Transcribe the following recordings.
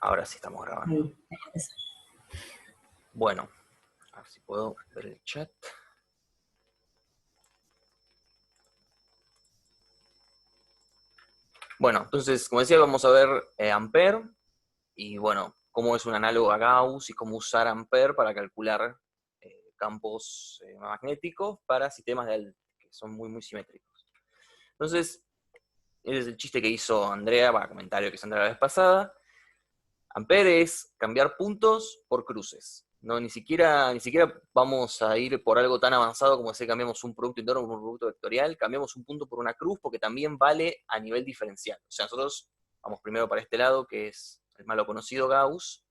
Ahora sí estamos grabando. Bueno, a ver si puedo ver el chat. Bueno, entonces, como decía, vamos a ver Ampere, y bueno, cómo es un análogo a Gauss y cómo usar Ampere para calcular campos magnéticos para sistemas que son muy simétricos. Entonces, ese es el chiste que hizo Andrea, comentario que hizo Andrea la vez pasada. Ampere es cambiar puntos por cruces. No, ni siquiera vamos a ir por algo tan avanzado como si cambiamos un producto interno por un producto vectorial, cambiamos un punto por una cruz porque también vale a nivel diferencial. O sea, nosotros vamos primero para este lado, que es el malo conocido Gauss.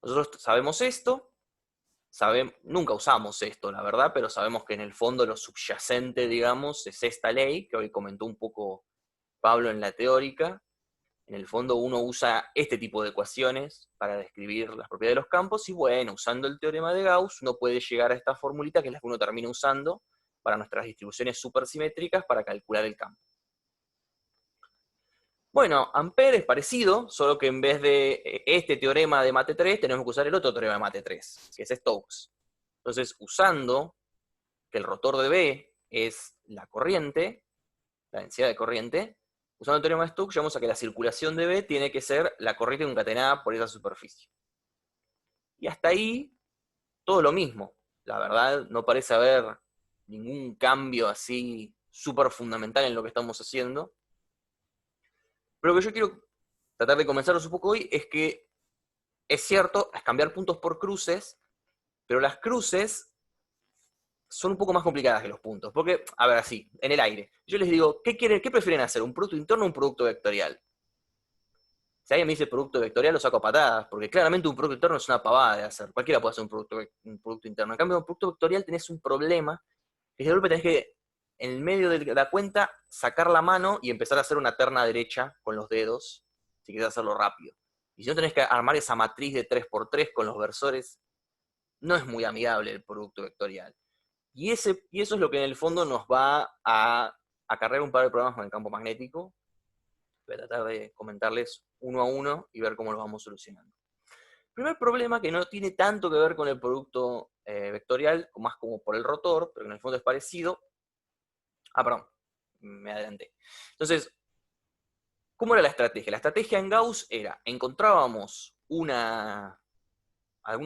Nosotros sabemos esto, nunca usamos esto, la verdad, pero sabemos que en el fondo lo subyacente, digamos, es esta ley, que hoy comentó un poco Pablo en la teórica. En el fondo uno usa este tipo de ecuaciones para describir las propiedades de los campos, y bueno, usando el teorema de Gauss, uno puede llegar a esta formulita, que es la que uno termina usando para nuestras distribuciones supersimétricas para calcular el campo. Bueno, Ampere es parecido, solo que en vez de este teorema de Mate 3, tenemos que usar el otro teorema de Mate 3, que es Stokes. Entonces, usando que el rotor de B es la corriente, la densidad de corriente, usando el teorema de Stokes, llegamos a que la circulación de B tiene que ser la corriente concatenada por esa superficie. Y hasta ahí, todo lo mismo. La verdad, no parece haber ningún cambio así súper fundamental en lo que estamos haciendo. Pero lo que yo quiero tratar de comenzarlos un poco hoy es que es cierto, es cambiar puntos por cruces, pero las cruces son un poco más complicadas que los puntos. Porque, a ver, así, en el aire, yo les digo, ¿qué prefieren hacer? ¿Un producto interno o un producto vectorial? Si alguien me dice producto vectorial, lo saco a patadas, porque claramente un producto interno es una pavada de hacer. Cualquiera puede hacer un producto interno. En cambio, un producto vectorial tenés un problema, que de golpe tenés que, en el medio de la cuenta, sacar la mano y empezar a hacer una terna derecha con los dedos, si querés hacerlo rápido. Y si no tenés que armar esa matriz de 3×3 con los versores, no es muy amigable el producto vectorial. Y eso es lo que en el fondo nos va a acarrear un par de problemas con el campo magnético. Voy a tratar de comentarles uno a uno y ver cómo los vamos solucionando. El primer problema, que no tiene tanto que ver con el producto vectorial, más como por el rotor, pero que en el fondo es parecido. Perdón, me adelanté. Entonces, ¿cómo era la estrategia? La estrategia en Gauss era, encontrábamos alguna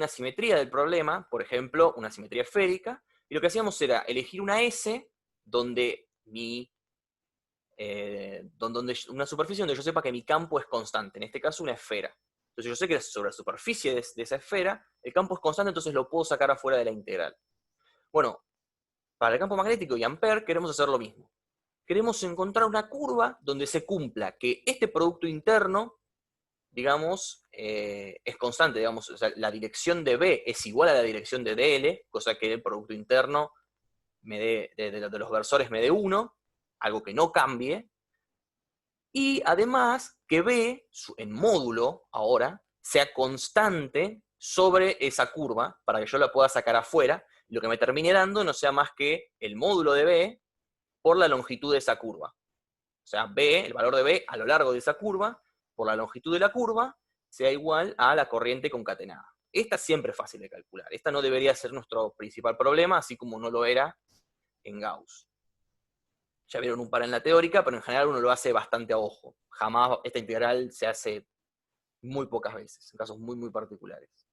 simetría del problema, por ejemplo, una simetría esférica, y lo que hacíamos era elegir una S donde una superficie donde yo sepa que mi campo es constante, en este caso una esfera. Entonces yo sé que sobre la superficie de esa esfera el campo es constante, entonces lo puedo sacar afuera de la integral. Bueno, para el campo magnético y Ampere queremos hacer lo mismo. Queremos encontrar una curva donde se cumpla que este producto interno, digamos, es constante, digamos, o sea, la dirección de B es igual a la dirección de DL, cosa que el producto interno de los versores me dé 1, algo que no cambie, y además que B, en módulo ahora, sea constante sobre esa curva, para que yo la pueda sacar afuera, y lo que me termine dando no sea más que el módulo de B por la longitud de esa curva. O sea, B, el valor de B a lo largo de esa curva, por la longitud de la curva, sea igual a la corriente concatenada. Esta siempre es fácil de calcular. Esta no debería ser nuestro principal problema, así como no lo era en Gauss. Ya vieron un par en la teórica, pero en general uno lo hace bastante a ojo. Jamás esta integral se hace muy pocas veces, en casos muy particulares.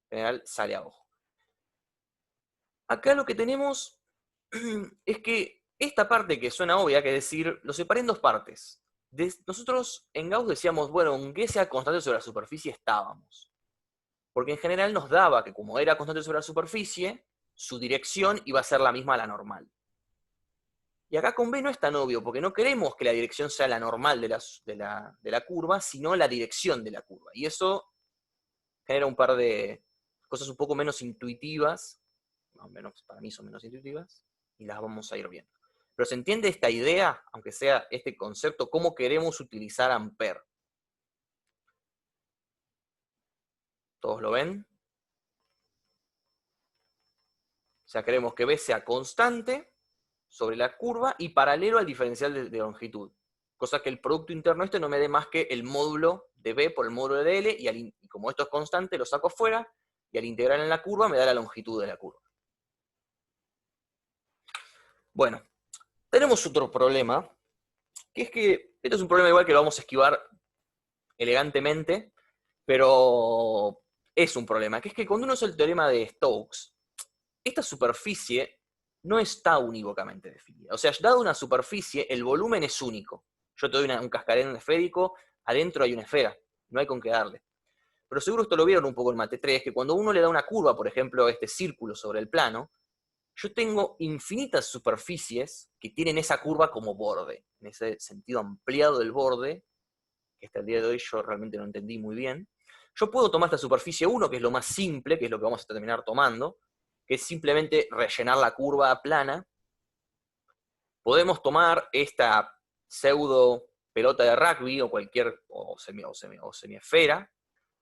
En general sale a ojo. Acá lo que tenemos es que esta parte que suena obvia, que es decir, lo separé en dos partes. Nosotros en Gauss decíamos, bueno, aunque sea constante sobre la superficie, estábamos. Porque en general nos daba que como era constante sobre la superficie, su dirección iba a ser la misma a la normal. Y acá con B no es tan obvio, porque no queremos que la dirección sea la normal de la curva, sino la dirección de la curva. Y eso genera un par de cosas un poco menos intuitivas, más o menos para mí son menos intuitivas, y las vamos a ir viendo. Pero ¿se entiende esta idea, aunque sea este concepto, cómo queremos utilizar Ampere? ¿Todos lo ven? O sea, queremos que B sea constante sobre la curva y paralelo al diferencial de longitud. Cosa que el producto interno este no me dé más que el módulo de B por el módulo de L, y como esto es constante, lo saco afuera, y al integrar en la curva me da la longitud de la curva. Bueno, tenemos otro problema, que es que, esto es un problema igual que lo vamos a esquivar elegantemente, pero es un problema, que es que cuando uno usa el teorema de Stokes, esta superficie no está unívocamente definida. O sea, dado una superficie, el volumen es único. Yo te doy un cascarón esférico, adentro hay una esfera, no hay con qué darle. Pero seguro esto lo vieron un poco en Mate 3, que cuando uno le da una curva, por ejemplo, este círculo sobre el plano, yo tengo infinitas superficies que tienen esa curva como borde, en ese sentido ampliado del borde, que hasta el día de hoy yo realmente no entendí muy bien. Yo puedo tomar esta superficie 1, que es lo más simple, que es lo que vamos a terminar tomando, que es simplemente rellenar la curva plana. Podemos tomar esta pseudo pelota de rugby o cualquier, o semiesfera,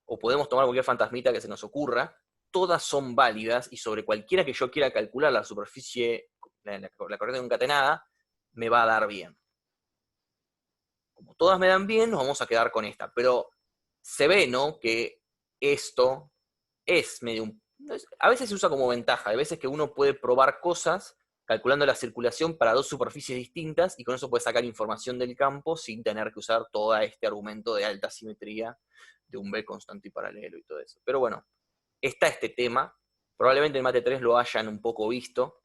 o podemos tomar cualquier fantasmita que se nos ocurra. Todas son válidas, y sobre cualquiera que yo quiera calcular la superficie, la corriente concatenada, me va a dar bien. Como todas me dan bien, nos vamos a quedar con esta. Pero se ve, ¿no?, que esto es medio a veces se usa como ventaja, hay veces que uno puede probar cosas calculando la circulación para dos superficies distintas, y con eso puede sacar información del campo sin tener que usar todo este argumento de alta simetría, de un B constante y paralelo y todo eso. Pero bueno, está este tema, probablemente en Mate 3 lo hayan un poco visto,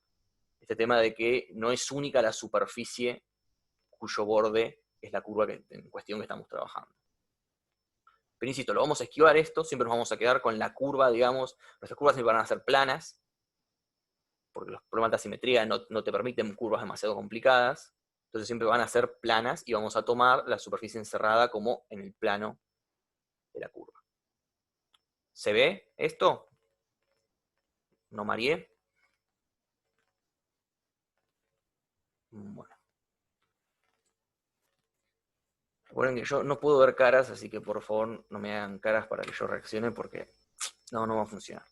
este tema de que no es única la superficie cuyo borde es la curva en cuestión que estamos trabajando. Pero insisto, lo vamos a esquivar esto, siempre nos vamos a quedar con la curva, digamos, nuestras curvas siempre van a ser planas, porque los problemas de asimetría no te permiten curvas demasiado complicadas, entonces siempre van a ser planas, y vamos a tomar la superficie encerrada como en el plano de la curva. ¿Se ve esto? ¿No mareé? Bueno. Recuerden que yo no puedo ver caras, así que por favor no me hagan caras para que yo reaccione, porque no va a funcionar.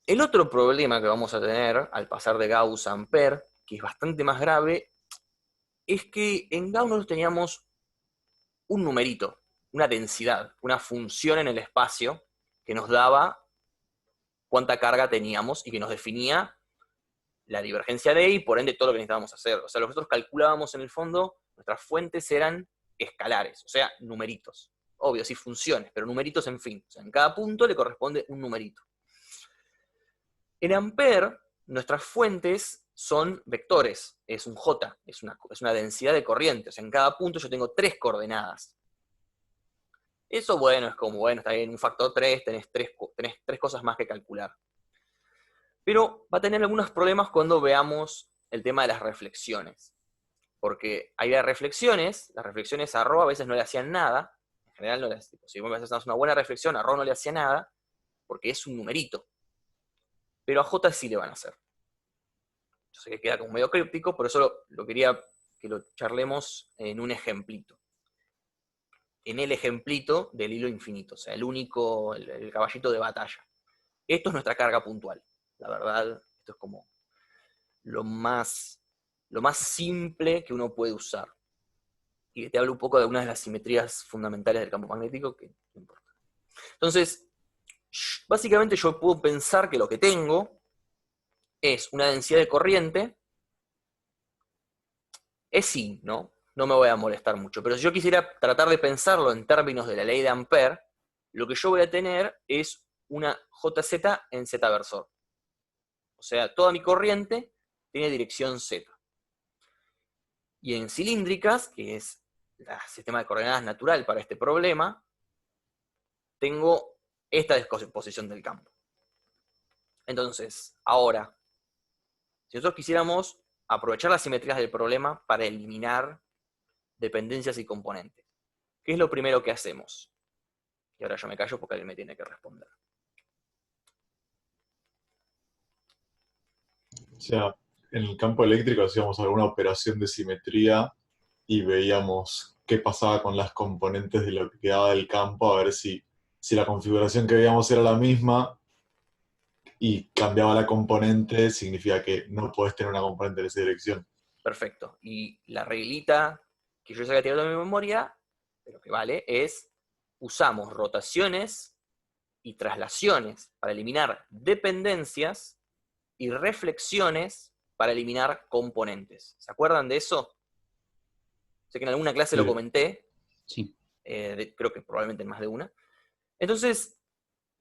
El otro problema que vamos a tener al pasar de Gauss a Ampère, que es bastante más grave, es que en Gauss nosotros teníamos un numerito, una densidad, una función en el espacio que nos daba cuánta carga teníamos y que nos definía la divergencia de E, y por ende todo lo que necesitábamos hacer. O sea, lo que nosotros calculábamos en el fondo, nuestras fuentes eran escalares, o sea, numeritos. Obvio, sí, funciones, pero numeritos en fin. O sea, en cada punto le corresponde un numerito. En Ampère, nuestras fuentes son vectores, es un J, es una densidad de corriente. O sea, en cada punto yo tengo 3 coordenadas. Eso, bueno, es como, bueno, está bien, un factor 3, tenés tres cosas más que calcular. Pero va a tener algunos problemas cuando veamos el tema de las reflexiones. Porque hay las reflexiones a Rho a veces no le hacían nada, en general no le hacían, si vos me haces una buena reflexión, a Rho no le hacía nada, porque es un numerito. Pero a J sí le van a hacer. Yo sé que queda como medio críptico, por eso lo quería que lo charlemos en un ejemplito. En el ejemplito del hilo infinito, o sea, el caballito de batalla. Esto es nuestra carga puntual. La verdad, esto es como lo más simple que uno puede usar. Y te hablo un poco de algunas de las simetrías fundamentales del campo magnético, que no importa. Entonces, básicamente yo puedo pensar que lo que tengo es una densidad de corriente, es I, ¿no? No me voy a molestar mucho, pero si yo quisiera tratar de pensarlo en términos de la ley de Ampère, lo que yo voy a tener es una JZ en Z versor. O sea, toda mi corriente tiene dirección Z. Y en cilíndricas, que es el sistema de coordenadas natural para este problema, tengo esta descomposición del campo. Entonces, ahora, si nosotros quisiéramos aprovechar las simetrías del problema para eliminar dependencias y componentes, ¿qué es lo primero que hacemos? Y ahora yo me callo porque alguien me tiene que responder. O sea, en el campo eléctrico hacíamos alguna operación de simetría y veíamos qué pasaba con las componentes de lo que quedaba del campo, a ver si la configuración que veíamos era la misma y cambiaba la componente, significa que no podés tener una componente en esa dirección. Perfecto. Y la reglita que yo ya había tirado de mi memoria, pero que vale, es usamos rotaciones y traslaciones para eliminar dependencias y reflexiones para eliminar componentes. ¿Se acuerdan de eso? Sé que en alguna clase lo Sí. comenté, Sí. creo que probablemente en más de una. Entonces,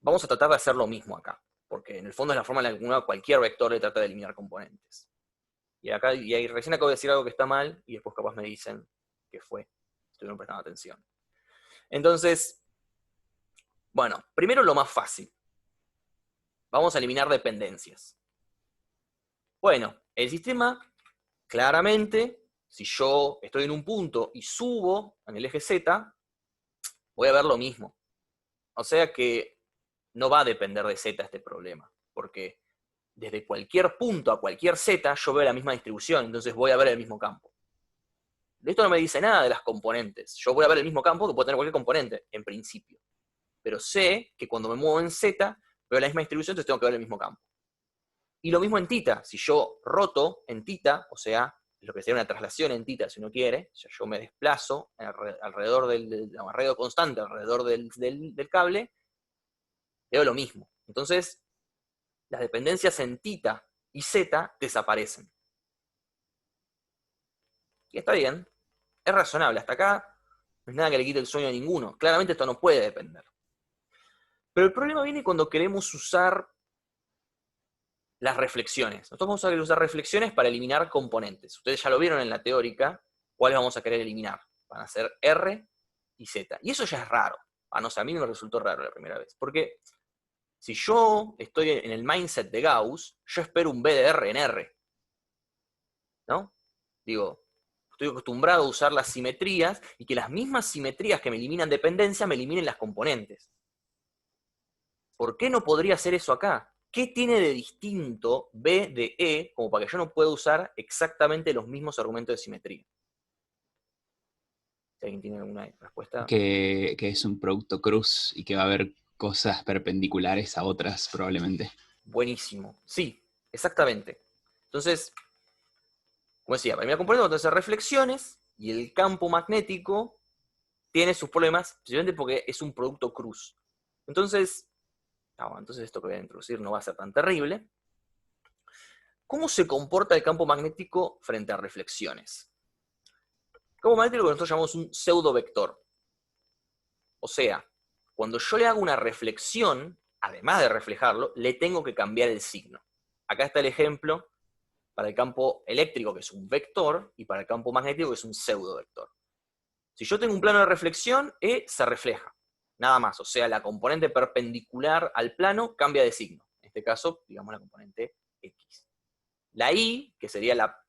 vamos a tratar de hacer lo mismo acá, porque en el fondo es la forma en la que cualquier vector le trata de eliminar componentes. Y ahí recién acabo de decir algo que está mal, y después capaz me dicen qué fue. Estuvieron prestando atención. Entonces, bueno, primero lo más fácil. Vamos a eliminar dependencias. Bueno, el sistema, claramente, si yo estoy en un punto y subo en el eje Z, voy a ver lo mismo. O sea que no va a depender de Z este problema, porque desde cualquier punto a cualquier Z yo veo la misma distribución, entonces voy a ver el mismo campo. Esto no me dice nada de las componentes. Yo voy a ver el mismo campo que puede tener cualquier componente, en principio. Pero sé que cuando me muevo en Z, veo la misma distribución, entonces tengo que ver el mismo campo. Y lo mismo en tita. Si yo roto en tita, o sea, lo que sería una traslación en tita, si uno quiere, o sea, yo me desplazo alrededor del radio constante, alrededor del cable, veo lo mismo. Entonces, las dependencias en tita y z desaparecen. Y está bien, es razonable. Hasta acá no es nada que le quite el sueño a ninguno. Claramente esto no puede depender. Pero el problema viene cuando queremos usar las reflexiones. Nosotros vamos a querer usar reflexiones para eliminar componentes. Ustedes ya lo vieron en la teórica, cuáles vamos a querer eliminar. Van a ser R y Z. Y eso ya es raro. No sé, a mí me resultó raro la primera vez. Porque si yo estoy en el mindset de Gauss, yo espero un B de R en R. ¿No? Digo, estoy acostumbrado a usar las simetrías y que las mismas simetrías que me eliminan dependencia me eliminen las componentes. ¿Por qué no podría hacer eso acá? ¿Qué tiene de distinto B de E como para que yo no pueda usar exactamente los mismos argumentos de simetría? Si alguien tiene alguna respuesta. Que es un producto cruz y que va a haber cosas perpendiculares a otras probablemente. Buenísimo. Sí, exactamente. Entonces, como decía, para mí la componente va a hacer reflexiones y el campo magnético tiene sus problemas, precisamente porque es un producto cruz. Entonces esto que voy a introducir no va a ser tan terrible. ¿Cómo se comporta el campo magnético frente a reflexiones? El campo magnético que nosotros llamamos un pseudovector. O sea, cuando yo le hago una reflexión, además de reflejarlo, le tengo que cambiar el signo. Acá está el ejemplo para el campo eléctrico, que es un vector, y para el campo magnético, que es un pseudovector. Si yo tengo un plano de reflexión, E se refleja. Nada más, o sea, la componente perpendicular al plano cambia de signo. En este caso, digamos la componente X. La Y, que sería la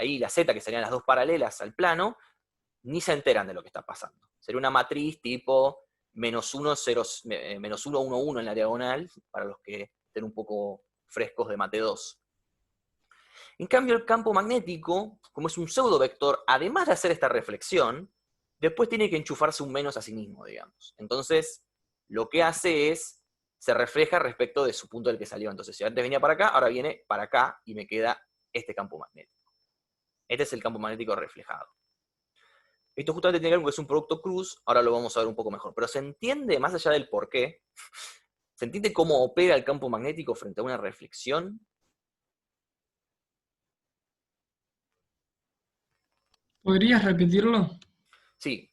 Y y la Z, que serían las dos paralelas al plano, ni se enteran de lo que está pasando. Sería una matriz tipo -1, 0, -1, 1, 1 en la diagonal, para los que estén un poco frescos de mate 2. En cambio, el campo magnético, como es un pseudovector, además de hacer esta reflexión, después tiene que enchufarse un menos a sí mismo, digamos. Entonces, lo que hace es, se refleja respecto de su punto del que salió. Entonces, si antes venía para acá, ahora viene para acá y me queda este campo magnético. Este es el campo magnético reflejado. Esto justamente tiene que ver con que es un producto cruz, ahora lo vamos a ver un poco mejor. Pero se entiende, más allá del por qué, ¿se entiende cómo opera el campo magnético frente a una reflexión? ¿Podrías repetirlo? Sí.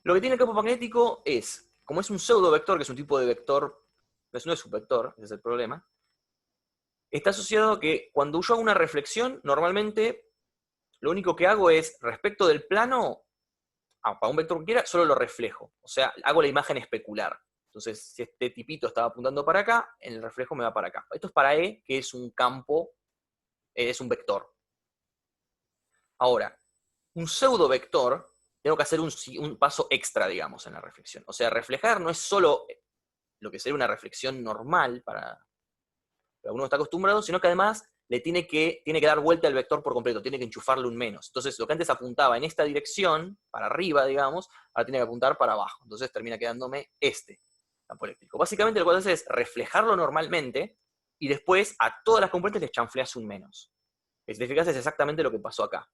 Lo que tiene el campo magnético es, como es un pseudovector, que es un tipo de vector, no es un vector, ese es el problema, está asociado a que cuando yo hago una reflexión, normalmente lo único que hago es, respecto del plano, para un vector cualquiera, solo lo reflejo. O sea, hago la imagen especular. Entonces, si este tipito estaba apuntando para acá, en el reflejo me va para acá. Esto es para E, que es un campo, es un vector. Ahora, un pseudovector, tengo que hacer un paso extra, digamos, en la reflexión. O sea, reflejar no es solo lo que sería una reflexión normal para uno está acostumbrado, sino que además le tiene que dar vuelta al vector por completo, tiene que enchufarle un menos. Entonces, lo que antes apuntaba en esta dirección, para arriba, digamos, ahora tiene que apuntar para abajo. Entonces termina quedándome este campo eléctrico. Básicamente lo que hace es reflejarlo normalmente y después a todas las componentes les chanfleas un menos. Si te fijas, es exactamente lo que pasó acá.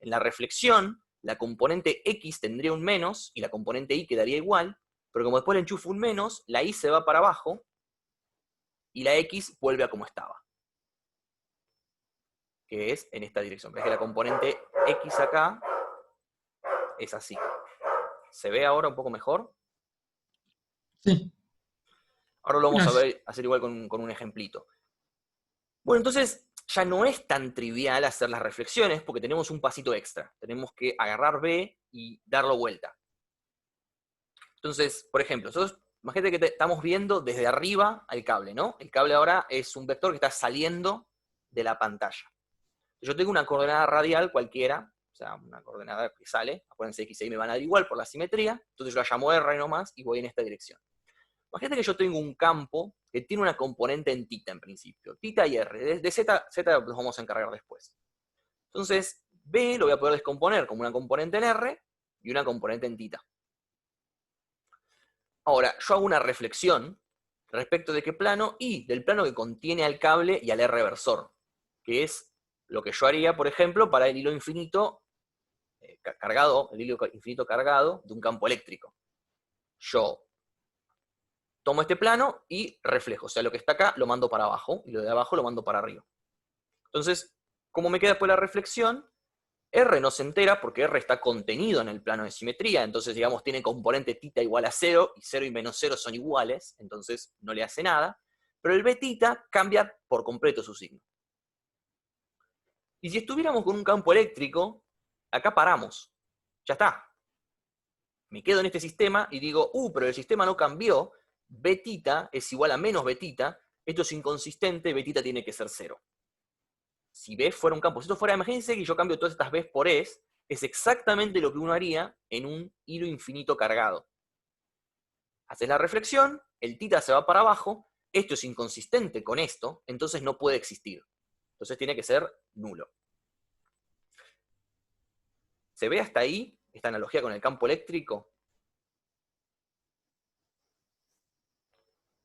En la reflexión, la componente X tendría un menos y la componente Y quedaría igual, pero como después le enchufo un menos, la y se va para abajo, y la x vuelve a como estaba, que es en esta dirección. Ves que la componente x acá es así. ¿Se ve ahora un poco mejor? Sí, Ahora lo vamos a gracias. hacer igual con un ejemplito. Bueno, entonces ya no es tan trivial hacer las reflexiones porque tenemos un pasito extra. Tenemos que agarrar B y darlo vuelta. Entonces, por ejemplo, nosotros, imagínate que estamos viendo desde arriba al cable, ¿no? El cable ahora es un vector que está saliendo de la pantalla. Yo tengo una coordenada radial cualquiera, o sea, una coordenada que sale, acuérdense que x y y me van a dar igual por la simetría, entonces yo la llamo R nomás y voy en esta dirección. Imagínate que yo tengo un campo que tiene una componente en θ en principio, θ y R, de Z los vamos a encargar después. Entonces, B lo voy a poder descomponer como una componente en R y una componente en θ. Ahora, yo hago una reflexión respecto de qué plano y del plano que contiene al cable y al R versor, que es lo que yo haría, por ejemplo, para el hilo infinito cargado, el hilo infinito cargado de un campo eléctrico. Yo tomo este plano y reflejo, o sea, lo que está acá lo mando para abajo, y lo de abajo lo mando para arriba. Entonces, ¿cómo me queda después la reflexión? R no se entera porque R está contenido en el plano de simetría, entonces, digamos, tiene componente θ igual a 0, y 0 y menos 0 son iguales, entonces no le hace nada, pero el Bθ cambia por completo su signo. Y si estuviéramos con un campo eléctrico, acá paramos, ya está. Me quedo en este sistema y digo, pero el sistema no cambió, Bθ es igual a menos Bθ, esto es inconsistente, Bθ tiene que ser 0. Si B fuera un campo, si esto fuera, imagínense que yo cambio todas estas B's por E's, es exactamente lo que uno haría en un hilo infinito cargado. Haces la reflexión, el θ se va para abajo, esto es inconsistente con esto, entonces no puede existir. Entonces tiene que ser nulo. ¿Se ve hasta ahí esta analogía con el campo eléctrico?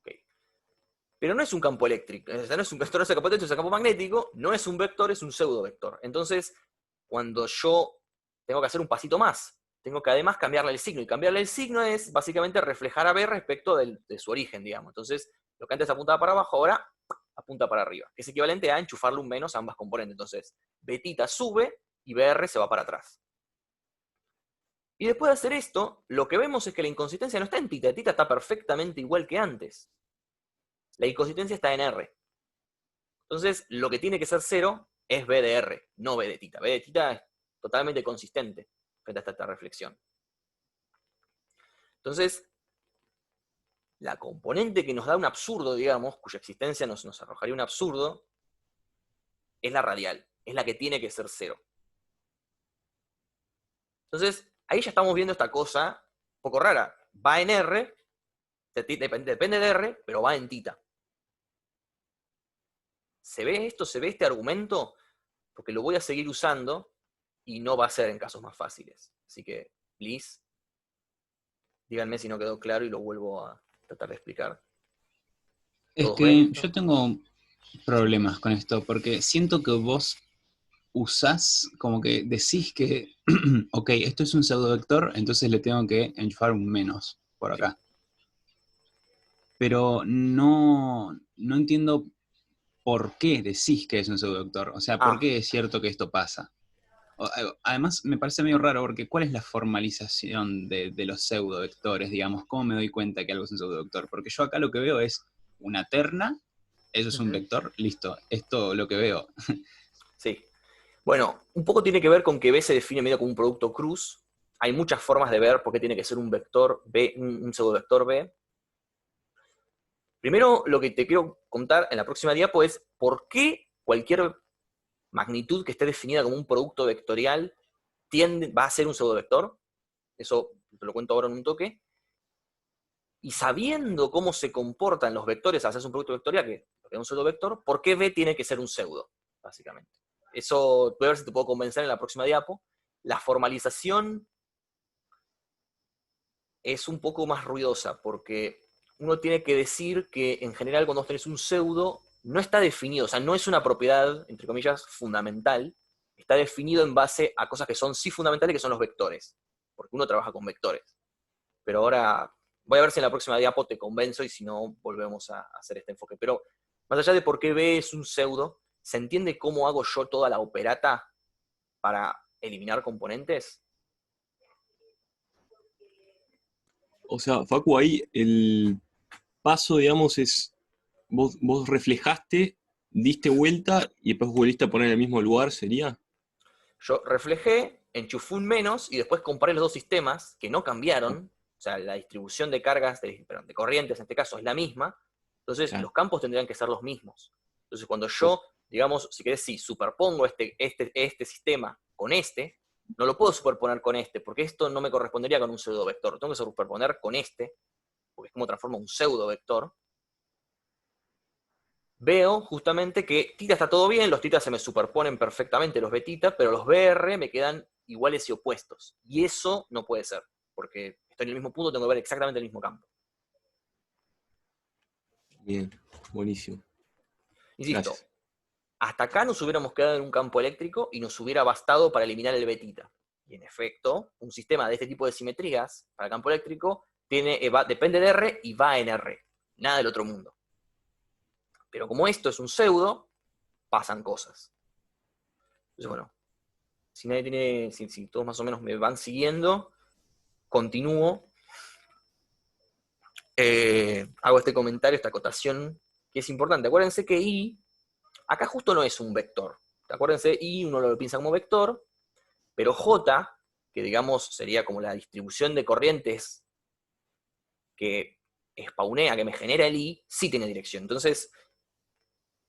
Okay. Pero no es un campo eléctrico, o sea, no es un vector, no es un campo eléctrico, es un campo magnético, no es un vector, es un pseudovector. Entonces, cuando yo tengo que hacer un pasito más, tengo que además cambiarle el signo, y cambiarle el signo es básicamente reflejar a B respecto de su origen, digamos. Entonces, lo que antes apuntaba para abajo, ahora apunta para arriba, que es equivalente a enchufarle un menos a ambas componentes. Entonces, Bθ sube y BR se va para atrás. Y después de hacer esto, lo que vemos es que la inconsistencia no está en θ, θ está perfectamente igual que antes. La inconsistencia está en R. Entonces, lo que tiene que ser 0 es B de R, no B de θ. B de θ es totalmente consistente frente a esta reflexión. Entonces, la componente que nos da un absurdo, digamos, cuya existencia nos arrojaría un absurdo, es la radial, es la que tiene que ser 0. Entonces, ahí ya estamos viendo esta cosa un poco rara. Va en R, depende de R, pero va en θ. ¿Se ve esto? ¿Se ve este argumento? Porque lo voy a seguir usando y no va a ser en casos más fáciles. Así que, please, díganme si no quedó claro y lo vuelvo a tratar de explicar. Es ¿Todos ven que esto? yo tengo problemas con esto, porque siento que vos usás, como que decís que, ok, esto es un pseudovector, entonces le tengo que enchufar un menos por Sí. acá. Pero no entiendo por qué decís que es un pseudovector. O sea, ¿por qué es cierto que esto pasa? Además, me parece medio raro, porque ¿cuál es la formalización de los pseudovectores, digamos? ¿Cómo me doy cuenta que algo es un pseudovector? Porque yo acá lo que veo es una terna, eso es un vector, listo, esto lo que veo. Sí. Bueno, un poco tiene que ver con que B se define medio como un producto cruz. Hay muchas formas de ver por qué tiene que ser un vector B, un pseudovector B. Primero, lo que te quiero contar en la próxima diapo es por qué cualquier magnitud que esté definida como un producto vectorial va a ser un pseudovector. Eso te lo cuento ahora en un toque. Y sabiendo cómo se comportan los vectores al hacerse un producto vectorial, que es un pseudovector, ¿por qué B tiene que ser un pseudo, básicamente? Eso, voy a ver si te puedo convencer en la próxima diapo. La formalización es un poco más ruidosa, porque uno tiene que decir que en general cuando vos tenés un pseudo, no está definido, o sea, no es una propiedad, entre comillas, fundamental, está definido en base a cosas que son sí fundamentales, que son los vectores, porque uno trabaja con vectores. Pero ahora Voy a ver si en la próxima diapo te convenzo y si no, volvemos a hacer este enfoque. Pero más allá de por qué B es un pseudo, ¿se entiende cómo hago yo toda la operata para eliminar componentes? O sea, Facu, ahí el paso, digamos, es, vos reflejaste, diste vuelta y después volviste a poner en el mismo lugar, ¿sería? Yo reflejé, enchufé un menos y después comparé los dos sistemas que no cambiaron. O sea, la distribución de cargas, de corrientes en este caso es la misma. Entonces, Claro. los campos tendrían que ser los mismos. Entonces, cuando yo, digamos, si querés, si superpongo este sistema con este, no lo puedo superponer con este, porque esto no me correspondería con un pseudo vector. Lo tengo que superponer con este, porque es como transforma un pseudo vector. Veo justamente que tita está todo bien, los titas se me superponen perfectamente, los betitas, pero los BR me quedan iguales y opuestos. Y eso no puede ser, porque estoy en el mismo punto, tengo que ver exactamente el mismo campo. Bien, buenísimo. Insisto, Gracias. hasta acá nos hubiéramos quedado en un campo eléctrico y nos hubiera bastado para eliminar el betita. Y en efecto, un sistema de este tipo de simetrías para campo eléctrico depende de R y va en R. Nada del otro mundo. Pero como esto es un pseudo, pasan cosas. Entonces, bueno, si nadie tiene, si todos más o menos me van siguiendo, continúo. Hago este comentario, esta acotación, que es importante. Acuérdense que I, acá justo no es un vector. Acuérdense, I uno lo piensa como vector, pero J, que digamos sería como la distribución de corrientes que spawnea, que me genera el I, sí tiene dirección. Entonces,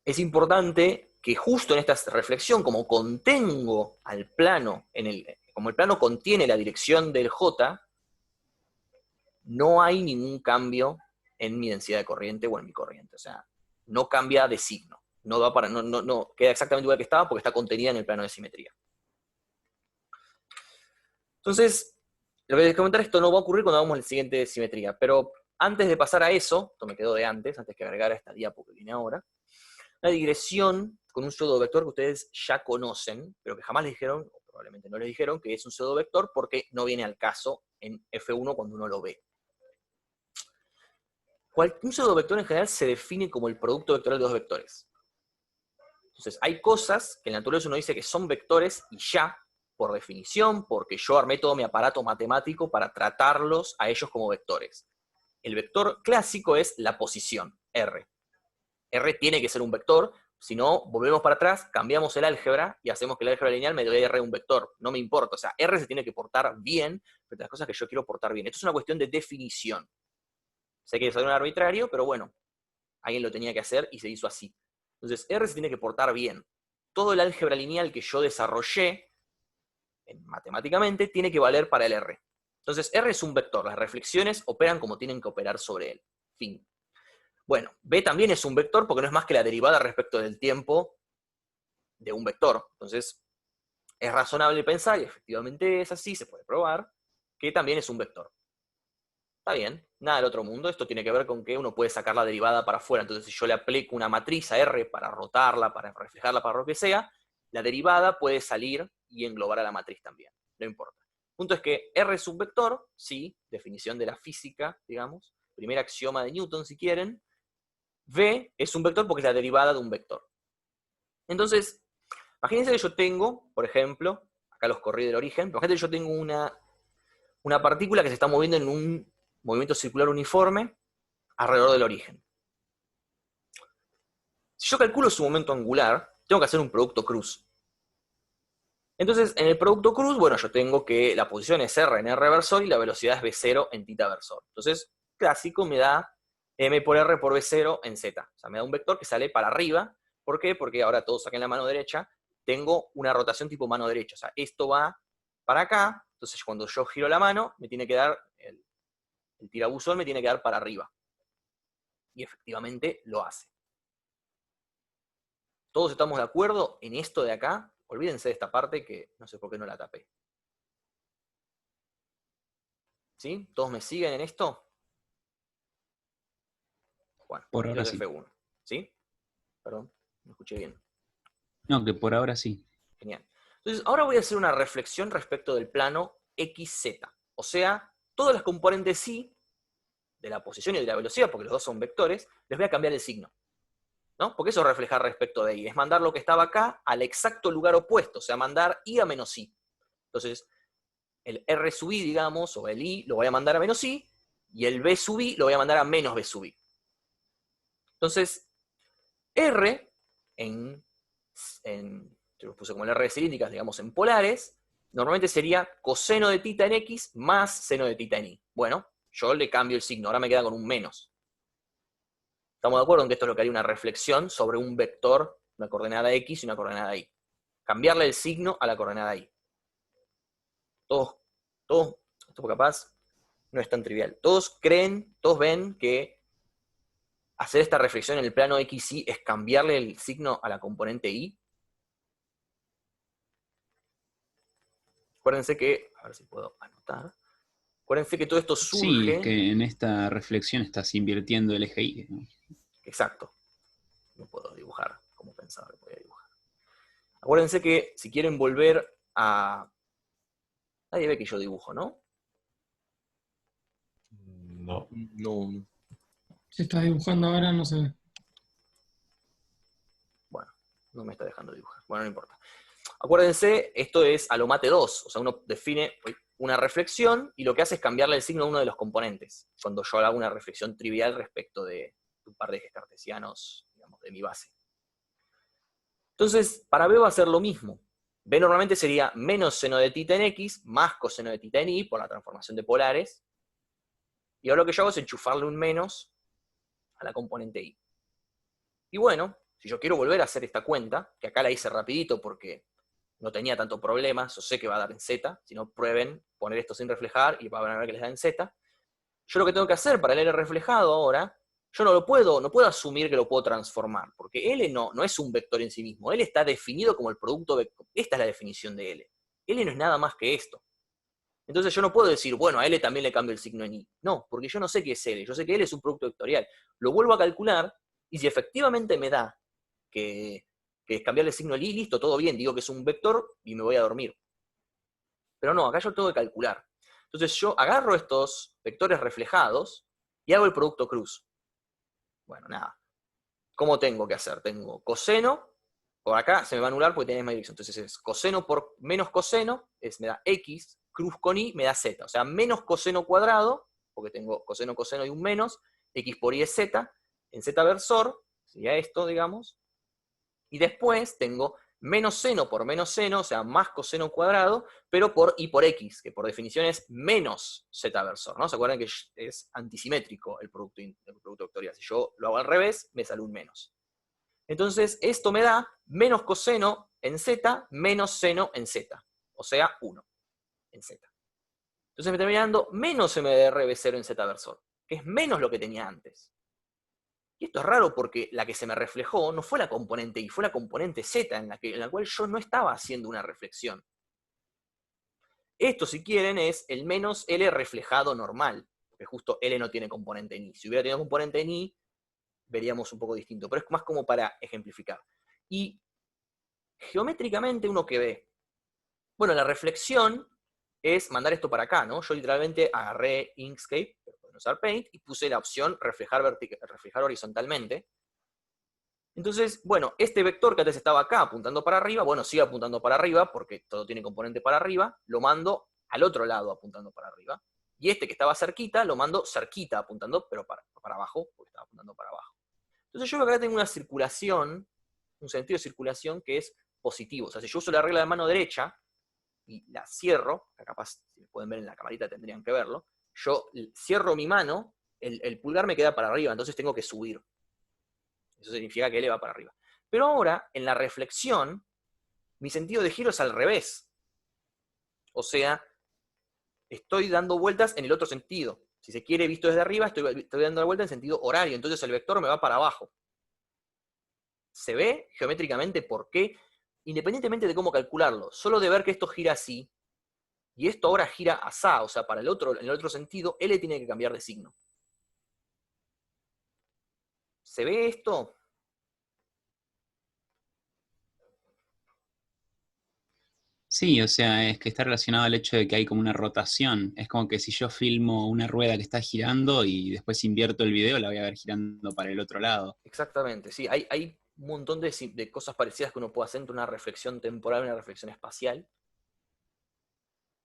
es importante que justo en esta reflexión, como contengo al plano, como el plano contiene la dirección del J, no hay ningún cambio en mi densidad de corriente o en mi corriente. O sea, no cambia de signo. No queda exactamente igual que estaba porque está contenida en el plano de simetría. Entonces, lo que les comentar, esto no va a ocurrir cuando hagamos el siguiente de simetría, pero antes de pasar a eso, esto me quedó de antes que agregara esta diapo que viene ahora, una digresión con un pseudovector que ustedes ya conocen, pero que jamás les dijeron, o probablemente no les dijeron, que es un pseudovector porque no viene al caso en F1 cuando uno lo ve. Un pseudovector en general se define como el producto vectorial de dos vectores. Entonces, hay cosas que en la naturaleza uno dice que son vectores y ya, por definición, porque yo armé todo mi aparato matemático para tratarlos a ellos como vectores. El vector clásico es la posición, R. R tiene que ser un vector, si no, volvemos para atrás, cambiamos el álgebra y hacemos que el álgebra lineal me dé R un vector. No me importa, o sea, R se tiene que portar bien frente a las cosas que yo quiero portar bien. Esto es una cuestión de definición. Sé que es algo arbitrario, pero bueno, alguien lo tenía que hacer y se hizo así. Entonces, R se tiene que portar bien. Todo el álgebra lineal que yo desarrollé matemáticamente tiene que valer para el R. Entonces, R es un vector. Las reflexiones operan como tienen que operar sobre él. Fin. Bueno, B también es un vector porque no es más que la derivada respecto del tiempo de un vector. Entonces, es razonable pensar, y efectivamente es así, se puede probar, que también es un vector. Está bien, nada del otro mundo. Esto tiene que ver con que uno puede sacar la derivada para afuera. Entonces, si yo le aplico una matriz a R para rotarla, para reflejarla, para lo que sea, la derivada puede salir y englobar a la matriz también. No importa. El punto es que R es un vector, sí, definición de la física, digamos, primer axioma de Newton, si quieren. V es un vector porque es la derivada de un vector. Entonces, imagínense que yo tengo, por ejemplo, acá los corrí del origen, pero imagínense que yo tengo una partícula que se está moviendo en un movimiento circular uniforme alrededor del origen. Si yo calculo su momento angular, tengo que hacer un producto cruz. Entonces, en el producto cruz, bueno, yo tengo que la posición es R en R versor y la velocidad es V0 en θ versor. Entonces, clásico me da M por R por V0 en Z. O sea, me da un vector que sale para arriba. ¿Por qué? Porque ahora todos saquen la mano derecha, tengo una rotación tipo mano derecha. O sea, esto va para acá, entonces cuando yo giro la mano, me tiene que dar, el tirabuzón me tiene que dar para arriba. Y efectivamente lo hace. ¿Todos estamos de acuerdo en esto de acá? Olvídense de esta parte que no sé por qué no la tapé. ¿Sí? ¿Todos me siguen en esto? Bueno, Por ahora entonces sí. F1. ¿Sí? Perdón, no escuché bien. No, que por ahora sí. Genial. Entonces, ahora voy a hacer una reflexión respecto del plano XZ. O sea, todas las componentes Y de la posición y de la velocidad, porque los dos son vectores, les voy a cambiar el signo, ¿no? Porque eso es reflejar respecto de y, es mandar lo que estaba acá al exacto lugar opuesto, o sea, mandar i a menos i. Entonces, el r sub i, digamos, o el i, lo voy a mandar a menos i, y el b sub i lo voy a mandar a menos b sub i. Entonces, r, yo lo puse como el r de cilíndricas, digamos, en polares, normalmente sería coseno de tita en x más seno de tita en y. Bueno, yo le cambio el signo, ahora me queda con un menos. Estamos de acuerdo en que esto es lo que haría una reflexión sobre un vector, una coordenada x y una coordenada y. Cambiarle el signo a la coordenada y. Todos, esto capaz no es tan trivial. Todos creen, todos ven que hacer esta reflexión en el plano x, y es cambiarle el signo a la componente y. Acuérdense que, a ver si puedo anotar. Acuérdense que todo esto surge. Sí, que en esta reflexión estás invirtiendo el eje Y, ¿no? Exacto. No puedo dibujar como pensaba que podía dibujar. Acuérdense que si quieren volver a... Nadie ve que yo dibujo, ¿no? No. No, no. Si estás dibujando ahora, no se ve. Bueno, no me está dejando dibujar. Bueno, no importa. Acuérdense, esto es a lo mate 2. O sea, uno define una reflexión y lo que hace es cambiarle el signo a uno de los componentes. Cuando yo hago una reflexión trivial respecto de un par de ejes cartesianos, digamos, de mi base. Entonces, para B va a ser lo mismo. B normalmente sería menos seno de tita en X más coseno de tita en Y por la transformación de polares. Y ahora lo que yo hago es enchufarle un menos a la componente Y. Y bueno, si yo quiero volver a hacer esta cuenta, que acá la hice rapidito porque no tenía tanto problema, yo sé que va a dar en Z, si no prueben poner esto sin reflejar y van a ver que les da en Z. Yo lo que tengo que hacer para el L reflejado ahora, yo no puedo asumir que lo puedo transformar, porque L no es un vector en sí mismo, L está definido como el producto vector. Esta es la definición de L. L no es nada más que esto. Entonces yo no puedo decir, bueno, a L también le cambio el signo en I. No, porque yo no sé qué es L, yo sé que L es un producto vectorial. Lo vuelvo a calcular, y si efectivamente me da que es cambiarle el signo en I, listo, todo bien, digo que es un vector y me voy a dormir. Pero no, acá yo tengo que calcular. Entonces yo agarro estos vectores reflejados y hago el producto cruz. Bueno, nada. ¿Cómo tengo que hacer? Tengo coseno, por acá se me va a anular porque tiene la misma dirección. Entonces es coseno por menos coseno, me da x, cruz con y me da z. O sea, menos coseno cuadrado, porque tengo coseno, coseno y un menos, x por y es z, en z versor, sería esto, digamos. Y después tengo menos seno por menos seno, o sea, más coseno cuadrado, pero por y por x, que por definición es menos z versor, ¿no? ¿Se acuerdan que es antisimétrico el producto vectorial? Si yo lo hago al revés, me sale un menos. Entonces, esto me da menos coseno en z, menos seno en z, o sea, 1 en z. Entonces me termina dando menos MDRB0 en z versor, que es menos lo que tenía antes. Y esto es raro porque la que se me reflejó no fue la componente Y, fue la componente Z, en la cual yo no estaba haciendo una reflexión. Esto, si quieren, es el menos L reflejado normal, porque justo L no tiene componente en Y. Si hubiera tenido componente en Y, veríamos un poco distinto, pero es más como para ejemplificar. Y geométricamente uno que ve, bueno, la reflexión es mandar esto para acá, ¿no? Yo literalmente agarré Inkscape, pero pueden usar Paint, y puse la opción reflejar horizontalmente. Entonces, bueno, este vector que antes estaba acá apuntando para arriba, bueno, sigue apuntando para arriba porque todo tiene componente para arriba, lo mando al otro lado apuntando para arriba. Y este que estaba cerquita, lo mando cerquita apuntando, pero para abajo, porque estaba apuntando para abajo. Entonces yo acá tengo una circulación, un sentido de circulación que es positivo. O sea, si yo uso la regla de mano derecha y la cierro, que capaz, si pueden ver en la camarita tendrían que verlo, yo cierro mi mano, el pulgar me queda para arriba, entonces tengo que subir. Eso significa que L va para arriba. Pero ahora, en la reflexión, mi sentido de giro es al revés. O sea, estoy dando vueltas en el otro sentido. Si se quiere visto desde arriba, estoy dando la vuelta en sentido horario, entonces el vector me va para abajo. ¿Se ve geométricamente por qué? Independientemente de cómo calcularlo, solo de ver que esto gira así, y esto ahora gira asá, o sea, en el otro sentido, L tiene que cambiar de signo. ¿Se ve esto? Sí, o sea, es que está relacionado al hecho de que hay como una rotación. Es como que si yo filmo una rueda que está girando y después invierto el video, la voy a ver girando para el otro lado. Exactamente, sí. Hay un montón de cosas parecidas que uno puede hacer entre una reflexión temporal y una reflexión espacial.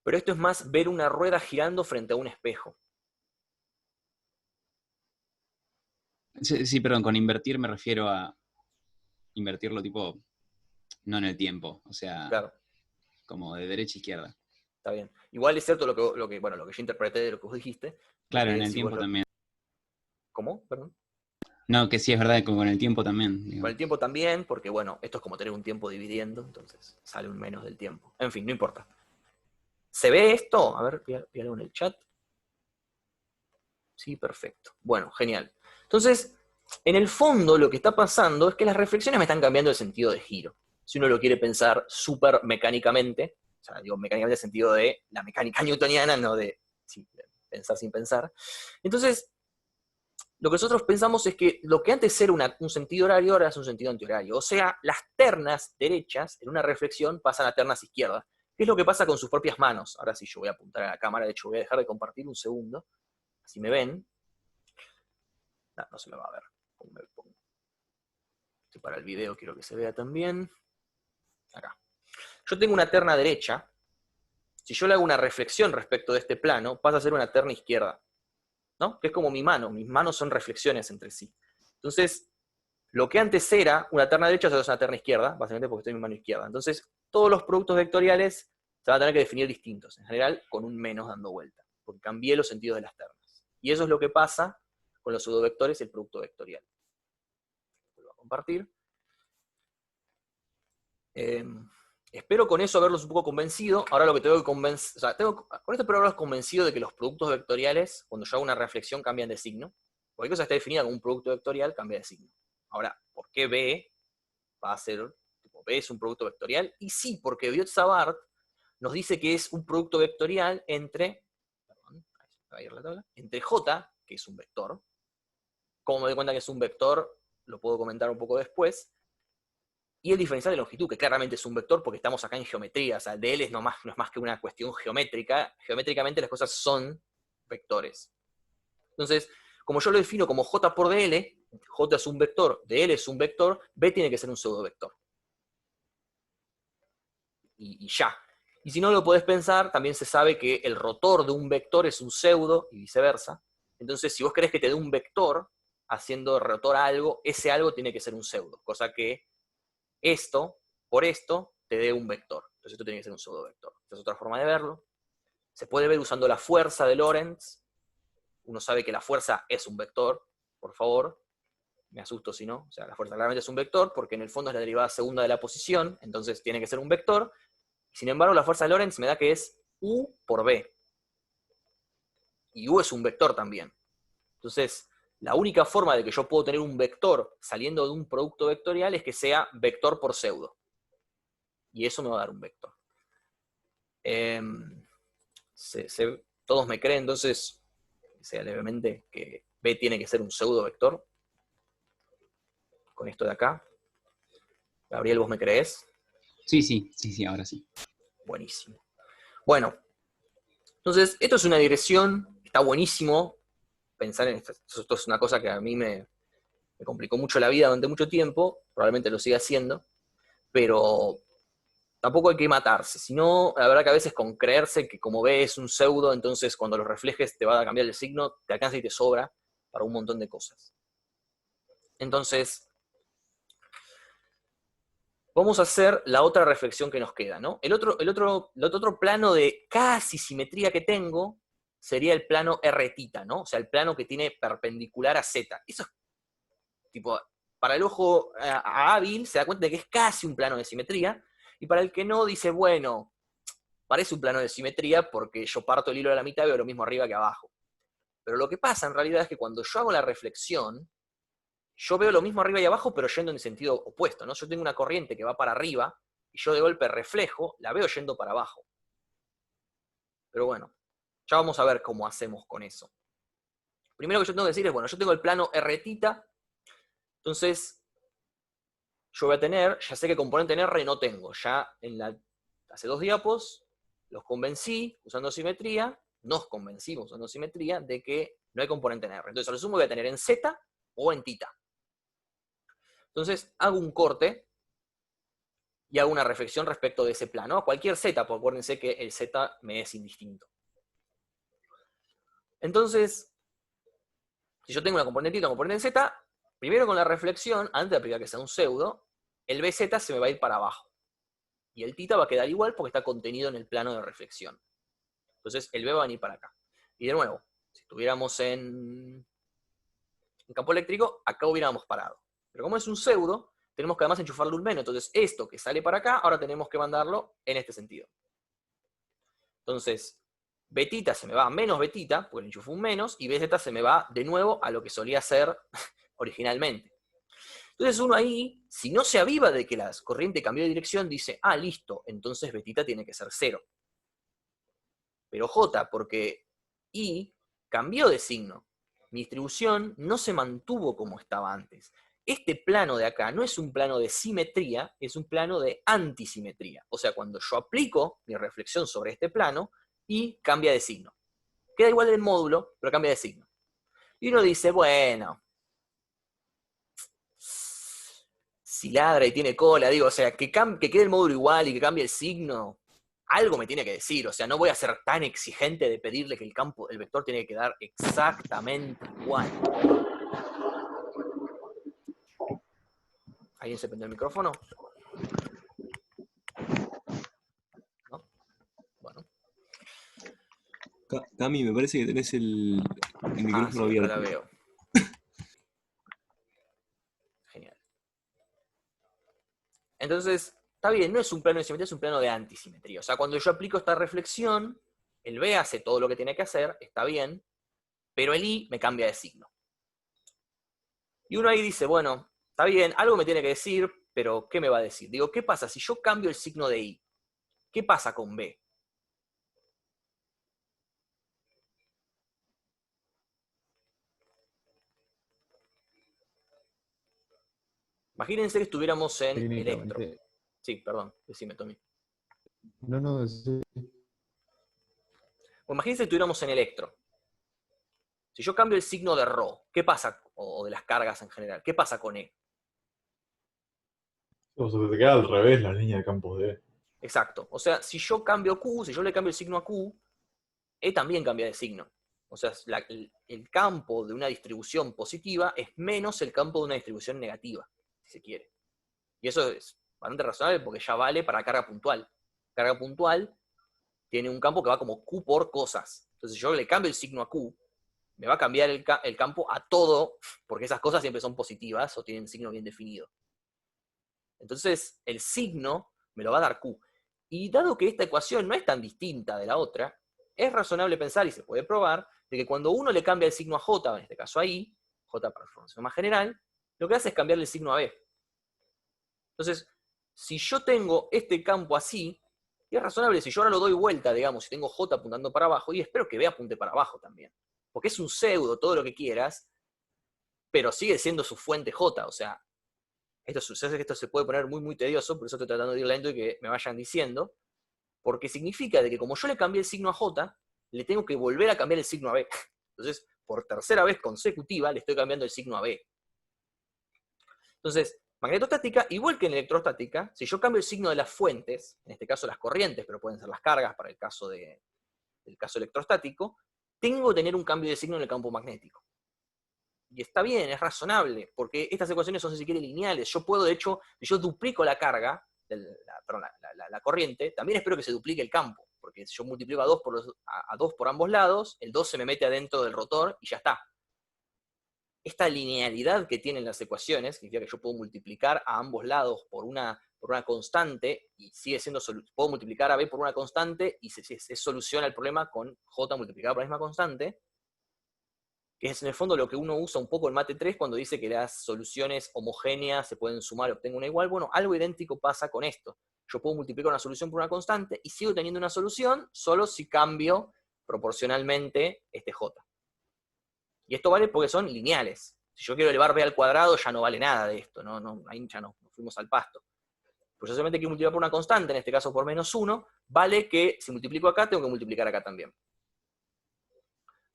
Pero esto es más ver una rueda girando frente a un espejo. Sí, sí, perdón, con invertir me refiero a invertirlo tipo, no en el tiempo, o sea, Claro, como de derecha a izquierda. está bien. Igual es cierto lo que yo interpreté de lo que vos dijiste, de Claro, en que el si vos tiempo lo... también. ¿Cómo? Perdón. No, que sí es verdad que con el tiempo también, Con digo. el tiempo también, porque bueno, esto es como tener un tiempo dividiendo, entonces sale un menos del tiempo. En fin, no importa. ¿Se ve esto? A ver, voy a leer en el chat. Sí, perfecto. Bueno, genial. Entonces, en el fondo lo que está pasando es que las reflexiones me están cambiando el sentido de giro. Si uno lo quiere pensar súper mecánicamente, o sea, digo mecánicamente en el sentido de la mecánica newtoniana, no de, sí, de pensar sin pensar. Entonces, lo que nosotros pensamos es que lo que antes era un sentido horario, ahora es un sentido antihorario. O sea, las ternas derechas en una reflexión pasan a ternas izquierdas. ¿Qué es lo que pasa con sus propias manos? Ahora sí, yo voy a apuntar a la cámara, de hecho voy a dejar de compartir un segundo, así me ven. No, no se me va a ver. ¿Cómo me pongo? Estoy para el video, quiero que se vea también. Acá. Yo tengo una terna derecha. Si yo le hago una reflexión respecto de este plano, pasa a ser una terna izquierda, ¿no? Que es como mi mano. Mis manos son reflexiones entre sí. Entonces, lo que antes era una terna derecha, ahora es una terna izquierda, básicamente porque estoy en mi mano izquierda. Entonces, todos los productos vectoriales se van a tener que definir distintos, en general con un menos dando vuelta, porque cambié los sentidos de las ternas. Y eso es lo que pasa con los pseudovectores y el producto vectorial. Vuelvo a compartir. Eh, Espero con eso haberlos un poco convencido. Ahora lo que tengo que convencer, o sea, con esto espero haberlos convencido de que los productos vectoriales, cuando yo hago una reflexión, cambian de signo. Cualquier cosa está definida como un producto vectorial, cambia de signo. Ahora, ¿por qué B va a ser, tipo, B es un producto vectorial? Y sí, porque Biot-Savart nos dice que es un producto vectorial entre, perdón, ahí va a ir la tabla, entre J, que es un vector. Como me doy cuenta que es un vector, lo puedo comentar un poco después, y el diferencial de longitud, que claramente es un vector porque estamos acá en geometría, o sea, el de L no es más que una cuestión geométrica, geométricamente las cosas son vectores. Entonces, como yo lo defino como J por dl, J es un vector, dl es un vector, B tiene que ser un pseudovector. Y ya. Y si no lo podés pensar, también se sabe que el rotor de un vector es un pseudo y viceversa. Entonces, si vos querés que te dé un vector haciendo rotor a algo, ese algo tiene que ser un pseudo, cosa que esto, por esto, te dé un vector. Entonces esto tiene que ser un pseudovector. Esta es otra forma de verlo. Se puede ver usando la fuerza de Lorentz. Uno sabe que la fuerza es un vector, por favor. Me asusto si no. O sea, la fuerza claramente es un vector porque en el fondo es la derivada segunda de la posición, entonces tiene que ser un vector. Sin embargo, la fuerza de Lorentz me da que es U por B. Y U es un vector también. Entonces, la única forma de que yo puedo tener un vector saliendo de un producto vectorial es que sea vector por pseudo. Y eso me va a dar un vector. Todos me creen, entonces, sea levemente, que B tiene que ser un pseudo vector. Con esto de acá. Gabriel, ¿vos me creés? Sí, sí, sí, sí, ahora sí. Buenísimo. Bueno, entonces, esto es una digresión, está buenísimo pensar en esto. Esto es una cosa que a mí me complicó mucho la vida durante mucho tiempo, probablemente lo siga haciendo, pero tampoco hay que matarse, sino la verdad que a veces con creerse que como B es un pseudo, entonces cuando lo reflejes te va a cambiar el signo, te alcanza y te sobra para un montón de cosas. Entonces, vamos a hacer la otra reflexión que nos queda, ¿no? El otro plano de casi simetría que tengo sería el plano R tita, ¿no? O sea, el plano que tiene perpendicular a Z. Eso es, tipo, para el ojo hábil se da cuenta de que es casi un plano de simetría, y para el que no dice, bueno, parece un plano de simetría porque yo parto el hilo de la mitad y veo lo mismo arriba que abajo. Pero lo que pasa en realidad es que cuando yo hago la reflexión, yo veo lo mismo arriba y abajo, pero yendo en sentido opuesto, ¿no? Yo tengo una corriente que va para arriba, y yo de golpe reflejo, la veo yendo para abajo. Pero bueno, ya vamos a ver cómo hacemos con eso. Primero que yo tengo que decir es, bueno, yo tengo el plano R tita, entonces yo voy a tener, ya sé que componente en R no tengo, ya hace 2 diapos, los convencí usando simetría, nos convencimos usando simetría de que no hay componente en R. Entonces, a lo sumo voy a tener en Z o en θ. Entonces, hago un corte y hago una reflexión respecto de ese plano. A cualquier Z, porque acuérdense que el Z me es indistinto. Entonces, si yo tengo una componente en θ, una componente en Z, primero con la reflexión, antes de aplicar que sea un pseudo, el BZ se me va a ir para abajo. Y el θ va a quedar igual porque está contenido en el plano de reflexión. Entonces, el B va a venir para acá. Y de nuevo, si estuviéramos en campo eléctrico, acá hubiéramos parado. Pero como es un pseudo, tenemos que además enchufarle un menos. Entonces, esto que sale para acá, ahora tenemos que mandarlo en este sentido. Entonces, betita se me va a menos betita, porque le enchufo un menos, y BZ se me va de nuevo a lo que solía ser originalmente. Entonces uno ahí, si no se aviva de que la corriente cambió de dirección, dice, ah, listo, entonces betita tiene que ser 0. Pero J, porque I cambió de signo. Mi distribución no se mantuvo como estaba antes. Este plano de acá no es un plano de simetría, es un plano de antisimetría. O sea, cuando yo aplico mi reflexión sobre este plano, I cambia de signo. Queda igual el módulo, pero cambia de signo. Y uno dice, bueno, si ladra y tiene cola, digo, o sea, que quede el módulo igual y que cambie el signo, algo me tiene que decir, o sea, no voy a ser tan exigente de pedirle que el vector tiene que quedar exactamente igual. ¿Alguien se prendió el micrófono? ¿No? Bueno. Cami, me parece que tenés el micrófono sí, abierto. acá la veo. Genial. Entonces, está bien, no es un plano de simetría, es un plano de antisimetría. O sea, cuando yo aplico esta reflexión, el B hace todo lo que tiene que hacer, está bien, pero el I me cambia de signo. Y uno ahí dice, bueno, está bien, algo me tiene que decir, pero ¿qué me va a decir? Digo, ¿qué pasa si yo cambio el signo de I? ¿Qué pasa con B? Imagínense que estuviéramos en electro. Técnicamente. Sí, perdón, decime, Tommy. No, sí. Bueno, imagínense que estuviéramos en electro. Si yo cambio el signo de ρ, ¿qué pasa? O de las cargas en general, ¿qué pasa con E? O sea, te queda al revés la línea de campos de E. Exacto. O sea, si yo cambio Q, si yo le cambio el signo a Q, E también cambia de signo. O sea, el campo de una distribución positiva es menos el campo de una distribución negativa, si se quiere. Y eso es bastante razonable porque ya vale para carga puntual. Carga puntual tiene un campo que va como Q por cosas. Entonces, si yo le cambio el signo a Q, me va a cambiar el campo a todo, porque esas cosas siempre son positivas o tienen signo bien definido. Entonces, el signo me lo va a dar Q. Y dado que esta ecuación no es tan distinta de la otra, es razonable pensar, y se puede probar, de que cuando uno le cambia el signo a J, en este caso a I, J para formación más general, lo que hace es cambiarle el signo a B. Entonces, si yo tengo este campo así, y es razonable, si yo ahora lo doy vuelta, digamos, si tengo J apuntando para abajo, y espero que B apunte para abajo también. Porque es un pseudo, todo lo que quieras, pero sigue siendo su fuente J, o sea, esto se puede poner muy, muy tedioso, por eso estoy tratando de ir lento y que me vayan diciendo, porque significa de que como yo le cambié el signo a J, le tengo que volver a cambiar el signo a B. Entonces, por tercera vez consecutiva, le estoy cambiando el signo a B. Entonces, magnetostática, igual que en electrostática, si yo cambio el signo de las fuentes, en este caso las corrientes, pero pueden ser las cargas para el caso electrostático, tengo que tener un cambio de signo en el campo magnético. Y está bien, es razonable, porque estas ecuaciones son, si se quiere, lineales. Yo puedo, de hecho, si yo duplico la carga, la corriente, también espero que se duplique el campo, porque si yo multiplico a 2 por ambos lados, el 2 se me mete adentro del rotor y ya está. Esta linealidad que tienen las ecuaciones, significa que yo puedo multiplicar a ambos lados por una constante, y sigue siendo puedo multiplicar a B por una constante, y se soluciona el problema con J multiplicado por la misma constante, que es en el fondo lo que uno usa un poco en Mate 3 cuando dice que las soluciones homogéneas se pueden sumar y obtengo una igual. Bueno, algo idéntico pasa con esto. Yo puedo multiplicar una solución por una constante y sigo teniendo una solución solo si cambio proporcionalmente este J. Y esto vale porque son lineales. Si yo quiero elevar B al cuadrado, ya no vale nada de esto. Ahí ya no fuimos al pasto. pues yo solamente quiero multiplicar por una constante, en este caso por -1, vale que si multiplico acá, tengo que multiplicar acá también.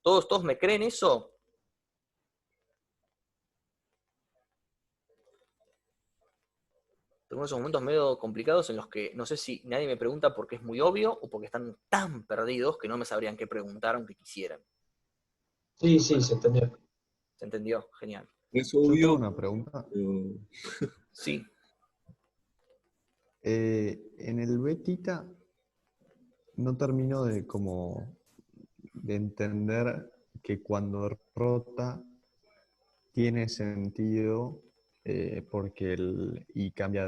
¿Todos me creen eso? Tengo esos momentos medio complicados en los que no sé si nadie me pregunta porque es muy obvio o porque están tan perdidos que no me sabrían qué preguntar aunque quisieran. Sí, se entendió. ¿Se entendió? Genial. Es Yo tengo obvio, una pregunta. pero Sí. En el betita no termino de entender que cuando rota tiene sentido porque el i cambia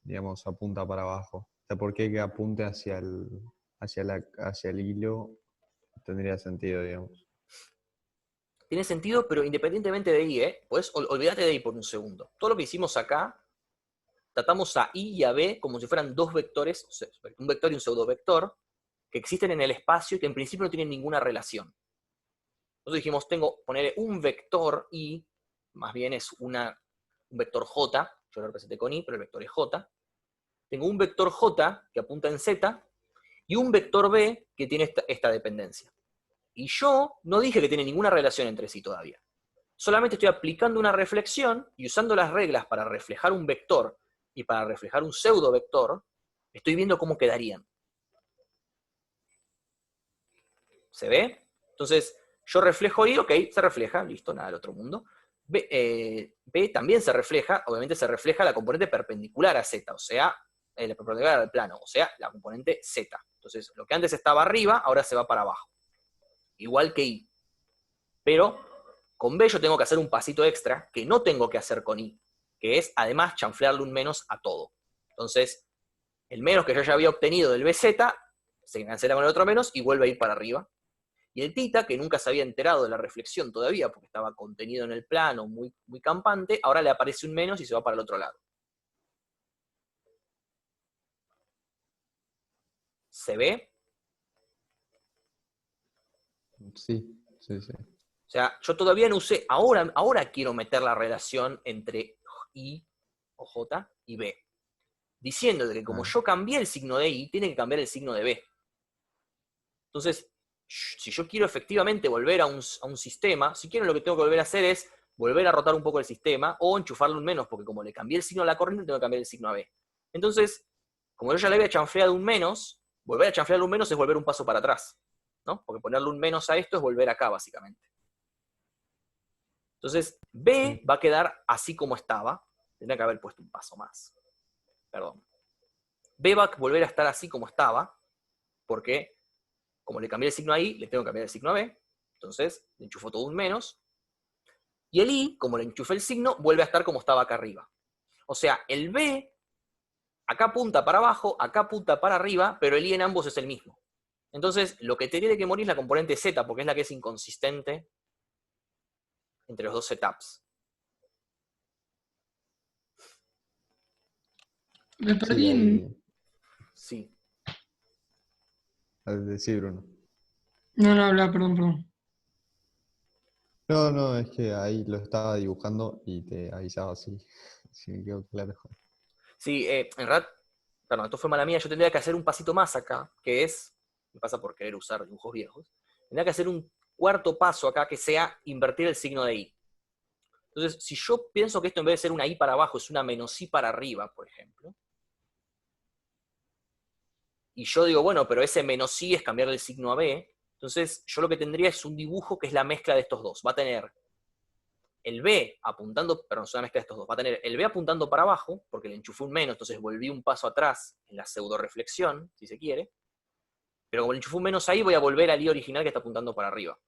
digamos, apunta para abajo. O sea, ¿por qué que apunte hacia el hilo tendría sentido, digamos? Tiene sentido, pero independientemente de i, pues olvídate de i por un segundo. Todo lo que hicimos acá, tratamos a i y a b como si fueran dos vectores, o sea, un vector y un pseudovector, que existen en el espacio y que en principio no tienen ninguna relación. Nosotros dijimos, ponerle un vector i, más bien es un vector j, yo lo representé con i, pero el vector es j. Tengo un vector j que apunta en z, y un vector b que tiene esta dependencia. Y yo no dije que tiene ninguna relación entre sí todavía. Solamente estoy aplicando una reflexión y usando las reglas para reflejar un vector y para reflejar un pseudovector, estoy viendo cómo quedarían. ¿Se ve? Entonces, yo reflejo I, ok, se refleja, listo, nada del otro mundo. B también se refleja, obviamente se refleja la componente perpendicular a Z, o sea, la perpendicular al plano, o sea, la componente Z. Entonces, lo que antes estaba arriba, ahora se va para abajo. Igual que I. Pero, con B yo tengo que hacer un pasito extra, que no tengo que hacer con I, que es, además, chanflearle un menos a todo. Entonces, el menos que yo ya había obtenido del BZ, se cancela con el otro menos y vuelve a ir para arriba. Y el tita, que nunca se había enterado de la reflexión todavía, porque estaba contenido en el plano, muy, muy campante, ahora le aparece un menos y se va para el otro lado. ¿Se ve? Sí. O sea, yo todavía no usé, ahora quiero meter la relación entre I o J y B. Diciendo de que como yo cambié el signo de I, tiene que cambiar el signo de B. Entonces, si yo quiero efectivamente volver a un sistema, si quiero lo que tengo que volver a hacer es volver a rotar un poco el sistema o enchufarle un menos, porque como le cambié el signo a la corriente, tengo que cambiar el signo a B. Entonces, como yo ya le había chanfleado un menos, volver a chanflearle un menos es volver un paso para atrás, ¿no? Porque ponerle un menos a esto es volver acá, básicamente. Entonces, B va a quedar así como estaba. Tendría que haber puesto un paso más. Perdón. B va a volver a estar así como estaba, porque como le cambié el signo a I, le tengo que cambiar el signo a B. Entonces, le enchufo todo un menos. Y el I, como le enchufé el signo, vuelve a estar como estaba acá arriba. O sea, el B, acá apunta para abajo, acá apunta para arriba, pero el I en ambos es el mismo. Entonces, lo que tiene que morir es la componente Z, porque es la que es inconsistente entre los dos setups. Me perdí Sí, en... Sí. al decir Bruno. No, habla, perdón. No, es que ahí lo estaba dibujando y te avisaba si me quedó claro. Sí, en realidad, perdón, esto fue mala mía, yo tendría que hacer un pasito más acá, que es, me pasa por querer usar dibujos viejos, tendría que hacer un cuarto paso acá que sea invertir el signo de I. Entonces, si yo pienso que esto en vez de ser una I para abajo es una menos I para arriba, por ejemplo, y yo digo, bueno, pero ese menos I es cambiarle el signo a B, entonces yo lo que tendría es un dibujo que es la mezcla de estos dos. Va a tener el B apuntando, perdón, es una mezcla de estos dos, va a tener el B apuntando para abajo, porque le enchufé un menos, entonces volví un paso atrás en la pseudo reflexión, si se quiere, pero como le enchufé un menos ahí, voy a volver al I original que está apuntando para arriba.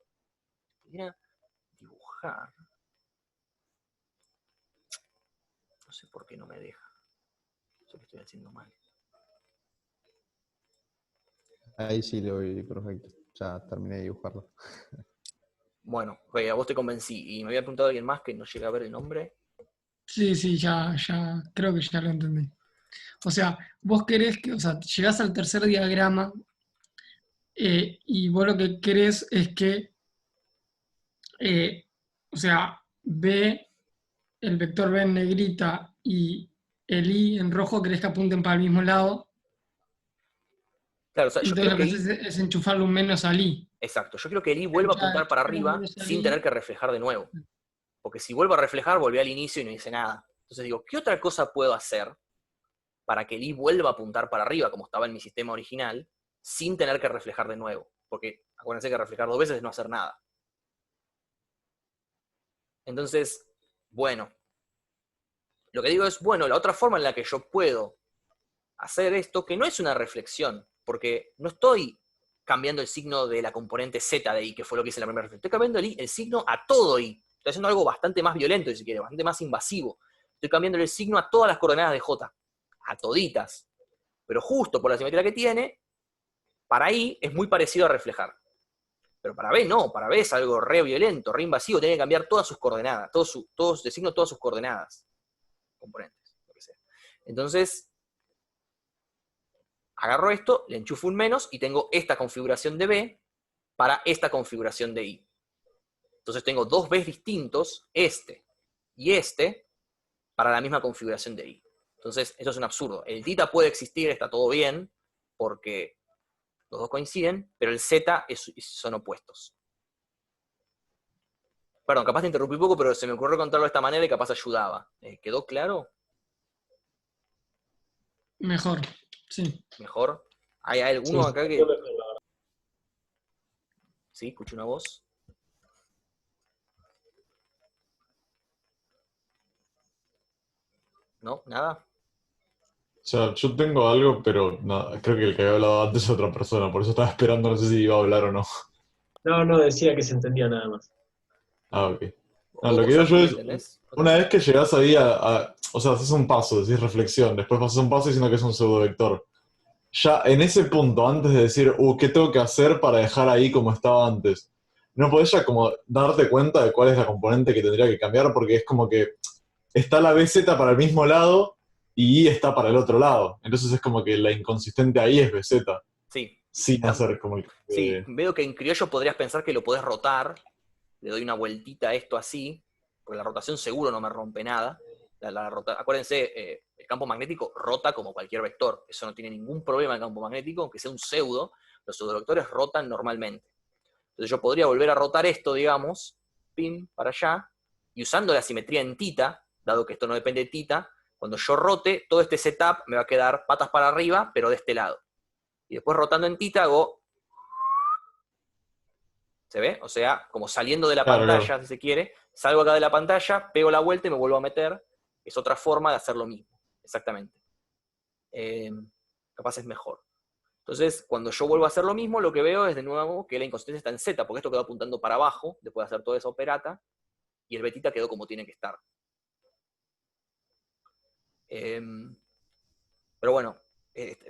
Podría dibujar. No sé por qué no me deja. No sé qué estoy haciendo mal. Ahí sí lo vi perfecto. Ya terminé de dibujarlo. Bueno, a vos te convencí. Y me había preguntado alguien más que no llega a ver el nombre. Sí, ya, creo que ya lo entendí. O sea, vos querés que, o sea, llegás al tercer diagrama y vos lo que querés es que, o sea, B, el vector B en negrita y el I en rojo querés que apunten para el mismo lado. Claro, o sea, yo Entonces quiero lo que que haces I, es enchufarle un menos al I. exacto, yo quiero que el I vuelva a Ya, apuntar para enchufarle un arriba menos al sin tener I. que reflejar de nuevo. Porque si vuelvo a reflejar, volví al inicio y no hice nada. Entonces digo, ¿qué otra cosa puedo hacer para que el I vuelva a apuntar para arriba, como estaba en mi sistema original, sin tener que reflejar de nuevo? Porque acuérdense que reflejar 2 veces es no hacer nada. Entonces, bueno, lo que digo es, bueno, la otra forma en la que yo puedo hacer esto, que no es una reflexión, porque no estoy cambiando el signo de la componente Z de I, que fue lo que hice en la primera reflexión, estoy cambiando el signo a todo I. Estoy haciendo algo bastante más violento, si quiere, bastante más invasivo. Estoy cambiando el signo a todas las coordenadas de J, a toditas. Pero justo por la simetría que tiene, para I es muy parecido a reflejar. Pero para B no, para B es algo re violento, re invasivo, tiene que cambiar todas sus coordenadas, designo todas sus coordenadas, componentes, lo que sea. Entonces, agarro esto, le enchufo un menos y tengo esta configuración de B para esta configuración de I. Entonces tengo 2 Bs distintos, este y este, para la misma configuración de I. Entonces, eso es un absurdo. El tita puede existir, está todo bien, porque los dos coinciden, pero el Z son opuestos. Perdón, capaz te interrumpí un poco, pero se me ocurrió contarlo de esta manera y capaz ayudaba. ¿Quedó claro? Mejor, sí. ¿Mejor? ¿Hay Sí, alguno se acá entendió que...? mejor, la verdad. Sí, escuché una voz. ¿No? ¿Nada? O sea, yo tengo algo, pero no, creo que el que había hablado antes es otra persona, por eso estaba esperando, no sé si iba a hablar o no. No, decía que se entendía nada más. Ah, ok. No, ¿O lo que vos, digo yo Santi, es, entendés? ¿No te una vez entendés? que llegás ahí o sea, haces un paso, decís reflexión, después pasas un paso diciendo que es un pseudovector. Ya en ese punto, antes de decir, ¿qué tengo que hacer para dejar ahí como estaba antes? ¿No podés ya como darte cuenta de cuál es la componente que tendría que cambiar? Porque es como que está la BZ para el mismo lado y I está para el otro lado. Entonces es como que la inconsistente ahí es BZ, Sí. sin hacer como el... Sí, veo que en criollo podrías pensar que lo podés rotar. Le doy una vueltita a esto así, porque la rotación seguro no me rompe nada. Acuérdense, el campo magnético rota como cualquier vector. Eso no tiene ningún problema el campo magnético, aunque sea un pseudo. Los pseudovectores rotan normalmente. Entonces yo podría volver a rotar esto, digamos, pin, para allá, y usando la simetría en tita, dado que esto no depende de tita, cuando yo rote, todo este setup me va a quedar patas para arriba, pero de este lado. Y después rotando en tita hago... ¿Se ve? O sea, como saliendo de la Claro, pantalla, claro. si se quiere, salgo acá de la pantalla, pego la vuelta y me vuelvo a meter. Es otra forma de hacer lo mismo, exactamente. Eh, Capaz es mejor. Entonces, cuando yo vuelvo a hacer lo mismo, lo que veo es de nuevo que la inconsistencia está en Z, porque esto quedó apuntando para abajo, después de hacer toda esa operata, y el betita quedó como tiene que estar. Eh, pero bueno,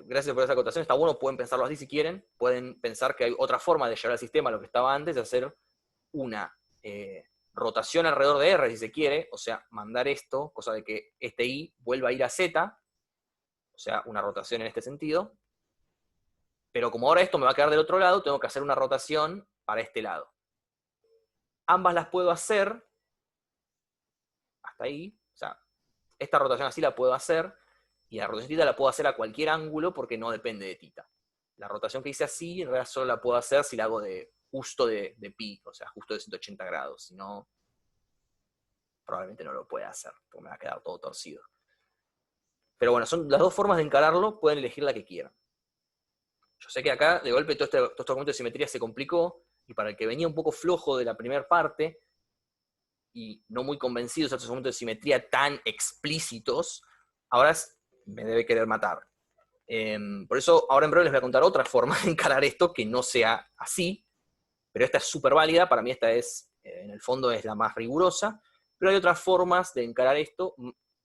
gracias por esa acotación, está bueno, pueden pensarlo así si quieren, pueden pensar que hay otra forma de llevar al sistema a lo que estaba antes, de hacer una rotación alrededor de R, si se quiere, o sea, mandar esto, cosa de que este I vuelva a ir a Z, o sea, una rotación en este sentido, pero como ahora esto me va a quedar del otro lado, tengo que hacer una rotación para este lado. Ambas las puedo hacer, hasta ahí, o sea, esta rotación así la puedo hacer, y la rotación tita la puedo hacer a cualquier ángulo porque no depende de tita. La rotación que hice así, en realidad solo la puedo hacer si la hago de justo de pi, o sea, justo de 180 grados, si no, probablemente no lo pueda hacer, porque me va a quedar todo torcido. Pero bueno, son las dos formas de encararlo, pueden elegir la que quieran. Yo sé que acá, de golpe, todo este argumento de simetría se complicó, y para el que venía un poco flojo de la primera parte, y no muy convencido de estos argumentos de simetría tan explícitos, ahora me debe querer matar. Por eso, ahora en breve les voy a contar otra forma de encarar esto, que no sea así, pero esta es súper válida, para mí esta es, en el fondo, es la más rigurosa, pero hay otras formas de encarar esto,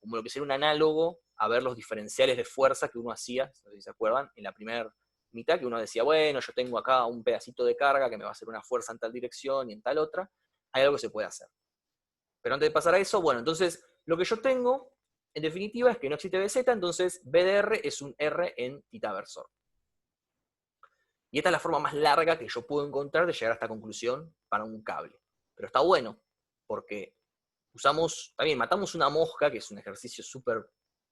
como lo que sería un análogo a ver los diferenciales de fuerza que uno hacía, no sé si se acuerdan, en la primera mitad, que uno decía, bueno, yo tengo acá un pedacito de carga que me va a hacer una fuerza en tal dirección y en tal otra, hay algo que se puede hacer. Pero antes de pasar a eso, bueno, entonces, lo que yo tengo, en definitiva, es que no existe BZ, entonces B de R es un R en tita versor. Y esta es la forma más larga que yo puedo encontrar de llegar a esta conclusión para un cable. Pero está bueno, porque usamos, también matamos una mosca, que es un ejercicio súper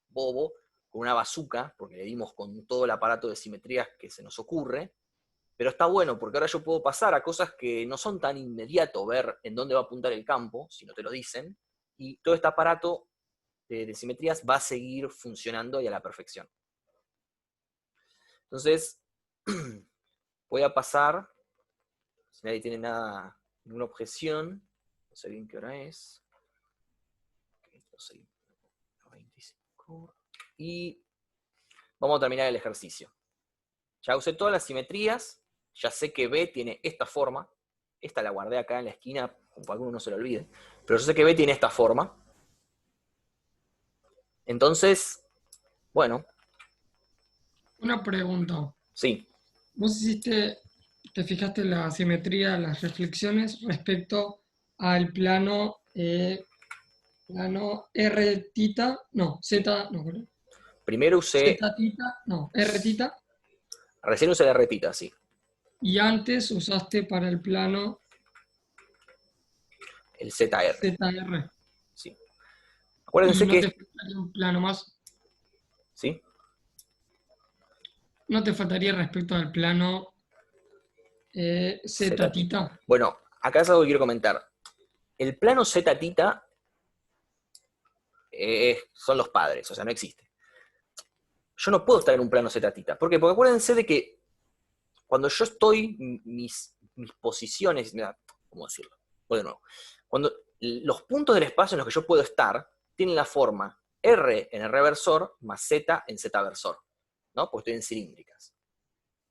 bobo, con una bazooka, porque le dimos con todo el aparato de simetrías que se nos ocurre, pero está bueno, porque ahora yo puedo pasar a cosas que no son tan inmediato ver en dónde va a apuntar el campo, si no te lo dicen, y todo este aparato de simetrías va a seguir funcionando y a la perfección. Entonces, voy a pasar, si nadie tiene ninguna objeción, no sé bien qué hora es, 25, y vamos a terminar el ejercicio. Ya usé todas las simetrías, ya sé que B tiene esta forma, esta la guardé acá en la esquina, como para que uno no se lo olvide, pero yo sé que B tiene esta forma. Entonces, bueno. Una pregunta. Sí. ¿Vos te fijaste en la simetría, las reflexiones respecto al plano R tita, no, Z, no, Primero usé... Z tita, no, R tita. Recién usé la retita, sí. Y antes usaste para el plano... El ZR. ZR. Sí. Acuérdense ¿Y no que... te faltaría un plano más? ¿Sí? ¿No te faltaría respecto al plano Z tita? Bueno, acá es algo que quiero comentar. El plano Z tita son los padres, o sea, no existe. Yo no puedo estar en un plano Z tita. ¿Por qué? Porque acuérdense de que cuando yo estoy, mis posiciones, ¿cómo decirlo? Voy de nuevo. Cuando los puntos del espacio en los que yo puedo estar tienen la forma R en R versor más Z en Z versor, ¿no? Porque estoy en cilíndricas.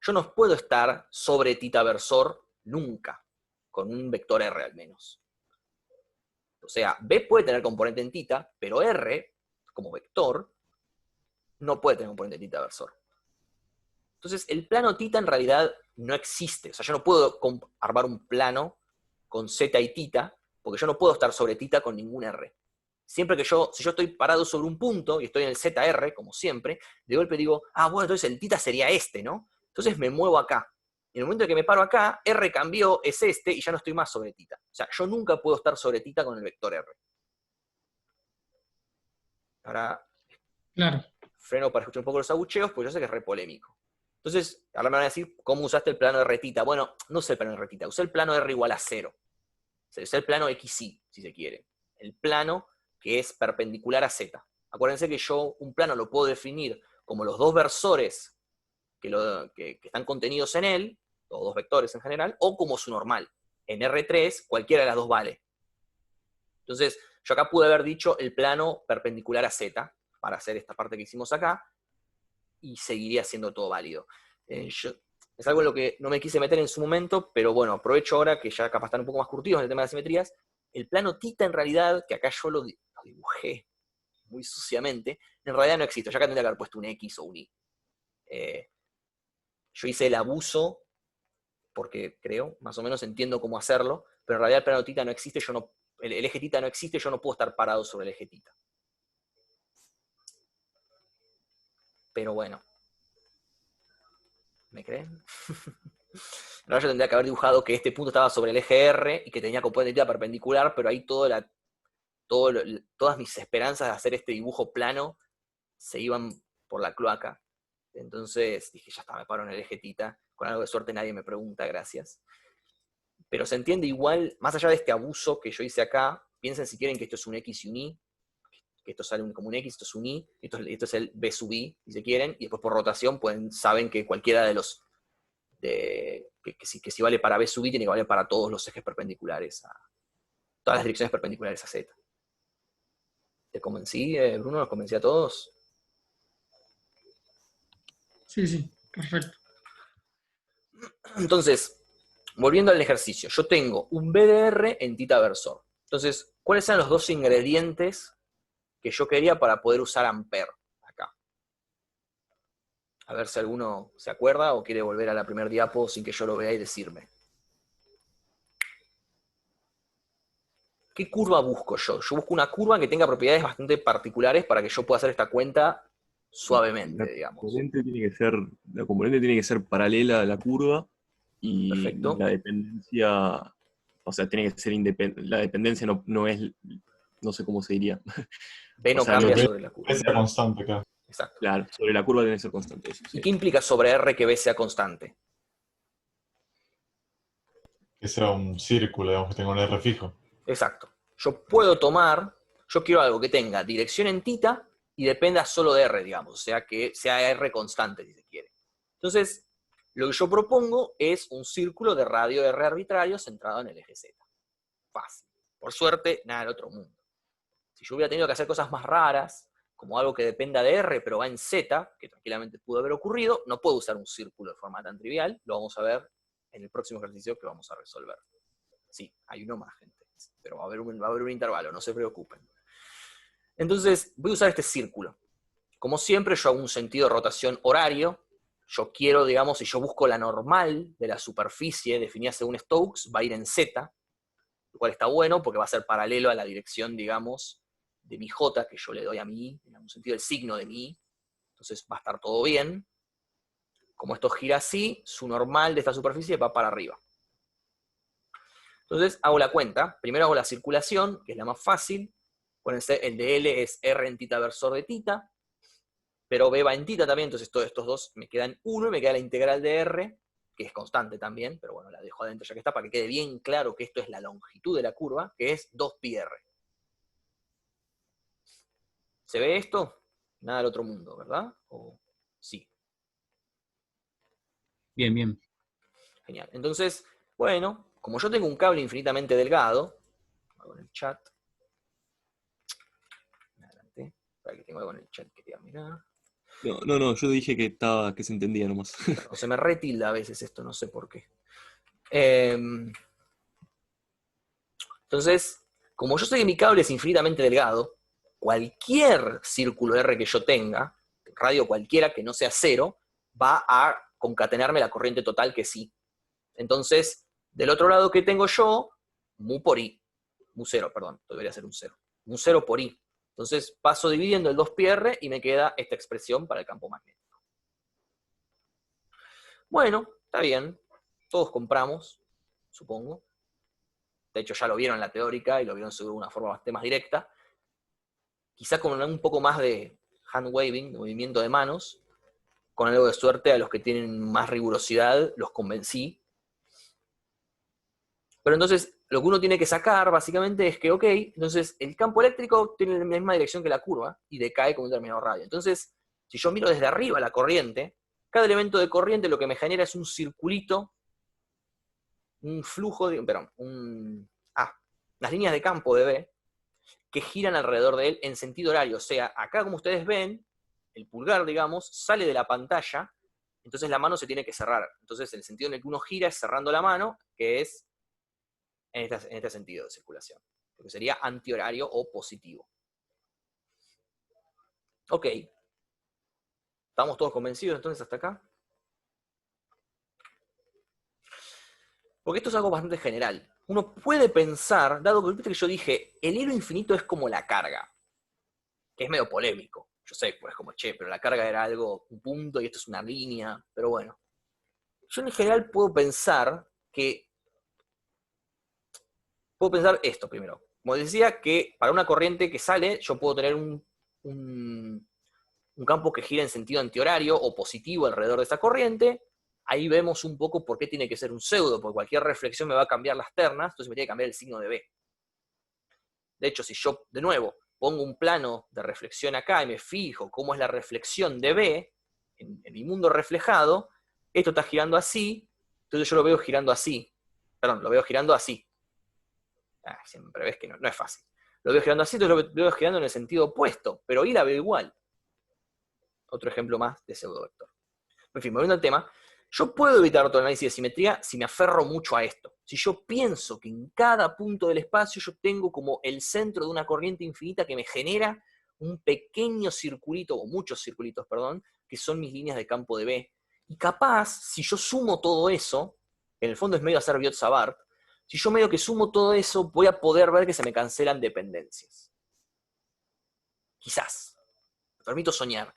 Yo no puedo estar sobre tita versor nunca, con un vector R al menos. O sea, B puede tener componente en tita, pero R, como vector, no puede tener componente en tita versor. Entonces, el plano tita en realidad no existe. O sea, yo no puedo armar un plano con Z y tita, porque yo no puedo estar sobre tita con ningún R. Siempre que si yo estoy parado sobre un punto y estoy en el ZR, como siempre, de golpe digo, bueno, entonces el tita sería este, ¿no? Entonces me muevo acá. En el momento en que me paro acá, R cambió, es este, y ya no estoy más sobre tita. O sea, yo nunca puedo estar sobre tita con el vector R. Ahora, claro, freno para escuchar un poco los abucheos, porque yo sé que es re polémico. Entonces, ahora me van a decir, ¿cómo usaste el plano R tita? Bueno, no usé el plano R tita, usé el plano R igual a 0. O sea, usé el plano XY, si se quiere. El plano que es perpendicular a Z. Acuérdense que yo un plano lo puedo definir como los dos versores que están contenidos en él, o dos vectores en general, o como su normal. En R3, cualquiera de las dos vale. Entonces, yo acá pude haber dicho el plano perpendicular a Z, para hacer esta parte que hicimos acá, y seguiría siendo todo válido. Es algo en lo que no me quise meter en su momento, pero bueno, aprovecho ahora que ya capaz están un poco más curtidos en el tema de las simetrías. El plano tita en realidad, que acá yo lo dibujé muy suciamente, en realidad no existe. Yo acá tendría que haber puesto un X o un Y. Yo hice el abuso, porque creo, más o menos entiendo cómo hacerlo, pero en realidad el plano tita no existe, el eje tita no existe, yo no puedo estar parado sobre el eje tita. Pero bueno. ¿Me creen? No, yo tendría que haber dibujado que este punto estaba sobre el eje R y que tenía componente tita perpendicular, pero ahí todas mis esperanzas de hacer este dibujo plano se iban por la cloaca. Entonces dije, ya está, me paro en el eje tita. Con algo de suerte nadie me pregunta, gracias. Pero se entiende igual, más allá de este abuso que yo hice acá, piensen si quieren que esto es un X y un Y, que esto sale como un X, esto es un Y, esto es el B sub Y, si se quieren, y después por rotación saben que cualquiera de los, que si vale para B sub Y, tiene que valer para todos los ejes perpendiculares, todas las direcciones perpendiculares a Z. ¿Te convencí, Bruno? ¿Los convencí a todos? Sí, perfecto. Entonces, volviendo al ejercicio, yo tengo un BDR en tita versor. Entonces, ¿cuáles eran los dos ingredientes que yo quería para poder usar ampere acá? A ver si alguno se acuerda o quiere volver a la primer diapo sin que yo lo vea y decirme. ¿Qué curva busco yo? Yo busco una curva que tenga propiedades bastante particulares para que yo pueda hacer esta cuenta suavemente, digamos. La componente tiene que ser paralela a la curva y Perfecto. la dependencia, o sea, tiene que ser independiente. La dependencia no es no sé cómo se diría. B no O sea, cambia B- sobre la curva. B sea constante, claro. Exacto. Claro, sobre la curva debe ser constante eso. ¿Y Sí. qué implica sobre R que B sea constante? Que sea un círculo, digamos, que tenga un R fijo. Exacto. Yo quiero algo que tenga dirección en tita y dependa solo de R, digamos, o sea, que sea R constante, si se quiere. Entonces, lo que yo propongo es un círculo de radio R arbitrario centrado en el eje Z. Fácil. Por suerte, nada del otro mundo. Si yo hubiera tenido que hacer cosas más raras, como algo que dependa de R, pero va en Z, que tranquilamente pudo haber ocurrido, no puedo usar un círculo de forma tan trivial, lo vamos a ver en el próximo ejercicio que vamos a resolver. Sí, hay uno más, gente, pero va a haber un intervalo, no se preocupen. Entonces, voy a usar este círculo. Como siempre, yo hago un sentido de rotación horario. Yo quiero, digamos, si yo busco la normal de la superficie definida según Stokes, va a ir en Z, lo cual está bueno porque va a ser paralelo a la dirección, digamos, de mi J, que yo le doy a mi I, en algún sentido el signo de mi I. Entonces va a estar todo bien. Como esto gira así, su normal de esta superficie va para arriba. Entonces hago la cuenta. Primero hago la circulación, que es la más fácil. Acuérdense, el de L es R en tita versor de tita, pero B va en tita también, entonces todos estos dos me quedan 1 y me queda la integral de R, que es constante también, pero bueno, la dejo adentro ya que está, para que quede bien claro que esto es la longitud de la curva, que es 2πr. ¿Se ve esto? Nada del otro mundo, ¿verdad? ¿O sí? Bien, bien. Genial. Entonces, bueno, como yo tengo un cable infinitamente delgado, hago en el chat. Adelante. Para que tengo algo en el chat que quería mirar. No, yo dije que se entendía nomás. O se me retilda a veces esto, no sé por qué. Entonces, como yo sé que mi cable es infinitamente delgado, cualquier círculo R que yo tenga, radio cualquiera que no sea cero, va a concatenarme la corriente total que sí. Entonces, del otro lado que tengo yo, mu por I. Mu cero, perdón, debería ser un cero. Mu cero por I. Entonces paso dividiendo el 2πr y me queda esta expresión para el campo magnético. Bueno, está bien. Todos compramos, supongo. De hecho ya lo vieron en la teórica y lo vieron seguro de una forma bastante más directa. Quizás con un poco más de hand waving, de movimiento de manos, con algo de suerte a los que tienen más rigurosidad los convencí. Pero entonces lo que uno tiene que sacar básicamente es que, ok, entonces el campo eléctrico tiene la misma dirección que la curva y decae con un determinado radio. Entonces, si yo miro desde arriba la corriente, cada elemento de corriente lo que me genera es un circulito, un flujo, las líneas de campo de B, que giran alrededor de él en sentido horario. O sea, acá como ustedes ven, el pulgar, digamos, sale de la pantalla, entonces la mano se tiene que cerrar. Entonces el sentido en el que uno gira es cerrando la mano, que es en este sentido de circulación, lo que sería antihorario o positivo. Ok. ¿Estamos todos convencidos entonces hasta acá? Porque esto es algo bastante general. Uno puede pensar, dado que viste que yo dije, el hilo infinito es como la carga, que es medio polémico. Yo sé, pues como, pero la carga era algo, un punto y esto es una línea, pero bueno. Yo en general puedo pensar esto primero. Como decía, que para una corriente que sale, yo puedo tener un campo que gira en sentido antihorario o positivo alrededor de esa corriente. Ahí vemos un poco por qué tiene que ser un pseudo, porque cualquier reflexión me va a cambiar las ternas, entonces me tiene que cambiar el signo de B. De hecho, si yo, de nuevo, pongo un plano de reflexión acá y me fijo cómo es la reflexión de B en mi mundo reflejado, esto está girando así, entonces yo lo veo girando así. Perdón, lo veo girando así. Siempre ves que no es fácil. Lo veo girando así, entonces lo veo girando en el sentido opuesto, pero ahí la veo igual. Otro ejemplo más de pseudovector. En fin, volviendo al tema, yo puedo evitar otro análisis de simetría si me aferro mucho a esto. Si yo pienso que en cada punto del espacio yo tengo como el centro de una corriente infinita que me genera un pequeño circulito, o muchos circulitos, perdón, que son mis líneas de campo de B. Y capaz, si yo sumo todo eso, en el fondo es medio hacer Biot-Savart, si yo medio que sumo todo eso, voy a poder ver que se me cancelan dependencias. Quizás. Me permito soñar.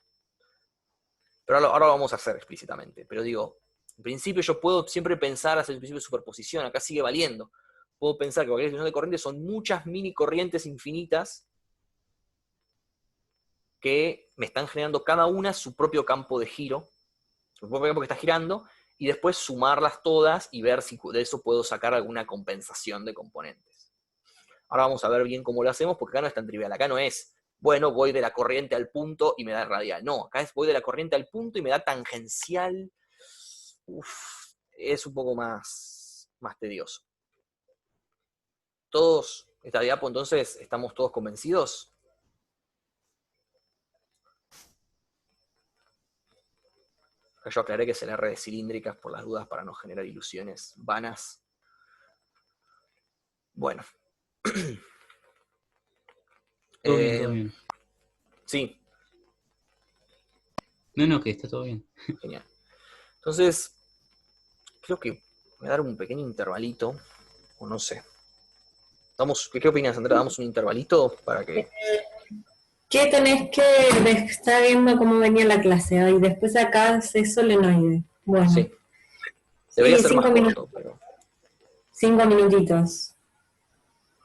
Pero ahora lo vamos a hacer explícitamente. Pero digo, en principio yo puedo siempre pensar hacia el principio de superposición, acá sigue valiendo. puedo pensar que cualquier distribución de corriente son muchas mini corrientes infinitas que me están generando cada una su propio campo de giro, su propio campo que está girando, y después sumarlas todas y ver si de eso puedo sacar alguna compensación de componentes. Ahora vamos a ver bien cómo lo hacemos, porque acá no es tan trivial. Acá no es, bueno, voy de la corriente al punto y me da radial. No, acá es voy de la corriente al punto y me da tangencial. Es un poco más tedioso. ¿Todos, esta diapo, entonces, estamos todos convencidos? Yo aclaré que es el R de cilíndricas por las dudas para no generar ilusiones vanas. Bueno. Todo bien, todo bien. Sí. No, que está todo bien. Genial. Entonces, creo que voy a dar un pequeño intervalito, o no sé. ¿Qué opinas, Andrea? ¿Damos un intervalito para que...? ¿Qué tenés que estar viendo cómo venía la clase hoy? Después acá es solenoide. Bueno. Sí. Debería ser más 5 minutos. corto, pero... 5 minutitos.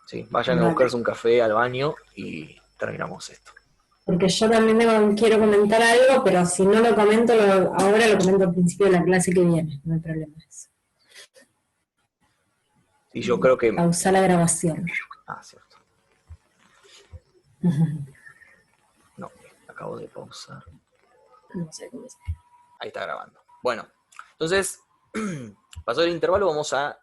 Sí, vayan a buscarse un café al baño y terminamos esto. Porque yo también quiero comentar algo, pero si no lo comento, ahora lo comento al principio de la clase que viene. No hay problema. Y yo creo que... Pausar la grabación. Ah, cierto. No, acabo de pausar. No sé cómo es. Ahí está grabando. Bueno, entonces, pasado el intervalo, vamos a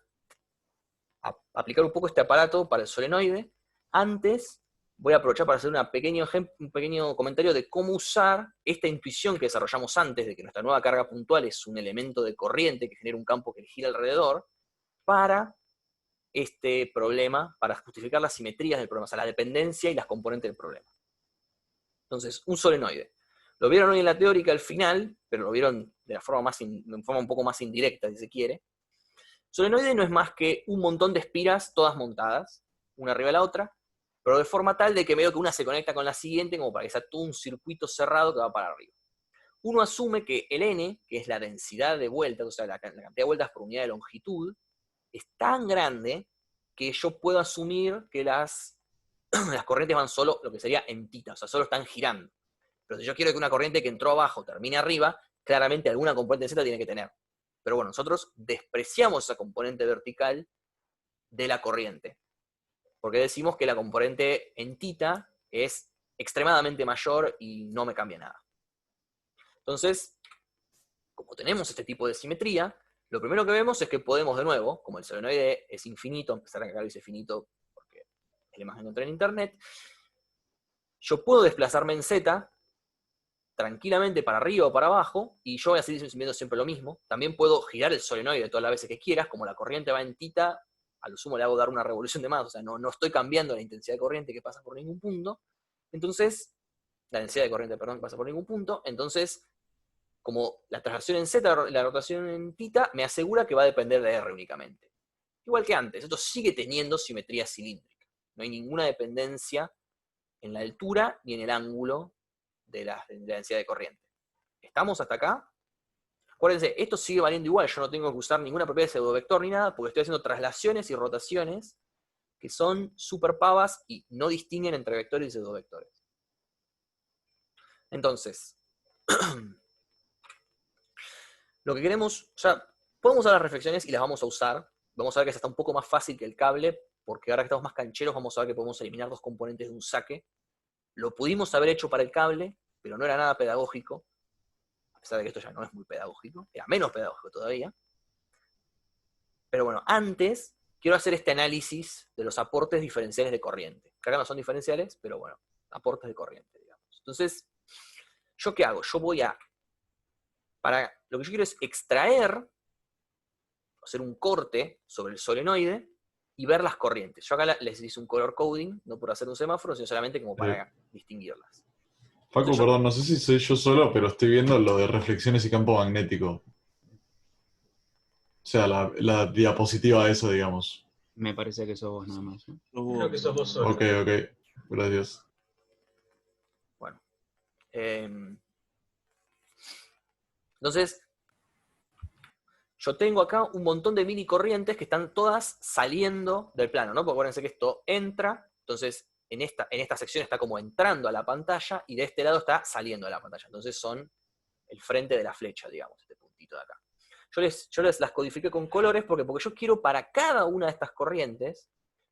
aplicar un poco este aparato para el solenoide. Antes, voy a aprovechar para hacer un pequeño comentario de cómo usar esta intuición que desarrollamos antes, de que nuestra nueva carga puntual es un elemento de corriente que genera un campo que gira alrededor, para este problema, para justificar las simetrías del problema, o sea, la dependencia y las componentes del problema. Entonces, un solenoide. Lo vieron hoy en la teórica al final, pero lo vieron de forma un poco más indirecta, si se quiere. Solenoide no es más que un montón de espiras, todas montadas, una arriba de la otra, pero de forma tal de que medio que una se conecta con la siguiente, como para que sea todo un circuito cerrado que va para arriba. Uno asume que el n, que es la densidad de vueltas, o sea, la cantidad de vueltas por unidad de longitud, es tan grande que yo puedo asumir que las corrientes van solo lo que sería en tita, o sea, solo están girando. Pero si yo quiero que una corriente que entró abajo termine arriba, claramente alguna componente z tiene que tener. Pero bueno, nosotros despreciamos esa componente vertical de la corriente, porque decimos que la componente en tita es extremadamente mayor y no me cambia nada. Entonces, como tenemos este tipo de simetría, lo primero que vemos es que podemos de nuevo, como el solenoide es infinito, a pesar de que acá lo dice finito porque es la imagen que encontré en internet, yo puedo desplazarme en z tranquilamente para arriba o para abajo, y yo voy a seguir viendo siempre lo mismo. También puedo girar el solenoide todas las veces que quieras, como la corriente va en tita, a lo sumo le hago dar una revolución de más, o sea, no estoy cambiando la intensidad de corriente que pasa por ningún punto. Entonces, la densidad de corriente, perdón, que pasa por ningún punto. Entonces, como la traslación en z, la rotación en tita, me asegura que va a depender de R únicamente. Igual que antes, esto sigue teniendo simetría cilíndrica. No hay ninguna dependencia en la altura ni en el ángulo de la densidad de corriente. ¿Estamos hasta acá? Acuérdense, esto sigue valiendo igual, yo no tengo que usar ninguna propiedad de pseudovector ni nada, porque estoy haciendo traslaciones y rotaciones que son súper pavas y no distinguen entre vectores y pseudovectores. Entonces, lo que queremos, ya podemos usar las reflexiones y las vamos a usar. Vamos a ver que está un poco más fácil que el cable, porque ahora que estamos más cancheros vamos a ver que podemos eliminar dos componentes de un saque. Lo pudimos haber hecho para el cable, pero no era nada pedagógico, a pesar de que esto ya no es muy pedagógico, era menos pedagógico todavía. Pero bueno, antes quiero hacer este análisis de los aportes diferenciales de corriente. Que acá no son diferenciales, pero bueno, aportes de corriente, digamos. Entonces, ¿yo qué hago? Yo voy a... Lo que yo quiero es extraer, hacer un corte sobre el solenoide y ver las corrientes. Yo acá les hice un color coding, no por hacer un semáforo, sino solamente como para distinguirlas. Facu, Entonces, perdón, no sé si soy yo solo, pero estoy viendo lo de reflexiones y campo magnético. O sea, la diapositiva esa, digamos. Me parece que sos vos nada más, ¿no? Creo que sos vos solo. Ok, gracias. Bueno. Entonces, yo tengo acá un montón de mini corrientes que están todas saliendo del plano, ¿no? Porque acuérdense que esto entra, entonces en esta sección está como entrando a la pantalla, y de este lado está saliendo de la pantalla. Entonces son el frente de la flecha, digamos, este puntito de acá. Yo les las codifiqué con colores porque yo quiero para cada una de estas corrientes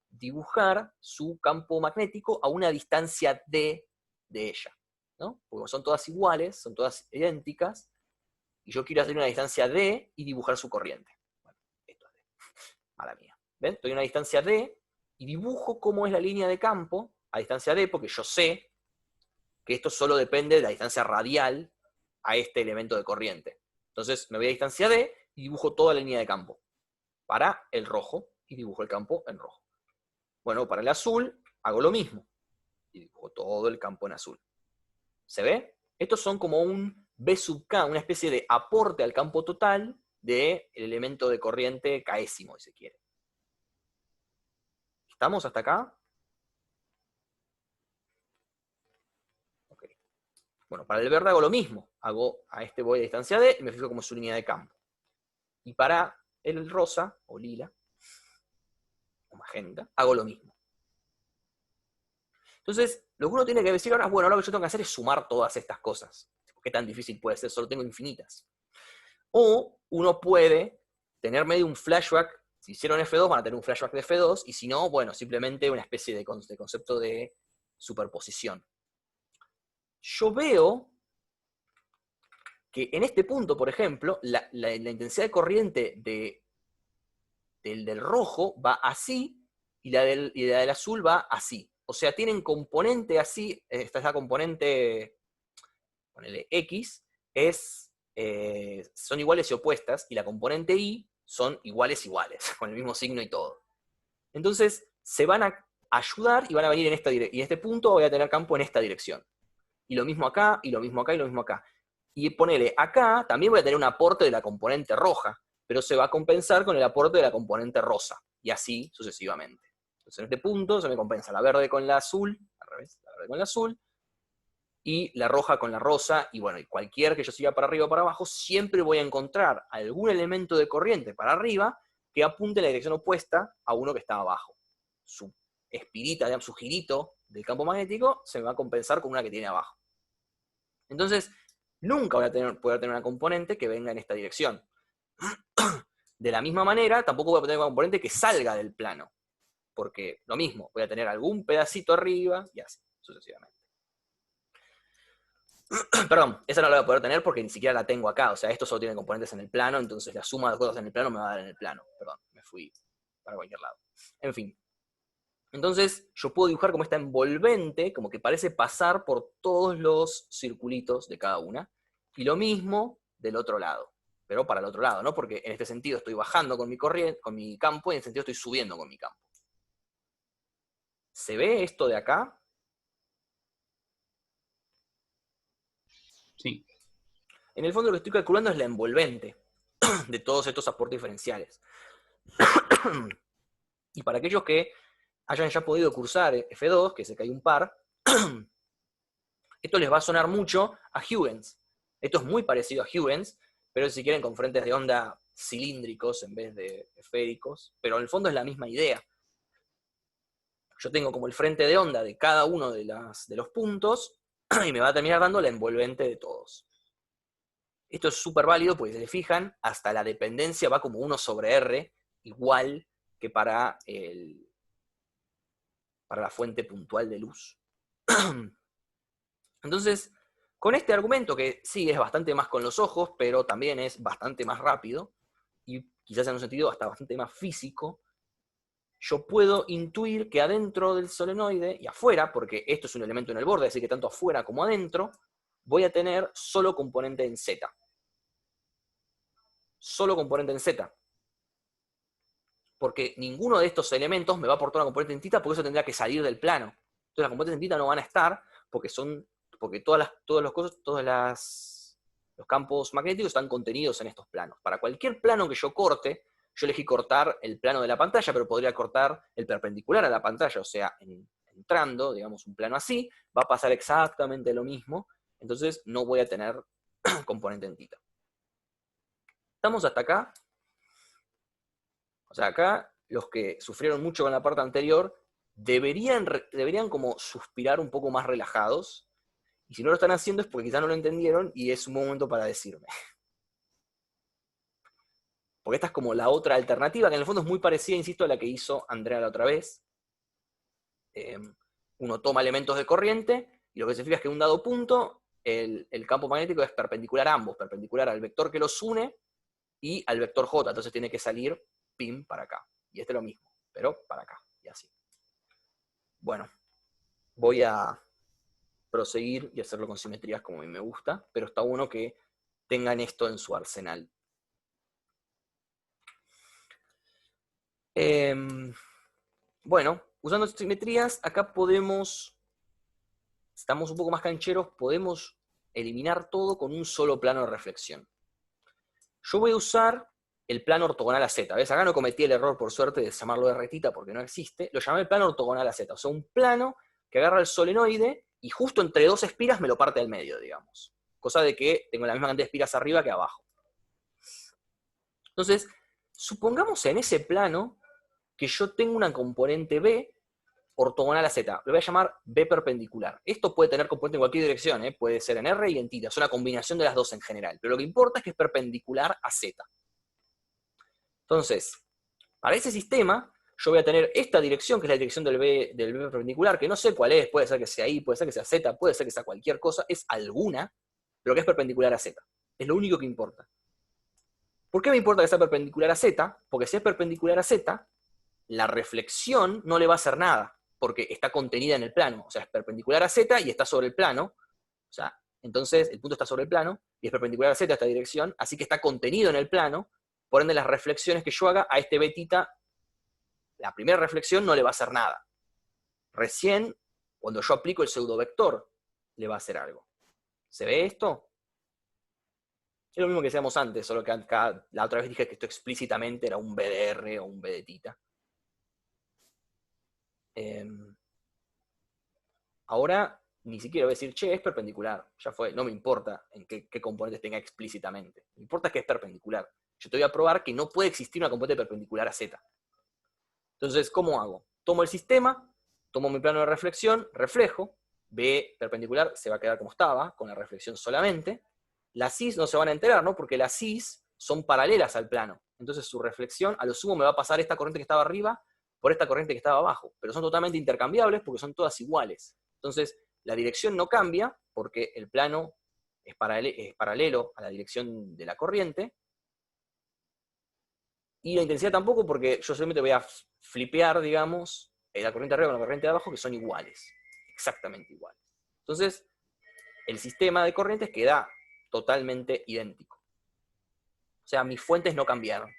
dibujar su campo magnético a una distancia D de ella, ¿no? Porque son todas iguales, son todas idénticas, y yo quiero hacer una distancia D y dibujar su corriente. Bueno, esto es D. Mala mía. ¿Ven? Estoy a una distancia D y dibujo cómo es la línea de campo a distancia D, porque yo sé que esto solo depende de la distancia radial a este elemento de corriente. Entonces me voy a distancia D y dibujo toda la línea de campo para el rojo, y dibujo el campo en rojo. Bueno, para el azul hago lo mismo, y dibujo todo el campo en azul. ¿Se ve? Estos son como un B sub K, una especie de aporte al campo total del elemento de corriente késimo, si se quiere. ¿Estamos hasta acá? Ok. Bueno, para el verde hago lo mismo. A este voy a distancia D y me fijo como su línea de campo. Y para el rosa, o lila, o magenta, hago lo mismo. Entonces, lo que uno tiene que decir ahora es, bueno, ahora lo que yo tengo que hacer es sumar todas estas cosas. ¿Qué tan difícil puede ser? Solo tengo infinitas. O uno puede tener medio un flashback. Si hicieron F2, van a tener un flashback de F2, y si no, bueno, simplemente una especie de concepto de superposición. Yo veo que en este punto, por ejemplo, la intensidad de corriente del rojo va así, y la del azul va así. O sea, tienen componente así, esta es la componente, ponele X, son iguales y opuestas, y la componente Y son iguales, con el mismo signo y todo. Entonces, se van a ayudar y van a venir en esta dirección. Y en este punto voy a tener campo en esta dirección. Y lo mismo acá, y lo mismo acá, y lo mismo acá. Y ponele, acá también voy a tener un aporte de la componente roja, pero se va a compensar con el aporte de la componente rosa, y así sucesivamente. Entonces en este punto se me compensa la verde con la azul, al revés, la verde con la azul, y la roja con la rosa, y bueno, y cualquier que yo siga para arriba o para abajo, siempre voy a encontrar algún elemento de corriente para arriba que apunte en la dirección opuesta a uno que está abajo. Su espirita, digamos, su girito del campo magnético se me va a compensar con una que tiene abajo. Entonces, nunca voy a poder tener una componente que venga en esta dirección. De la misma manera, tampoco voy a tener una componente que salga del plano, porque lo mismo, voy a tener algún pedacito arriba, y así, sucesivamente. Perdón, esa no la voy a poder tener porque ni siquiera la tengo acá, o sea, esto solo tiene componentes en el plano, entonces la suma de cosas en el plano me va a dar en el plano. Perdón, me fui para cualquier lado. En fin. Entonces, yo puedo dibujar como esta envolvente, como que parece pasar por todos los circulitos de cada una, y lo mismo del otro lado, pero para el otro lado, ¿no? Porque en este sentido estoy bajando con mi corriente, con mi campo, y en este sentido estoy subiendo con mi campo. ¿Se ve esto de acá? Sí. En el fondo lo que estoy calculando es la envolvente de todos estos aportes diferenciales. Y para aquellos que hayan ya podido cursar F2, que sé que hay un par, esto les va a sonar mucho a Huygens. Esto es muy parecido a Huygens, pero si quieren con frentes de onda cilíndricos en vez de esféricos, pero en el fondo es la misma idea. Yo tengo como el frente de onda de cada uno de los puntos, y me va a terminar dando la envolvente de todos. Esto es súper válido porque, si se fijan, hasta la dependencia va como 1 sobre R, igual que para la fuente puntual de luz. Entonces, con este argumento, que sí es bastante más con los ojos, pero también es bastante más rápido, y quizás en un sentido hasta bastante más físico, yo puedo intuir que adentro del solenoide, y afuera, porque esto es un elemento en el borde, así que tanto afuera como adentro, voy a tener solo componente en Z. Solo componente en Z. Porque ninguno de estos elementos me va a aportar una componente en θ, porque eso tendría que salir del plano. Entonces las componentes en θ no van a estar, porque los campos magnéticos están contenidos en estos planos. Para cualquier plano que yo corte, yo elegí cortar el plano de la pantalla, pero podría cortar el perpendicular a la pantalla, o sea, entrando, digamos, un plano así, va a pasar exactamente lo mismo, entonces no voy a tener componente en θ. ¿Estamos hasta acá? O sea, acá los que sufrieron mucho con la parte anterior deberían como suspirar un poco más relajados, y si no lo están haciendo es porque quizás no lo entendieron y es un buen momento para decirme. Porque esta es como la otra alternativa, que en el fondo es muy parecida, insisto, a la que hizo Andrea la otra vez. Uno toma elementos de corriente, y lo que se fija es que en un dado punto, el campo magnético es perpendicular a ambos, perpendicular al vector que los une y al vector J, entonces tiene que salir pim para acá. Y este es lo mismo, pero para acá, y así. Bueno, voy a proseguir y hacerlo con simetrías como a mí me gusta, pero está bueno que tengan esto en su arsenal. Bueno, usando simetrías, acá podemos, estamos un poco más cancheros, podemos eliminar todo con un solo plano de reflexión. Yo voy a usar el plano ortogonal a Z. ¿Ves? Acá no cometí el error, por suerte, de llamarlo de retita porque no existe. Lo llamé el plano ortogonal a Z. O sea, un plano que agarra el solenoide y justo entre dos espiras me lo parte al medio, digamos. Cosa de que tengo la misma cantidad de espiras arriba que abajo. Entonces, supongamos en ese plano que yo tengo una componente B ortogonal a Z. Lo voy a llamar B perpendicular. Esto puede tener componente en cualquier dirección, puede ser en R y en θ. Es una combinación de las dos en general. Pero lo que importa es que es perpendicular a Z. Entonces, para ese sistema, yo voy a tener esta dirección, que es la dirección del B perpendicular, que no sé cuál es, puede ser que sea I, puede ser que sea Z, puede ser que sea cualquier cosa, es alguna, pero que es perpendicular a Z. Es lo único que importa. ¿Por qué me importa que sea perpendicular a Z? Porque si es perpendicular a Z, la reflexión no le va a hacer nada, porque está contenida en el plano. O sea, es perpendicular a Z y está sobre el plano. O sea, entonces el punto está sobre el plano, y es perpendicular a Z esta dirección, así que está contenido en el plano. Por ende, las reflexiones que yo haga a este betita, la primera reflexión no le va a hacer nada. Recién, cuando yo aplico el pseudovector, le va a hacer algo. ¿Se ve esto? Es lo mismo que decíamos antes, solo que acá, la otra vez dije que esto explícitamente era un BDR o un betita. Ahora, ni siquiera voy a decir, che, es perpendicular. Ya fue, no me importa en qué componentes tenga explícitamente. Me importa que es perpendicular. Yo te voy a probar que no puede existir una componente perpendicular a Z. Entonces, ¿cómo hago? Tomo el sistema, tomo mi plano de reflexión, reflejo, B perpendicular se va a quedar como estaba, con la reflexión solamente. Las Cis no se van a enterar, ¿no? Porque las Cis son paralelas al plano. Entonces su reflexión, a lo sumo, me va a pasar esta corriente que estaba arriba por esta corriente que estaba abajo. Pero son totalmente intercambiables porque son todas iguales. Entonces, la dirección no cambia porque el plano es paralelo a la dirección de la corriente. Y la intensidad tampoco, porque yo solamente voy a flipear, digamos, la corriente de arriba con la corriente de abajo, que son iguales. Exactamente iguales. Entonces, el sistema de corrientes queda totalmente idéntico. O sea, mis fuentes no cambiaron.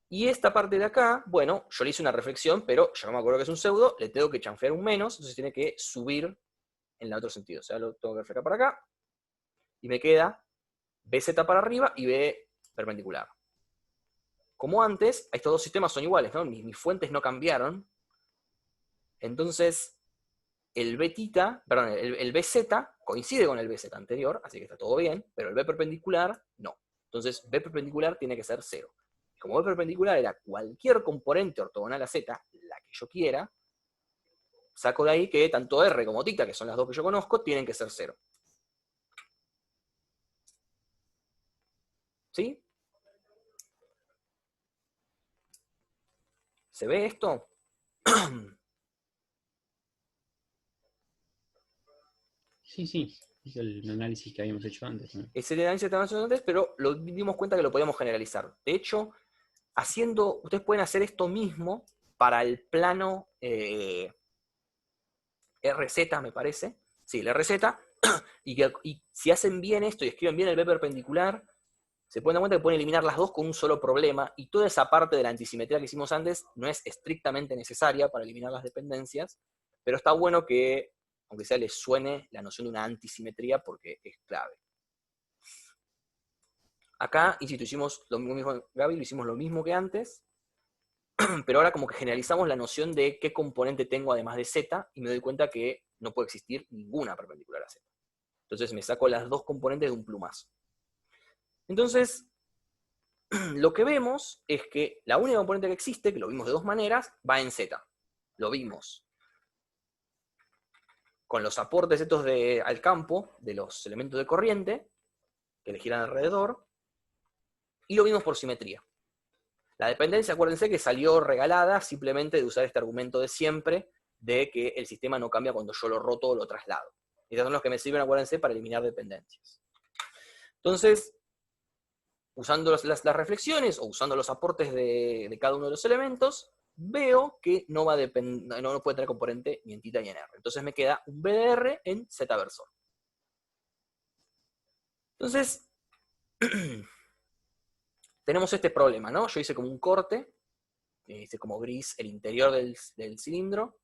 Y esta parte de acá, bueno, yo le hice una reflexión, pero ya no me acuerdo que es un pseudo, le tengo que chanfear un menos, entonces tiene que subir en el otro sentido. O sea, lo tengo que reflejar para acá, y me queda BZ para arriba y B perpendicular. Como antes, estos dos sistemas son iguales, ¿no? Mis fuentes no cambiaron. Entonces, el BZ coincide con el BZ anterior, así que está todo bien, pero el B perpendicular no. Entonces, B perpendicular tiene que ser 0. Como B perpendicular era cualquier componente ortogonal a Z, la que yo quiera, saco de ahí que tanto R como θ, que son las dos que yo conozco, tienen que ser 0. ¿Sí? ¿Se ve esto? Sí. Es el análisis que habíamos hecho antes, ¿no? Es el análisis que estábamos haciendo antes, pero nos dimos cuenta que lo podíamos generalizar. De hecho, ustedes pueden hacer esto mismo para el plano RZ, me parece. Sí, el RZ. Y si hacen bien esto y escriben bien el B perpendicular, se pueden dar cuenta que pueden eliminar las dos con un solo problema, y toda esa parte de la antisimetría que hicimos antes no es estrictamente necesaria para eliminar las dependencias, pero está bueno que, aunque sea, les suene la noción de una antisimetría porque es clave. Acá, insisto, hicimos lo mismo, Gaby, lo hicimos lo mismo que antes, pero ahora como que generalizamos la noción de qué componente tengo además de Z, y me doy cuenta que no puede existir ninguna perpendicular a Z. Entonces me saco las dos componentes de un plumazo. Entonces, lo que vemos es que la única componente que existe, que lo vimos de dos maneras, va en Z. Lo vimos con los aportes estos al campo de los elementos de corriente que le giran alrededor, y lo vimos por simetría. La dependencia, acuérdense que salió regalada simplemente de usar este argumento de siempre, de que el sistema no cambia cuando yo lo roto o lo traslado. Esos son los que me sirven, acuérdense, para eliminar dependencias. Entonces, usando las reflexiones o usando los aportes de cada uno de los elementos, veo que no puede tener componente ni en θ ni en R. Entonces me queda un BDR en Z versor. Entonces, tenemos este problema, ¿no? Yo hice como un corte, hice como gris el interior del cilindro,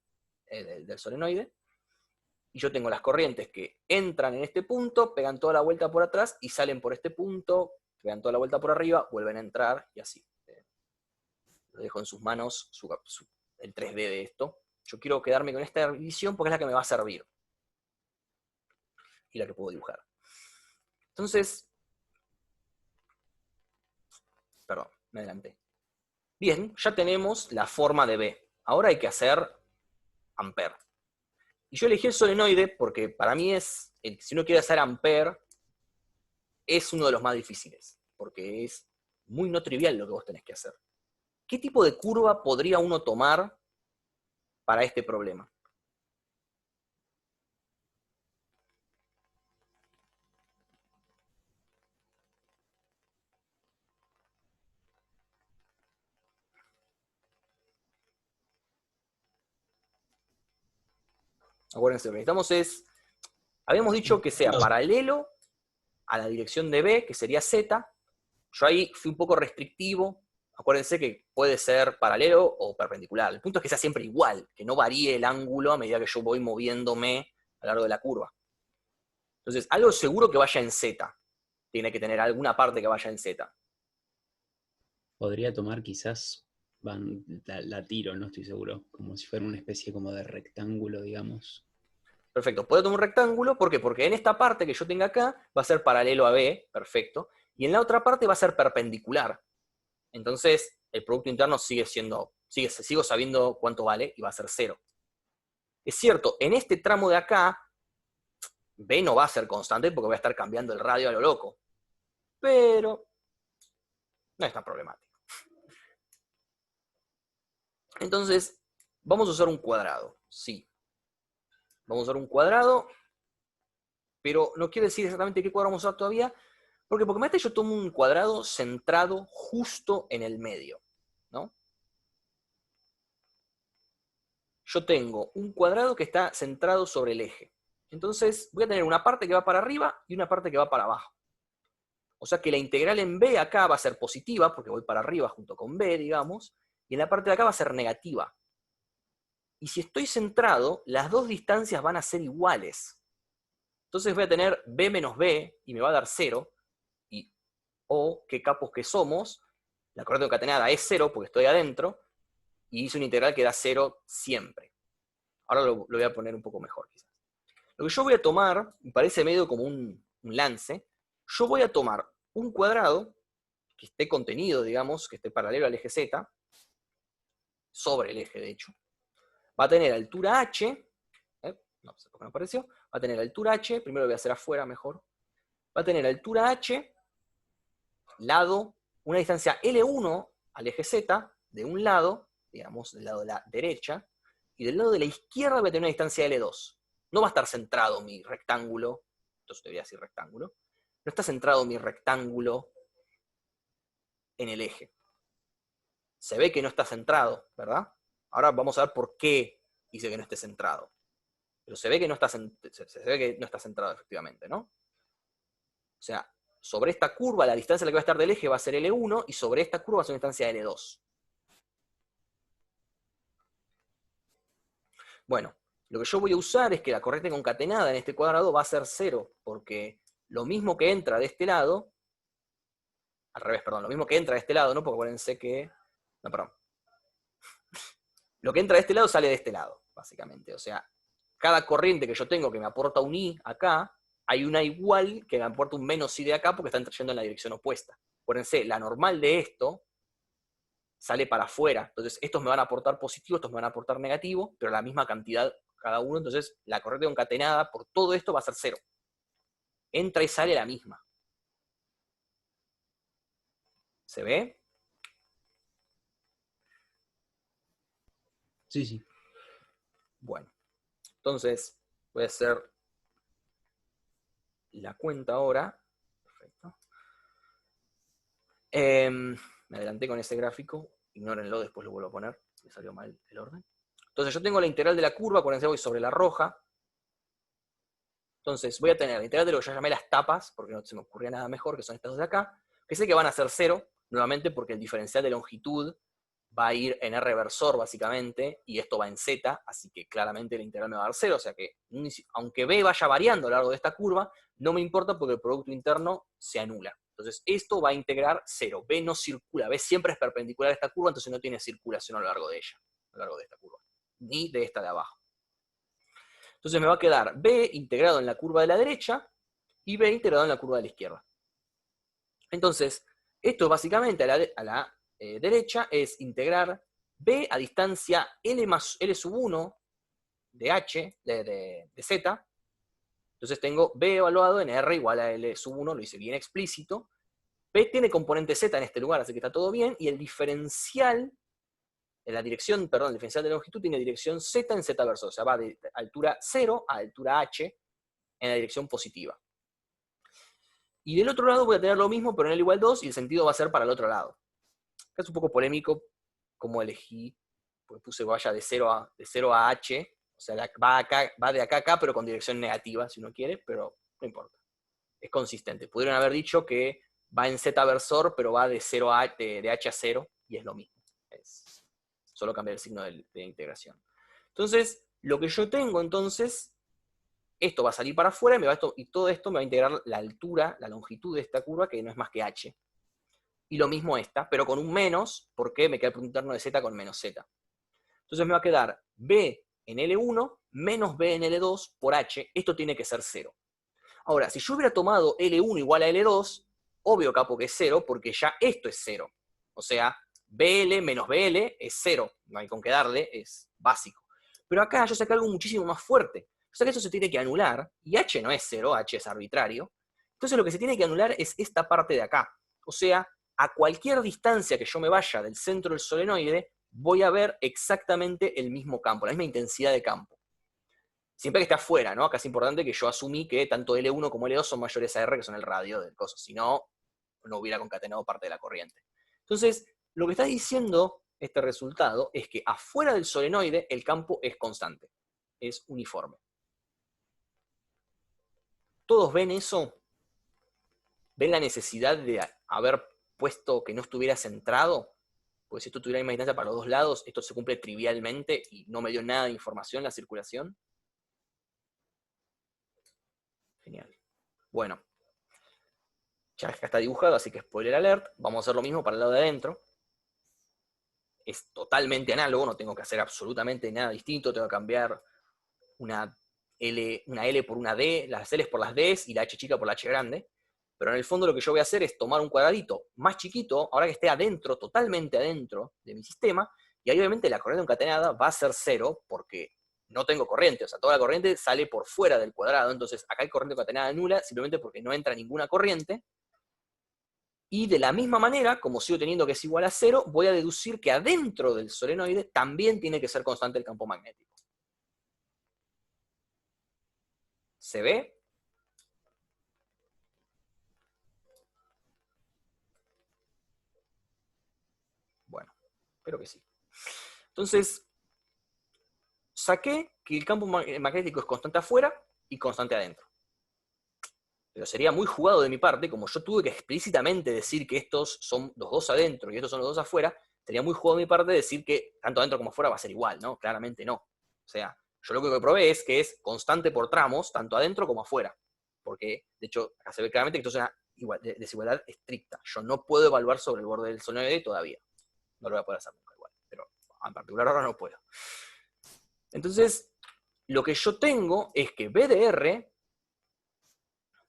del solenoide, y yo tengo las corrientes que entran en este punto, pegan toda la vuelta por atrás y salen por este punto, pegan toda la vuelta por arriba, vuelven a entrar y así. Lo dejo en sus manos el 3D de esto. Yo quiero quedarme con esta visión porque es la que me va a servir. Y la que puedo dibujar. Entonces, perdón, me adelanté. Bien, ya tenemos la forma de B. Ahora hay que hacer ampere. Y yo elegí el solenoide porque para mí si uno quiere hacer ampere, es uno de los más difíciles. Porque es muy no trivial lo que vos tenés que hacer. ¿Qué tipo de curva podría uno tomar para este problema? Acuérdense, lo que necesitamos habíamos dicho que sea paralelo a la dirección de B, que sería Z. Yo ahí fui un poco restrictivo. Acuérdense que puede ser paralelo o perpendicular. El punto es que sea siempre igual, que no varíe el ángulo a medida que yo voy moviéndome a lo largo de la curva. Entonces, algo seguro que vaya en Z. Tiene que tener alguna parte que vaya en Z. Podría tomar quizás, la tiro, no estoy seguro, como si fuera una especie como de rectángulo, digamos. Perfecto, puedo tomar un rectángulo, ¿por qué? Porque en esta parte que yo tenga acá va a ser paralelo a B, perfecto, y en la otra parte va a ser perpendicular. Entonces, el producto interno sigo sabiendo cuánto vale y va a ser 0. Es cierto, en este tramo de acá, B no va a ser constante porque voy a estar cambiando el radio a lo loco. Pero no es tan problemático. Entonces, vamos a usar un cuadrado, sí. Vamos a usar un cuadrado, pero no quiere decir exactamente qué cuadrado vamos a usar todavía, porque yo tomo un cuadrado centrado justo en el medio, ¿no? Yo tengo un cuadrado que está centrado sobre el eje. Entonces, voy a tener una parte que va para arriba y una parte que va para abajo. O sea que la integral en B acá va a ser positiva, porque voy para arriba junto con B, digamos, y en la parte de acá va a ser negativa. Y si estoy centrado, las dos distancias van a ser iguales. Entonces voy a tener B menos B, y me va a dar 0, y qué capos que somos, la corriente concatenada es 0, porque estoy adentro, y hice una integral que da 0 siempre. Ahora lo voy a poner un poco mejor, quizás. Lo que yo voy a tomar, me parece medio como un lance, yo voy a tomar un cuadrado que esté contenido, digamos, que esté paralelo al eje Z, sobre el eje, de hecho. Va a tener altura h, no sé por qué no apareció, va a tener altura h, primero lo voy a hacer afuera mejor, va a tener altura h, lado, una distancia L1 al eje Z, de un lado, digamos, del lado de la derecha, y del lado de la izquierda voy a tener una distancia L2. No va a estar centrado mi rectángulo, entonces debería decir rectángulo, no está centrado mi rectángulo en el eje. Se ve que no está centrado, ¿verdad? Ahora vamos a ver por qué dice que no esté centrado. Pero se ve que no está centrado efectivamente, ¿no? O sea, sobre esta curva, la distancia a la que va a estar del eje va a ser L1, y sobre esta curva va a ser una distancia L2. Bueno, lo que yo voy a usar es que la corriente concatenada en este cuadrado va a ser 0, porque lo mismo que entra de este lado, al revés, perdón, lo mismo que entra de este lado, ¿no? Porque acuérdense que... No, perdón. Lo que entra de este lado sale de este lado, básicamente. O sea, cada corriente que yo tengo que me aporta un I acá, hay una igual que aporta un menos i de acá porque están trayendo en la dirección opuesta. Acuérdense, la normal de esto sale para afuera. Entonces, estos me van a aportar positivo, estos me van a aportar negativo, pero la misma cantidad cada uno. Entonces, la corriente concatenada por todo esto va a ser 0. Entra y sale la misma. ¿Se ve? Sí, sí. Bueno. Entonces, voy a hacer la cuenta ahora. Perfecto. Me adelanté con ese gráfico. Ignórenlo, después lo vuelvo a poner. Me salió mal el orden. Entonces, yo tengo la integral de la curva, acuérdense, voy sobre la roja. Entonces, voy a tener la integral de lo que yo llamé las tapas, porque no se me ocurría nada mejor, que son estas dos de acá, que sé que van a ser 0, nuevamente porque el diferencial de longitud va a ir en R versor, básicamente, y esto va en Z, así que claramente la integral me va a dar 0, o sea que, aunque B vaya variando a lo largo de esta curva, no me importa porque el producto interno se anula. Entonces, esto va a integrar 0. B no circula, B siempre es perpendicular a esta curva, entonces no tiene circulación a lo largo de ella, a lo largo de esta curva, ni de esta de abajo. Entonces me va a quedar B integrado en la curva de la derecha y B integrado en la curva de la izquierda. Entonces, esto básicamente a la derecha es integrar B a distancia L más L sub 1 de H, de Z. Entonces tengo B evaluado en R igual a L sub 1, lo hice bien explícito. B tiene componente Z en este lugar, así que está todo bien. Y el diferencial, el diferencial de longitud tiene dirección Z en Z versor. O sea, va de altura 0 a altura H en la dirección positiva. Y del otro lado voy a tener lo mismo, pero en L igual 2, y el sentido va a ser para el otro lado. Acá es un poco polémico cómo elegí, porque puse vaya de 0 a H, o sea, va de acá a acá, pero con dirección negativa, si uno quiere, pero no importa. Es consistente. Pudieron haber dicho que va en Z versor, pero va de H a 0, y es lo mismo. Solo cambia el signo de integración. Entonces, lo que yo tengo, entonces, esto va a salir para afuera y todo esto me va a integrar la altura, la longitud de esta curva, que no es más que H. Y lo mismo esta, pero con un menos, porque me queda el punto interno de Z con menos Z. Entonces me va a quedar B en L1 menos B en L2 por H. Esto tiene que ser 0. Ahora, si yo hubiera tomado L1 igual a L2, obvio, capo, que es 0, porque ya esto es 0. O sea, BL menos BL es 0. No hay con qué darle, es básico. Pero acá yo saqué algo muchísimo más fuerte. O sea que eso se tiene que anular, y H no es 0, H es arbitrario. Entonces lo que se tiene que anular es esta parte de acá. O sea, a cualquier distancia que yo me vaya del centro del solenoide, voy a ver exactamente el mismo campo, la misma intensidad de campo. Siempre que esté afuera, ¿no? Acá es importante que yo asumí que tanto L1 como L2 son mayores a R, que son el radio del coso. Si no, no hubiera concatenado parte de la corriente. Entonces, lo que está diciendo este resultado es que afuera del solenoide el campo es constante, es uniforme. ¿Todos ven eso? ¿Ven la necesidad de haber puesto que no estuviera centrado? Porque si esto tuviera la misma distancia para los dos lados, esto se cumple trivialmente y no me dio nada de información la circulación. Genial. Bueno, ya acá está dibujado, así que spoiler alert. Vamos a hacer lo mismo para el lado de adentro. Es totalmente análogo, no tengo que hacer absolutamente nada distinto. Tengo que cambiar una L por una D, las L's por las D's y la H chica por la H grande. Pero en el fondo lo que yo voy a hacer es tomar un cuadradito más chiquito, ahora que esté adentro, totalmente adentro de mi sistema, y ahí obviamente la corriente concatenada va a ser 0, porque no tengo corriente, o sea, toda la corriente sale por fuera del cuadrado, entonces acá hay corriente concatenada nula, simplemente porque no entra ninguna corriente, y de la misma manera, como sigo teniendo que es igual a 0, voy a deducir que adentro del solenoide también tiene que ser constante el campo magnético. ¿Se ve? Bueno, espero que sí. Entonces, saqué que el campo magnético es constante afuera y constante adentro. Pero sería muy jugado de mi parte, como yo tuve que explícitamente decir que estos son los dos adentro y estos son los dos afuera, sería muy jugado de mi parte decir que tanto adentro como afuera va a ser igual, ¿no? Claramente no. O sea, yo lo único que probé es que es constante por tramos, tanto adentro como afuera. Porque, de hecho, acá se ve claramente que esto es una desigualdad estricta. Yo no puedo evaluar sobre el borde del solenoide todavía. No lo voy a poder hacer nunca igual, pero en particular ahora no puedo. Entonces, lo que yo tengo es que B de R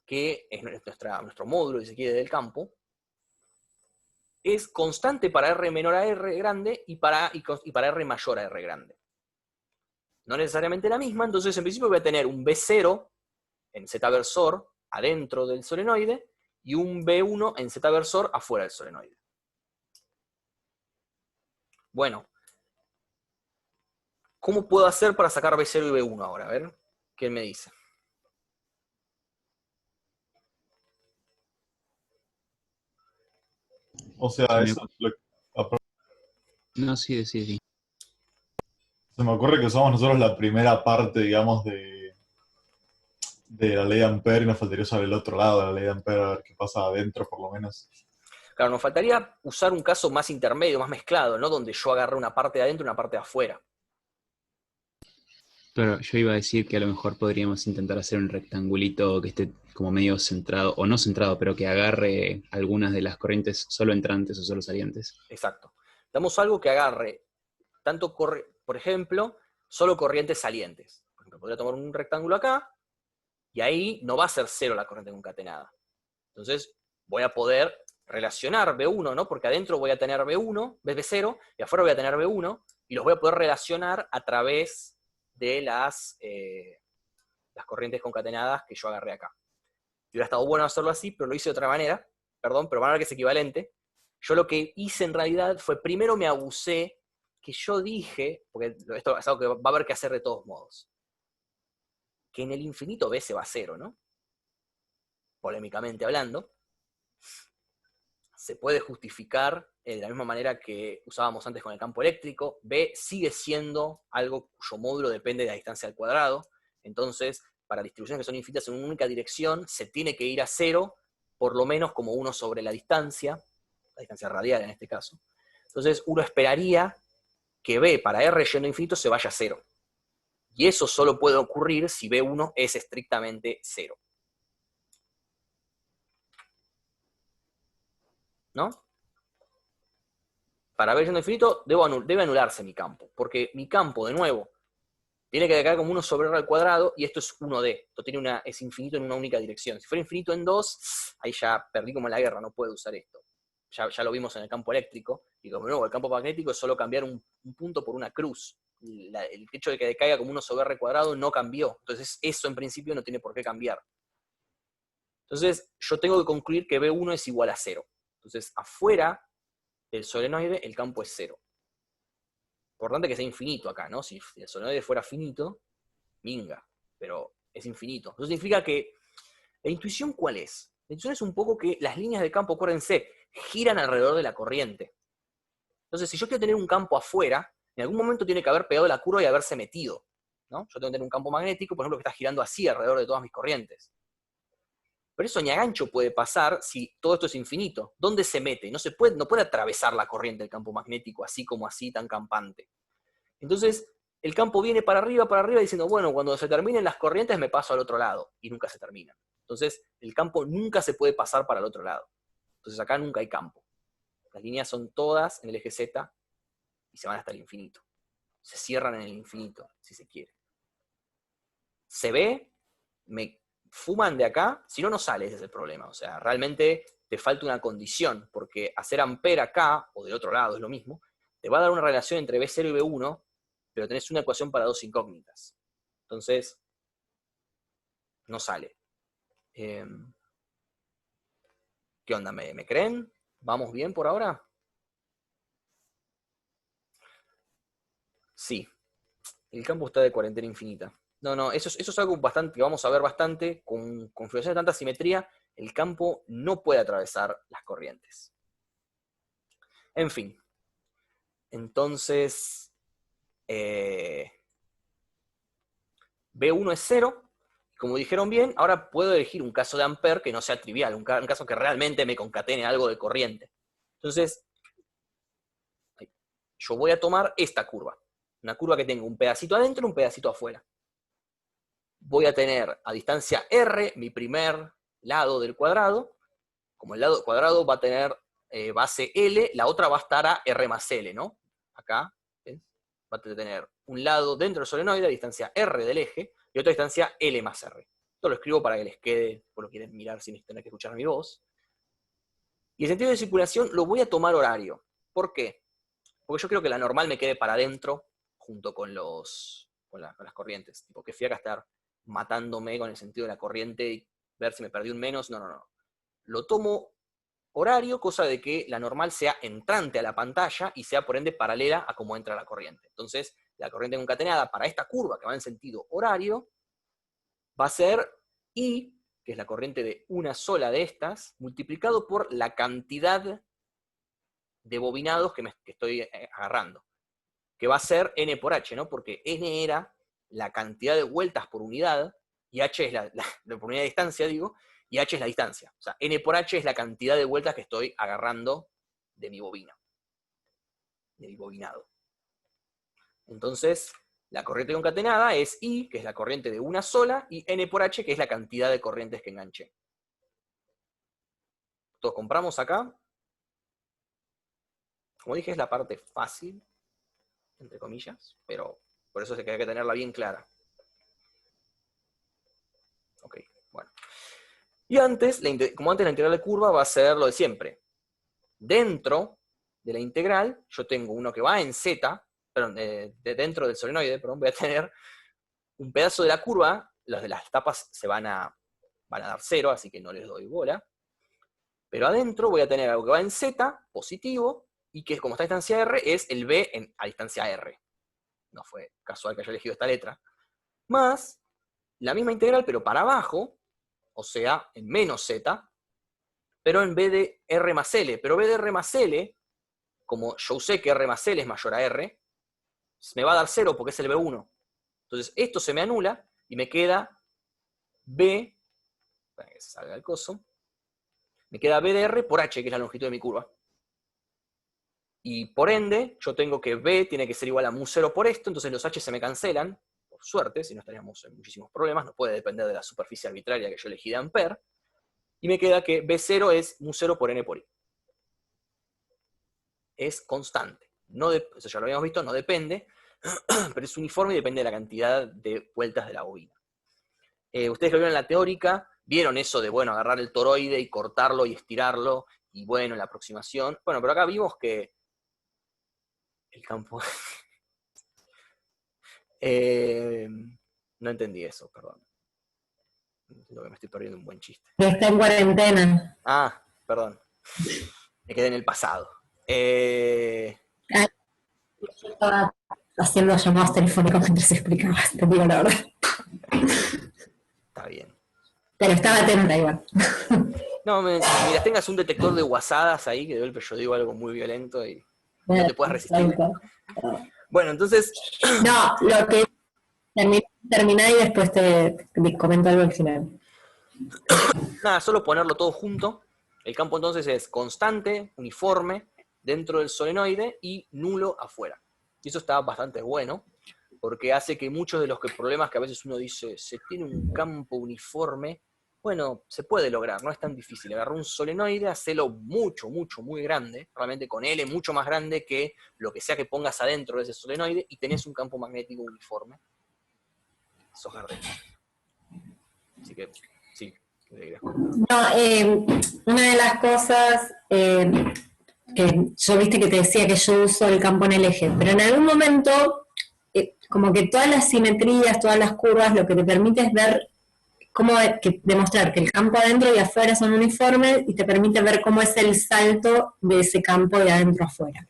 que es nuestro módulo, si se quiere, del campo, es constante para R menor a R grande y para R mayor a R grande. No necesariamente la misma, entonces en principio voy a tener un B0 en Z versor adentro del solenoide y un B1 en Z versor afuera del solenoide. Bueno, ¿cómo puedo hacer para sacar B0 y B1 ahora? A ver, ¿qué me dice? O sea, Se me- eso, No, sí, sí. se me ocurre que usamos nosotros la primera parte, digamos, de la ley de Ampère y nos faltaría usar el otro lado de la ley de Ampère, a ver qué pasa adentro, por lo menos. Claro, nos faltaría usar un caso más intermedio, más mezclado, ¿no? Donde yo agarré una parte de adentro y una parte de afuera. Pero yo iba a decir que a lo mejor podríamos intentar hacer un rectangulito que esté como medio centrado, o no centrado, pero que agarre algunas de las corrientes solo entrantes o solo salientes. Exacto. Damos algo que agarre tanto, por ejemplo, solo corrientes salientes. Por ejemplo, podría tomar un rectángulo acá, y ahí no va a ser cero la corriente concatenada. Entonces, voy a poder relacionar B1, ¿no? Porque adentro voy a tener B1, B0, y afuera voy a tener B1, y los voy a poder relacionar a través de las corrientes concatenadas que yo agarré acá. Y hubiera estado bueno hacerlo así, pero lo hice de otra manera, perdón, pero van a ver que es equivalente. Yo lo que hice en realidad fue, primero me abusé, que yo dije, porque esto es algo que va a haber que hacer de todos modos, que en el infinito B se va a cero, ¿no? Polémicamente hablando, se puede justificar de la misma manera que usábamos antes con el campo eléctrico. B sigue siendo algo cuyo módulo depende de la distancia al cuadrado, entonces para distribuciones que son infinitas en una única dirección, se tiene que ir a cero, por lo menos como 1 sobre la distancia radial en este caso. Entonces uno esperaría que B para R yendo a infinito se vaya a cero. Y eso solo puede ocurrir si B1 es estrictamente cero. ¿No? Para B yendo a infinito debe anularse mi campo, porque mi campo, de nuevo, tiene que quedar como 1 sobre R al cuadrado, y esto es 1D. Esto es infinito en una única dirección. Si fuera infinito en 2, ahí ya perdí como en la guerra, no puedo usar esto. Ya lo vimos en el campo eléctrico, y como nuevo, el campo magnético es solo cambiar un punto por una cruz. El hecho de que decaiga como 1 sobre R cuadrado no cambió. Entonces eso en principio no tiene por qué cambiar. Entonces yo tengo que concluir que B1 es igual a 0. Entonces afuera del solenoide el campo es 0. Importante que sea infinito acá, ¿no? Si el solenoide fuera finito, minga, pero es infinito. Eso significa que, ¿la intuición cuál es? La intuición es un poco que las líneas de campo, acuérdense, giran alrededor de la corriente. Entonces, si yo quiero tener un campo afuera, en algún momento tiene que haber pegado la curva y haberse metido, ¿no? Yo tengo que tener un campo magnético, por ejemplo, que está girando así alrededor de todas mis corrientes. Pero eso ni a gancho puede pasar si todo esto es infinito. ¿Dónde se mete? No puede atravesar la corriente del campo magnético así como así, tan campante. Entonces, el campo viene para arriba, diciendo, bueno, cuando se terminen las corrientes me paso al otro lado, y nunca se termina. Entonces, el campo nunca se puede pasar para el otro lado. Entonces, acá nunca hay campo. Las líneas son todas en el eje Z y se van hasta el infinito. Se cierran en el infinito, si se quiere. Se ve, me fuman de acá, si no, no sale, ese es el problema. O sea, realmente te falta una condición, porque hacer Ampère acá, o del otro lado, es lo mismo, te va a dar una relación entre B0 y B1, pero tenés una ecuación para dos incógnitas. Entonces, no sale. ¿Qué onda? ¿Me creen? ¿Vamos bien por ahora? Sí. El campo está de cuarentena infinita. No, eso es algo bastante que vamos a ver bastante. Con configuración de tanta simetría, el campo no puede atravesar las corrientes. En fin. Entonces, B1 es 0. Como dijeron bien, ahora puedo elegir un caso de Ampère que no sea trivial, un caso que realmente me concatene algo de corriente. Entonces, yo voy a tomar esta curva. Una curva que tenga un pedacito adentro y un pedacito afuera. Voy a tener a distancia R mi primer lado del cuadrado. Como el lado cuadrado va a tener base L, la otra va a estar a R más L, ¿no? Acá, ¿ven? Va a tener un lado dentro del solenoide a distancia R del eje y otra distancia L más R. Esto lo escribo para que les quede, por lo quieren mirar sin tener que escuchar mi voz. Y el sentido de circulación lo voy a tomar horario. ¿Por qué? Porque yo creo que la normal me quede para adentro junto con las corrientes. Tipo, que fui acá a estar matándome con el sentido de la corriente y ver si me perdí un menos. No, no, no. Lo tomo horario, cosa de que la normal sea entrante a la pantalla y sea por ende paralela a cómo entra la corriente. Entonces, la corriente concatenada para esta curva que va en sentido horario va a ser I, que es la corriente de una sola de estas, multiplicado por la cantidad de bobinados que estoy agarrando, que va a ser N por H, ¿no? Porque N era la cantidad de vueltas por unidad, y H es por unidad de distancia, digo, y H es la distancia. O sea, N por H es la cantidad de vueltas que estoy agarrando de mi bobina, de mi bobinado. Entonces, la corriente concatenada es I, que es la corriente de una sola, y N por H, que es la cantidad de corrientes que enganché. ¿Todos compramos acá? Como dije, es la parte fácil, entre comillas, pero por eso hay que tenerla bien clara. Ok, bueno. Y antes, como antes la integral de curva va a ser lo de siempre. Dentro de la integral, yo tengo uno que va en Z, perdón, dentro del solenoide, perdón, voy a tener un pedazo de la curva, los de las tapas van a dar 0, así que no les doy bola. Pero adentro voy a tener algo que va en Z, positivo, y que como está a distancia R, es el B a distancia R. No fue casual que haya elegido esta letra. Más la misma integral, pero para abajo, o sea, en menos Z, pero en B de R más L. Pero B de R más L, como yo sé que R más L es mayor a R, me va a dar 0 porque es el B1. Entonces esto se me anula y me queda B, para que se salga el coso, me queda B de R por H, que es la longitud de mi curva. Y por ende, yo tengo que B tiene que ser igual a mu0 por esto, entonces los H se me cancelan, por suerte, si no estaríamos en muchísimos problemas, no puede depender de la superficie arbitraria que yo elegí de Ampere, y me queda que B0 es mu0 por N por I. Es constante. Eso ya lo habíamos visto, no depende, pero es uniforme y depende de la cantidad de vueltas de la bobina. Ustedes lo vieron en la teórica, vieron eso de, bueno, agarrar el toroide y cortarlo y estirarlo, y bueno, la aproximación. Bueno, pero acá vimos que el campo... no entendí eso, perdón. Entiendo que me estoy perdiendo un buen chiste. Está en cuarentena. Ah, perdón. Me quedé en el pasado. Estaba haciendo llamados telefónicos mientras explicabas, te digo la verdad. Está bien. Pero estaba atenta igual. No, mira, tengas un detector de guasadas ahí, que de golpe yo digo algo muy violento y no te puedes resistir. Bueno, entonces... No, lo que terminá y después te comento algo al final. Nada, solo ponerlo todo junto. El campo entonces es constante, uniforme, dentro del solenoide y nulo afuera. Y eso está bastante bueno, porque hace que muchos de los problemas que a veces uno dice, se tiene un campo uniforme, bueno, se puede lograr, no es tan difícil. Agarrar un solenoide, hacelo mucho, mucho, muy grande, realmente con L mucho más grande que lo que sea que pongas adentro de ese solenoide, y tenés un campo magnético uniforme. Sos Gardel. Así que, sí. No, una de las cosas que yo viste que te decía que yo uso el campo en el eje, pero en algún momento, como que todas las simetrías, todas las curvas, lo que te permite es ver demostrar que el campo adentro y afuera son uniformes y te permite ver cómo es el salto de ese campo de adentro a afuera.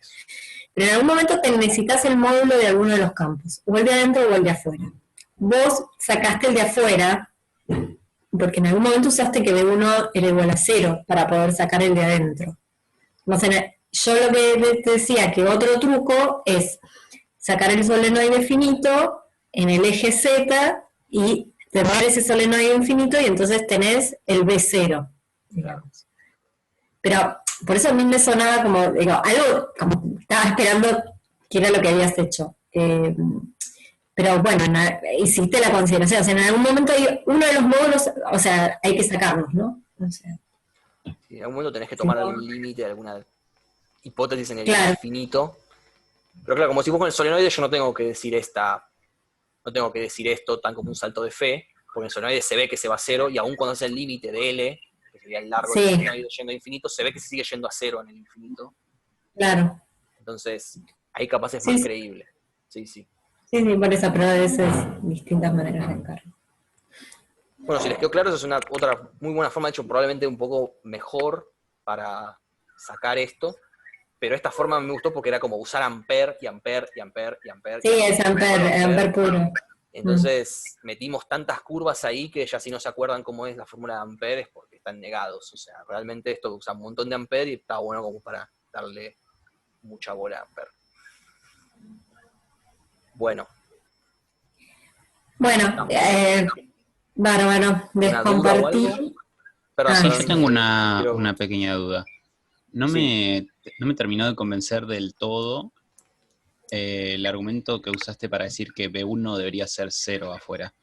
Pero en algún momento te necesitas el módulo de alguno de los campos, o el de adentro o el de afuera. Vos sacaste el de afuera, porque en algún momento usaste que B1 era igual a 0 para poder sacar el de adentro. Entonces, yo lo que te decía que otro truco es sacar el solenoide finito en el eje Z y cerrar ese solenoide infinito y entonces tenés el B0, digamos. Pero por eso a mí me sonaba como, digo, algo como estaba esperando que era lo que habías hecho. Pero bueno, hiciste la consideración, o sea, en algún momento uno de los módulos, o sea, hay que sacarlos, ¿no? O sea, en algún momento tenés que tomar algún límite, alguna hipótesis en el infinito. Pero claro, como si vos con el solenoide yo no tengo que decir esto tan como un salto de fe, porque en el solenoide se ve que se va a cero, y aún cuando es el límite de L, que sería el largo Sí. del solenoide yendo a infinito, se ve que se sigue yendo a cero en el infinito. Claro. Entonces, ahí capaz es Sí, más sí. creíble. Sí, sí. Sí, sí, por eso, pero a veces distintas maneras de encargo. Bueno, si les quedó claro, esa es una otra muy buena forma, de hecho, probablemente un poco mejor para sacar esto, pero esta forma me gustó porque era como usar ampere y ampere y ampere y ampere. Sí, es ampere puro. Entonces metimos tantas curvas ahí que ya si no se acuerdan cómo es la fórmula de ampere es porque están negados. O sea, realmente esto usa un montón de ampere y está bueno como para darle mucha bola a ampere. Bueno. Bueno, bárbaro, ¿Una duda o algo? descompartí. Perdón, Ah, Sí, perdón, yo tengo quiero- una pequeña duda. No me terminó de convencer del todo el argumento que usaste para decir que B1 debería ser 0 afuera.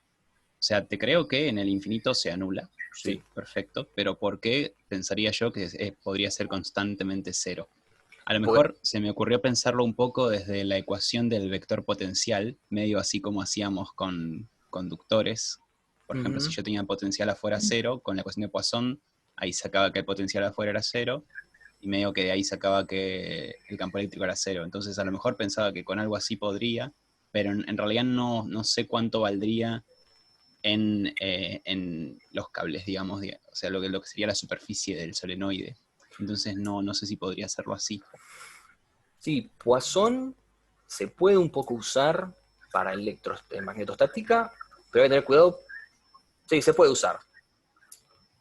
O sea, te creo que en el infinito se anula. Sí, perfecto. Pero ¿por qué pensaría yo que podría ser constantemente 0? A lo mejor se me ocurrió pensarlo un poco desde la ecuación del vector potencial, medio así como hacíamos con conductores. Por ejemplo, si yo tenía potencial afuera 0, con la ecuación de Poisson, ahí sacaba que el potencial afuera era 0, y medio que de ahí sacaba que el campo eléctrico era 0. Entonces a lo mejor pensaba que con algo así podría, pero en realidad no sé cuánto valdría en los cables, digamos, o sea, lo que sería la superficie del solenoide. Entonces no sé si podría hacerlo así. Sí, Poisson se puede un poco usar para magnetostática, pero hay que tener cuidado. Sí, se puede usar.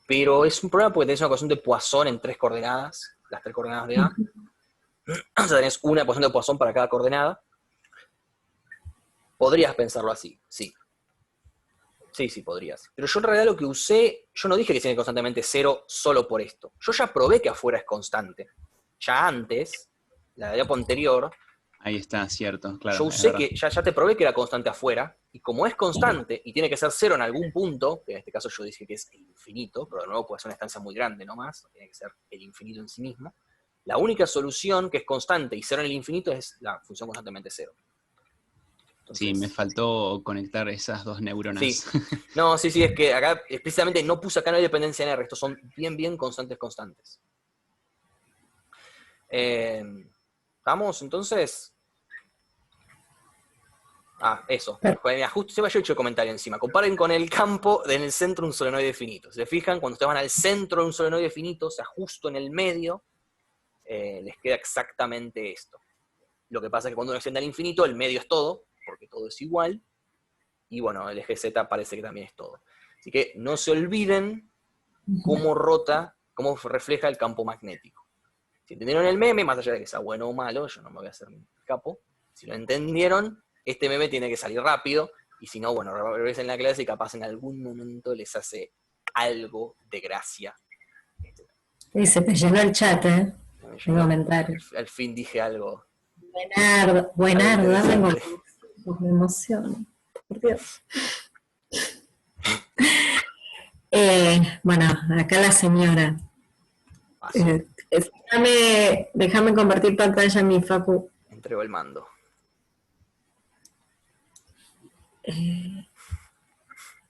Pero es un problema porque tenés una ecuación de Poisson en 3 coordenadas, las 3 coordenadas de A. O sea, tenés una ecuación de Poisson para cada coordenada. Podrías pensarlo así, sí. Sí, podrías. Pero yo en realidad lo que usé, yo no dije que tiene constantemente 0 solo por esto. Yo ya probé que afuera es constante. Ya antes, la de anterior, Ahí está, cierto, claro. yo usé que, ya te probé que era constante afuera, y como es constante, y tiene que ser 0 en algún punto, que en este caso yo dije que es el infinito, pero de nuevo puede ser una estancia muy grande nomás, tiene que ser el infinito en sí mismo, la única solución que es constante y 0 en el infinito es la función constantemente 0. Entonces, sí, me faltó conectar esas dos neuronas. Sí. No, sí, es que acá explícitamente no puse, acá no hay dependencia en R, estos son bien constantes. Vamos, entonces. Eso. Justo se me ha hecho el comentario encima. Comparen con el campo en el centro de un solenoide finito. Si se fijan, cuando ustedes van al centro de un solenoide finito, o sea, justo en el medio, les queda exactamente esto. Lo que pasa es que cuando uno extiende al infinito, el medio es todo, porque todo es igual, y bueno, el eje Z parece que también es todo. Así que no se olviden cómo refleja el campo magnético. Si entendieron el meme, más allá de que sea bueno o malo, yo no me voy a hacer mi capo, si lo entendieron, este meme tiene que salir rápido, y si no, bueno, regresen la clase y capaz en algún momento les hace algo de gracia. Y se te llenó el chat, ¿eh? En comentarios. Al fin dije algo. Buenardo, me emociona. Por Dios. Bueno, acá la señora. Déjame compartir pantalla, mi Facu. Entrego el mando.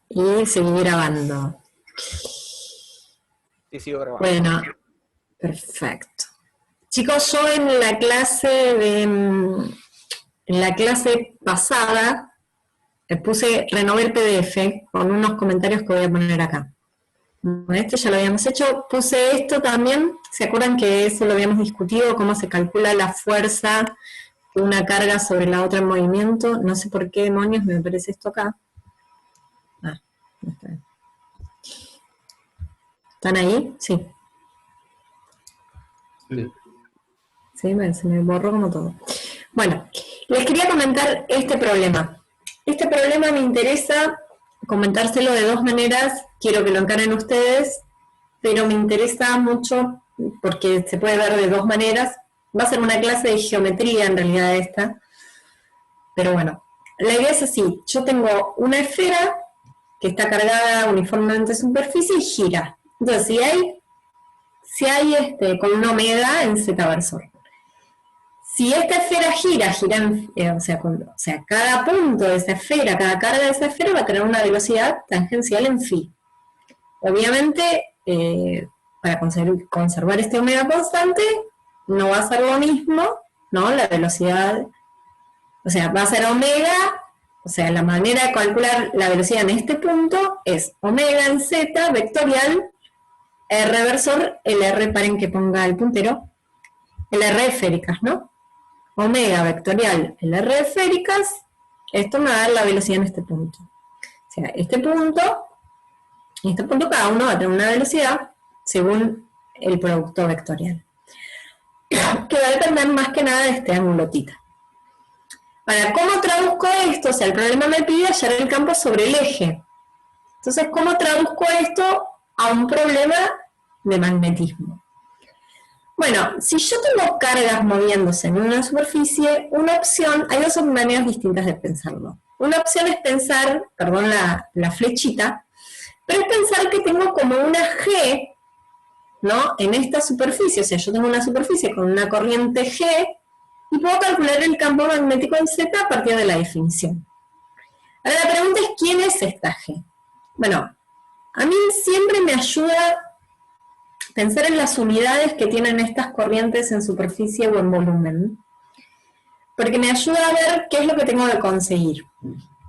Y seguir grabando. Sí, sigo grabando. Bueno, perfecto. Chicos, yo en la clase pasada renové el PDF con unos comentarios que voy a poner acá. Bueno, este ya lo habíamos hecho. Puse esto también. ¿Se acuerdan que eso lo habíamos discutido? Cómo se calcula la fuerza de una carga sobre la otra en movimiento. No sé por qué demonios me aparece esto acá. No está bien. ¿Están ahí? Sí. Sí, se me borró como todo. Bueno, les quería comentar este problema. Este problema me interesa comentárselo de dos maneras. Quiero que lo encaren ustedes, pero me interesa mucho porque se puede ver de dos maneras. Va a ser una clase de geometría en realidad esta. Pero bueno, la idea es así. Yo tengo una esfera que está cargada uniformemente en superficie y gira. Entonces, si hay con una omega en z versor. si esta esfera gira o sea, cada punto de esa esfera, cada carga de esa esfera va a tener una velocidad tangencial en phi. Obviamente, para conservar este omega constante, no va a ser lo mismo, ¿no? La velocidad, o sea, va a ser omega, o sea, la manera de calcular la velocidad en este punto es omega en z vectorial, r versor, el r, paren que ponga el puntero, el r esféricas, ¿no? Omega vectorial, el r esféricas, esto me va a dar la velocidad en este punto. O sea, este punto cada uno va a tener una velocidad según el producto vectorial, que va a depender más que nada de este ángulo θ. Ahora, ¿cómo traduzco esto? O sea, el problema me pide hallar el campo sobre el eje. Entonces, ¿cómo traduzco esto a un problema de magnetismo? Bueno, si yo tengo cargas moviéndose en una superficie, una opción, hay dos maneras distintas de pensarlo. Una opción es pensar, perdón la flechita, pero es pensar que tengo como una G, ¿no? En esta superficie, o sea, yo tengo una superficie con una corriente G, y puedo calcular el campo magnético en Z a partir de la definición. Ahora la pregunta es, ¿quién es esta G? Bueno, a mí siempre me ayuda pensar en las unidades que tienen estas corrientes en superficie o en volumen, porque me ayuda a ver qué es lo que tengo que conseguir.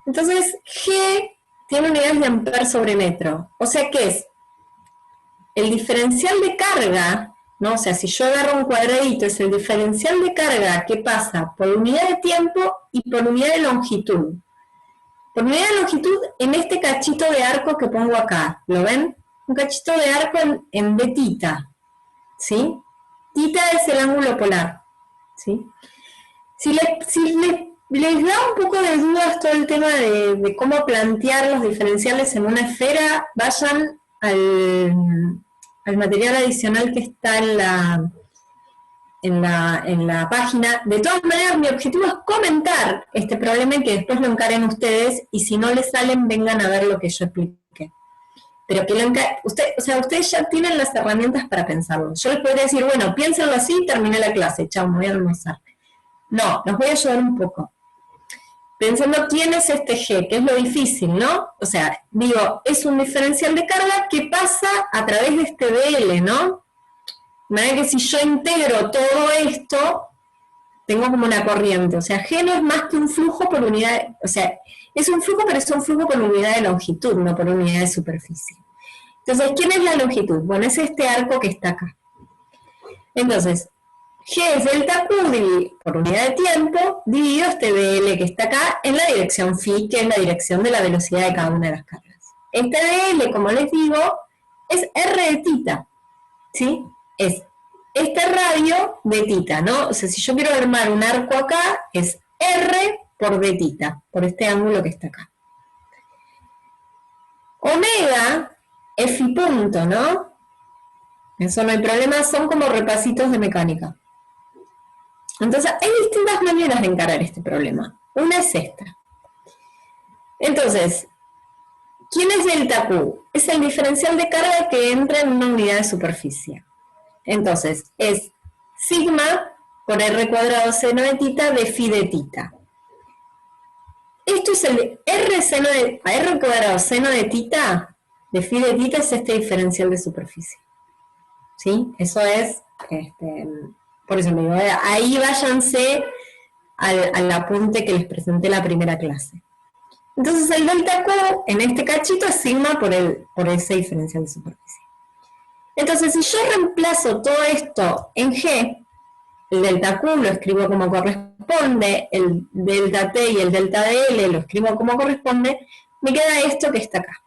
Entonces, G tiene unidades de amperes sobre metro, o sea que es el diferencial de carga, ¿no? O sea, si yo agarro un cuadradito, es el diferencial de carga que pasa por unidad de tiempo y por unidad de longitud. Por unidad de longitud en este cachito de arco que pongo acá, ¿lo ven? Un cachito de arco en b-θ, ¿sí? Θ es el ángulo polar, ¿sí? Si les da un poco de dudas todo el tema de cómo plantear los diferenciales en una esfera, vayan al material adicional que está en la página. De todas maneras, mi objetivo es comentar este problema y que después lo encaren ustedes, y si no les salen, vengan a ver lo que yo expliqué. Pero que ustedes ya tienen las herramientas para pensarlo. Yo les podría decir, bueno, piénsenlo así, terminé la clase, chao, me voy a almorzar. No, los voy a ayudar un poco. Pensando quién es este G, que es lo difícil, ¿no? O sea, digo, es un diferencial de carga que pasa a través de este DL, ¿no? De manera que si yo integro todo esto, tengo como una corriente. O sea, G no es más que un flujo por unidad, o sea, es un flujo, pero es un flujo por unidad de longitud, no por unidad de superficie. Entonces, ¿quién es la longitud? Bueno, es este arco que está acá. Entonces, G es delta Q por unidad de tiempo, dividido este DL que está acá en la dirección phi, que es la dirección de la velocidad de cada una de las cargas. Este DL, como les digo, es R de θ, ¿sí? Es este radio de θ, ¿no? O sea, si yo quiero armar un arco acá, es R por dθ, por este ángulo que está acá. Omega es phi punto, ¿no? Eso no hay problema, son como repasitos de mecánica. Entonces, hay distintas maneras de encarar este problema. Una es esta. Entonces, ¿quién es delta Q? Es el diferencial de carga que entra en una unidad de superficie. Entonces, es sigma por r cuadrado seno de θ de phi de θ. Esto es el r cuadrado seno de θ, de phi de θ es este diferencial de superficie. ¿Sí? Eso es, por eso me digo, ahí váyanse al apunte que les presenté en la primera clase. Entonces el delta Q en este cachito es sigma por ese diferencial de superficie. Entonces si yo reemplazo todo esto en G, el delta Q lo escribo como corresponde, el delta T y el delta DL lo escribo como corresponde, me queda esto que está acá.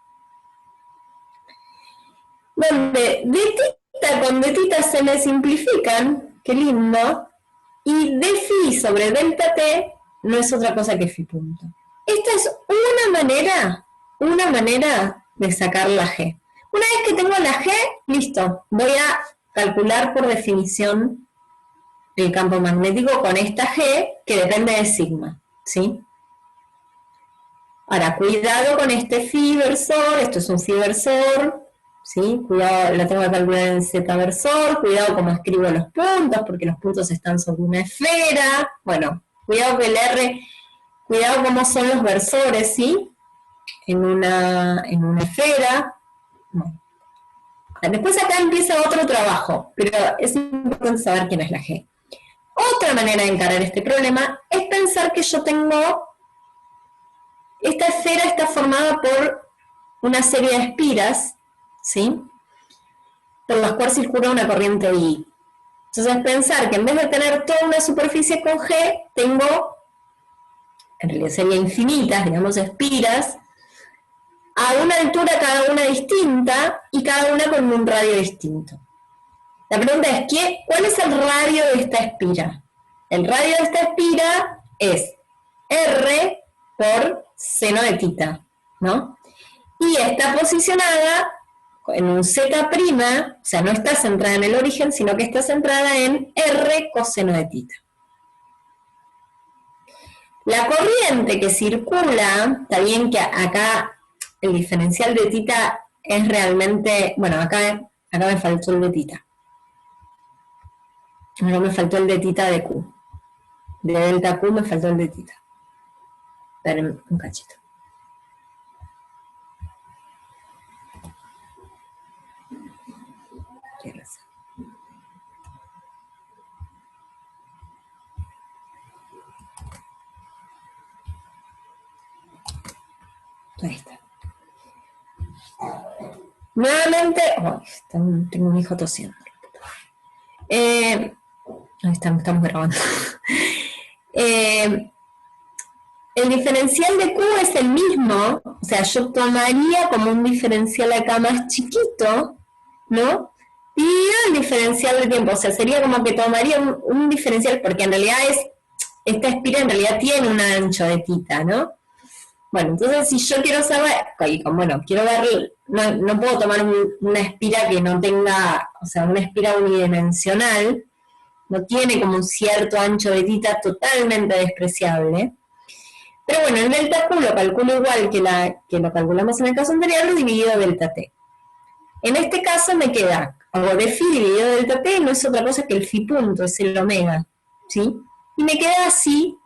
Donde dθ con dθ se me simplifican, qué lindo, y d phi sobre delta T no es otra cosa que phi punto. Esta es una manera de sacar la G. Una vez que tengo la G, listo, voy a calcular por definición el campo magnético con esta G que depende de sigma, ¿sí? Ahora, cuidado con este phi versor, esto es un phi versor, ¿sí? Cuidado, lo tengo que calcular en z-versor, cuidado cómo escribo los puntos, porque los puntos están sobre una esfera, bueno, cuidado que el R, cuidado cómo son los versores, ¿sí? En una esfera. Bueno. Después acá empieza otro trabajo, pero es importante saber quién es la G. Otra manera de encarar este problema es pensar que yo tengo, esta esfera está formada por una serie de espiras, ¿sí? Por las cuales circula una corriente I. Entonces pensar que en vez de tener toda una superficie con G, tengo, en realidad sería infinitas, digamos, espiras, a una altura cada una distinta y cada una con un radio distinto. La pregunta es, ¿cuál es el radio de esta espira? El radio de esta espira es R por seno de tita, ¿no? Y está posicionada en un Z', o sea, no está centrada en el origen, sino que está centrada en R coseno de tita. La corriente que circula, está bien que acá el diferencial de tita es realmente, bueno, acá me faltó el de tita. No me faltó el de tita de Q. De delta Q me faltó el de tita. Esperen un cachito. Qué gracia. Ahí está. Nuevamente, tengo un hijo tosiendo. Ahí estamos grabando. El diferencial de Q es el mismo, o sea, yo tomaría como un diferencial acá más chiquito, ¿no? Y el diferencial de tiempo, o sea, sería como que tomaría un diferencial, porque en realidad esta espira en realidad tiene un ancho de tita, ¿no? Bueno, entonces si yo quiero saber, bueno, quiero ver, no puedo tomar una espira que no tenga, o sea, una espira unidimensional, no tiene como un cierto ancho de tita totalmente despreciable. Pero bueno, el delta Q lo calculo igual que lo calculamos en el caso anterior, dividido delta T. En este caso me queda, hago de phi dividido delta T, no es otra cosa que el phi punto, es el omega, ¿sí? Y me queda así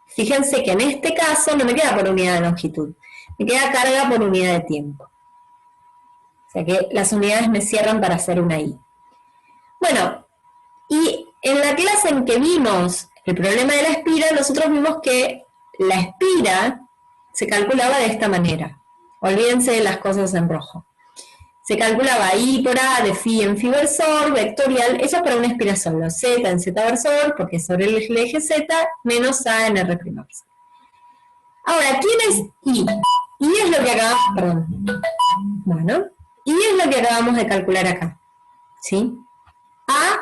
fíjense que en este caso no me queda por unidad de longitud, me queda carga por unidad de tiempo. O sea que las unidades me cierran para hacer una I. Bueno, y en la clase en que vimos el problema de la espira, nosotros vimos que la espira se calculaba de esta manera. Olvídense de las cosas en rojo. Se calculaba I por A de phi en phi versor, vectorial, eso es para una espira solo, Z en Z versor, porque es sobre el eje Z, menos A en R'. Ahora, ¿quién es I? I es lo que acabamos de calcular acá, ¿sí? A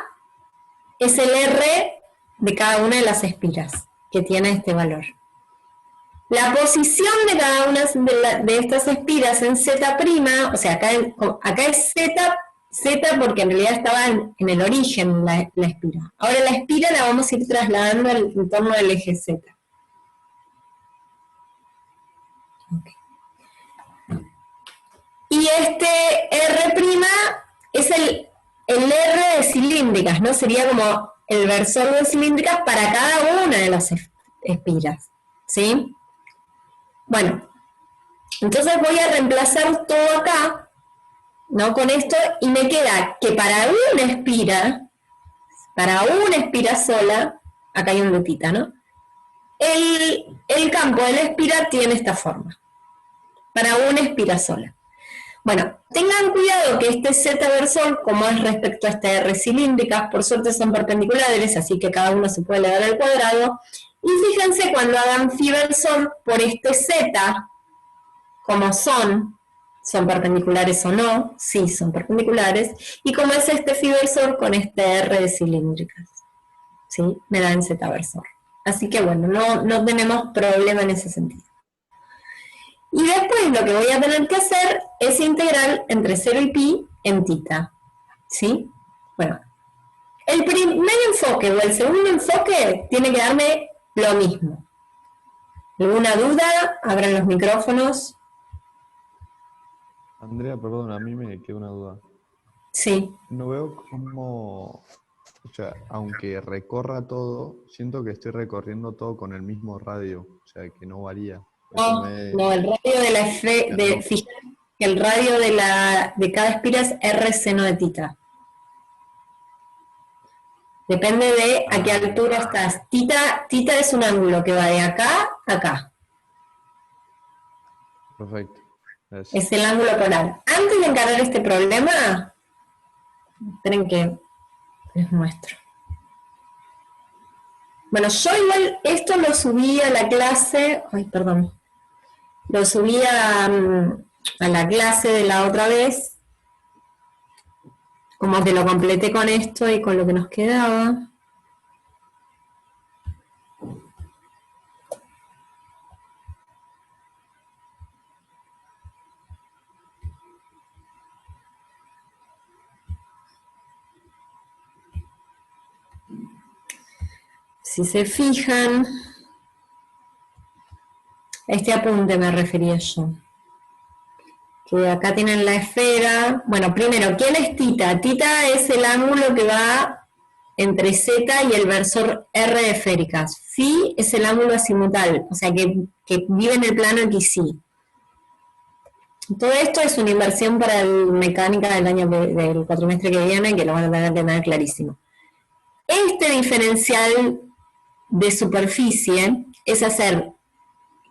es el R de cada una de las espiras que tiene este valor. La posición de cada una de estas espiras en Z', o sea, acá es Z porque en realidad estaba en el origen la espira. Ahora la espira la vamos a ir trasladando en torno del eje Z. Okay. Y este R' es el R de cilíndricas, ¿no? Sería como el versor de cilíndricas para cada una de las espiras, ¿sí? Bueno, entonces voy a reemplazar todo acá, ¿no? Con esto, y me queda que para una espira sola, acá hay un lupita, ¿no? El campo de la espira tiene esta forma, para una espira sola. Bueno, tengan cuidado que este Z versor, como es respecto a esta R cilíndricas, por suerte son perpendiculares, así que cada uno se puede elevar al cuadrado. Y fíjense cuando hagan phi versor por este Z, como son perpendiculares o no, sí, son perpendiculares, y como es este phi versor con este R de cilíndricas, ¿sí? Me dan Z versor. Así que bueno, no tenemos problema en ese sentido. Y después lo que voy a tener que hacer es integrar entre 0 y pi en tita, ¿sí? Bueno, el primer enfoque o el segundo enfoque tiene que darme lo mismo. ¿Alguna duda? Abran los micrófonos. Andrea, perdón, a mí me queda una duda. Sí. No veo cómo, o sea, aunque recorra todo, siento que estoy recorriendo todo con el mismo radio, o sea, que no varía. No, el radio de la fíjate que el radio de cada espira es R seno de tita. Depende de a qué altura estás. Tita es un ángulo que va de acá a acá. Perfecto. Gracias. Es el ángulo polar. Antes de encarar este problema, esperen que les muestro. Bueno, yo igual esto lo subí a la clase, lo subí a la clase de la otra vez, como que lo completé con esto y con lo que nos quedaba. Si se fijan, a este apunte me refería yo. Que acá tienen la esfera. Bueno, primero, ¿quién es tita? Tita es el ángulo que va entre z y el versor r de esféricas. Phi es el ángulo azimutal, o sea, que vive en el plano XY. Todo esto es una inversión para el mecánica del cuatrimestre que viene, que lo van a tener que tener clarísimo. Este diferencial de superficie es hacer,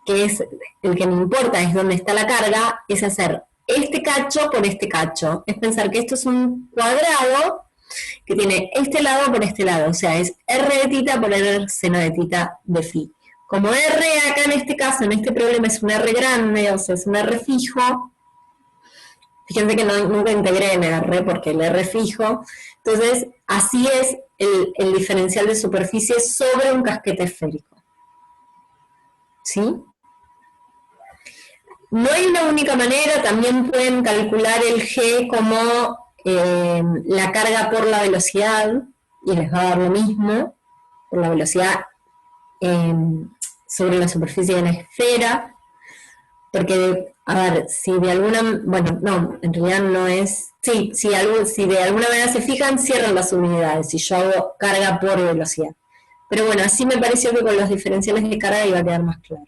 que es el que me importa, es donde está la carga, es hacer este cacho por este cacho. Es pensar que esto es un cuadrado que tiene este lado por este lado, o sea, es R de tita por R seno de tita de phi. Como R acá en este caso, en este problema, es un R grande, o sea, es un R fijo, fíjense que nunca integré en R porque el R fijo, entonces así es el diferencial de superficie sobre un casquete esférico. ¿Sí? No hay una única manera, también pueden calcular el G como la carga por la velocidad, y les va a dar lo mismo, por la velocidad sobre la superficie de la esfera, porque, a ver, si de alguna, bueno, no, en realidad no es, sí, si de alguna manera se fijan, cierran las unidades, si yo hago carga por velocidad. Pero bueno, así me pareció que con los diferenciales de carga iba a quedar más claro.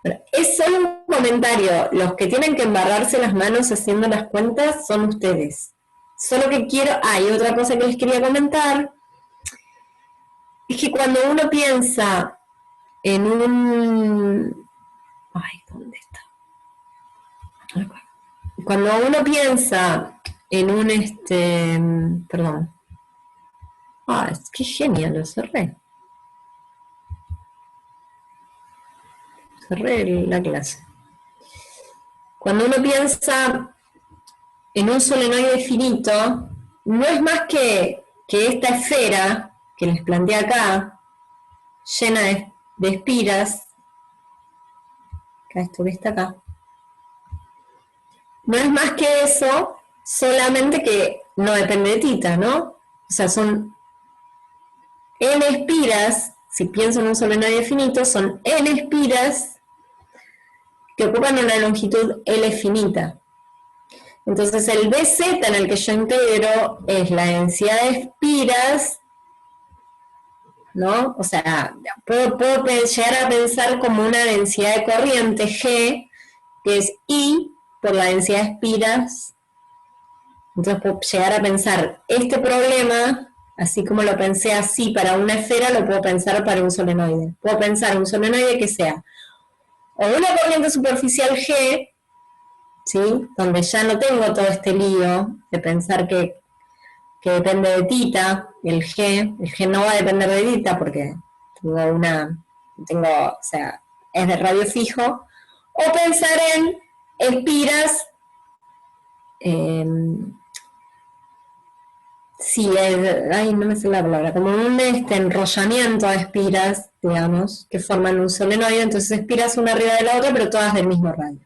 Bueno, es solo un comentario, los que tienen que embarrarse las manos haciendo las cuentas son ustedes. Solo que quiero, y otra cosa que les quería comentar, es que cuando uno piensa en un... ¿dónde está? Cuando uno piensa en un, perdón. Qué genial, lo cerré. Cerré la clase. Cuando uno piensa en un solenoide finito, no es más que esta esfera que les planteé acá, llena de espiras, acá esto que está acá, no es más que eso, solamente que no depende de tita, ¿no? O sea, son n espiras, si pienso en un solenoide finito, son n espiras que ocupan una longitud L finita. Entonces el BZ en el que yo integro es la densidad de espiras, ¿no? O sea, puedo llegar a pensar como una densidad de corriente G, que es I por la densidad de espiras. Entonces puedo llegar a pensar este problema, así como lo pensé así para una esfera, lo puedo pensar para un solenoide. Puedo pensar un solenoide que sea o una corriente superficial G, ¿sí? Donde ya no tengo todo este lío de pensar que depende de tita, el G no va a depender de tita porque o sea, es de radio fijo, o pensar en espiras, no me sé la palabra, como un enrollamiento de espiras, digamos, que forman un solenoide, entonces espiras una arriba de la otra, pero todas del mismo radio.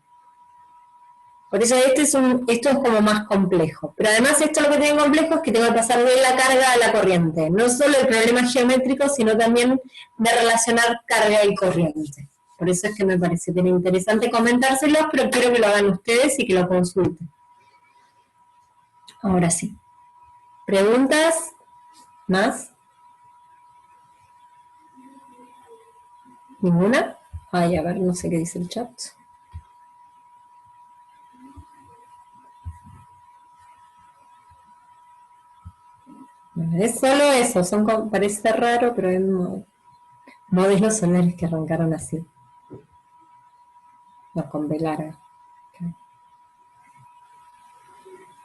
Por eso esto es como más complejo. Pero además esto lo que tiene complejo es que tengo que pasar de la carga a la corriente. No solo el problema geométrico, sino también de relacionar carga y corriente. Por eso es que me pareció que era interesante comentárselos, pero quiero que lo hagan ustedes y que lo consulten. Ahora sí. ¿Preguntas? ¿Más? ¿Ninguna? Ay, a ver, no sé qué dice el chat. Es solo eso, parece raro, pero es modelos solares que arrancaron así. No, con B larga.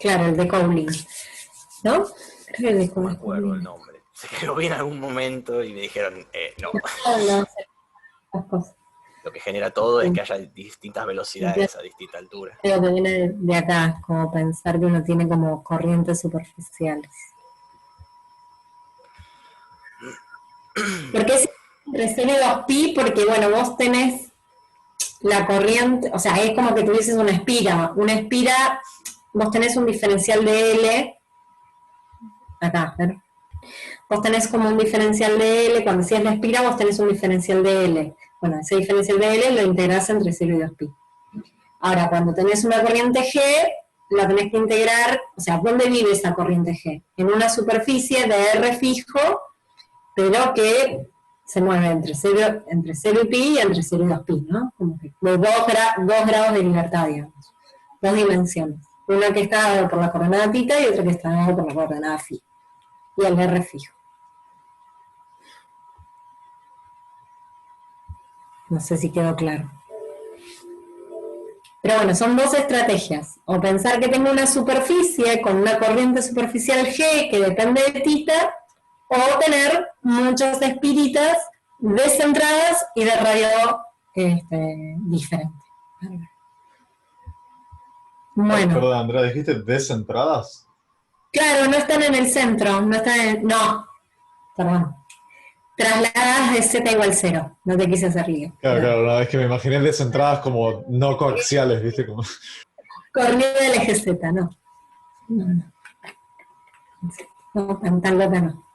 Claro, el de Cowling, ¿no? Creo que el de No me acuerdo el nombre. Se que lo vi en algún momento y me dijeron, no. No sé las cosas. Lo que genera todo es que haya distintas velocidades a distinta altura. Creo que viene de acá, como pensar que uno tiene como corrientes superficiales. ¿Por qué es entre 0 y 2pi? Porque, bueno, vos tenés la corriente, o sea, es como que tuvieses una espira. Una espira, vos tenés un diferencial de L, acá, ¿ver? Vos tenés como un diferencial de L, cuando decías la espira, vos tenés un diferencial de L. Bueno, ese diferencial de L lo integrás entre 0 y 2pi. Ahora, cuando tenés una corriente G, la tenés que integrar, o sea, ¿dónde vive esa corriente G? En una superficie de R fijo, pero que se mueve entre 0 y pi y entre 0 y 2pi, ¿no? Como que de 2 grados de libertad, digamos. 2 dimensiones. Una que está dada por la coordenada θ y otra que está dada por la coordenada φ. Y el R fijo. No sé si quedó claro. Pero bueno, son dos estrategias. O pensar que tengo una superficie con una corriente superficial G que depende de θ, o tener muchas espiritas descentradas y de radio diferente. Bueno. Perdón, Andrea, ¿dijiste descentradas? Claro, no están en el centro, no, perdón. Trasladadas de z igual 0, no te quise hacer lío. Claro, no, es que me imaginé descentradas como no coaxiales, ¿viste? Como... Corrido del eje Z, no. No, tan loca no.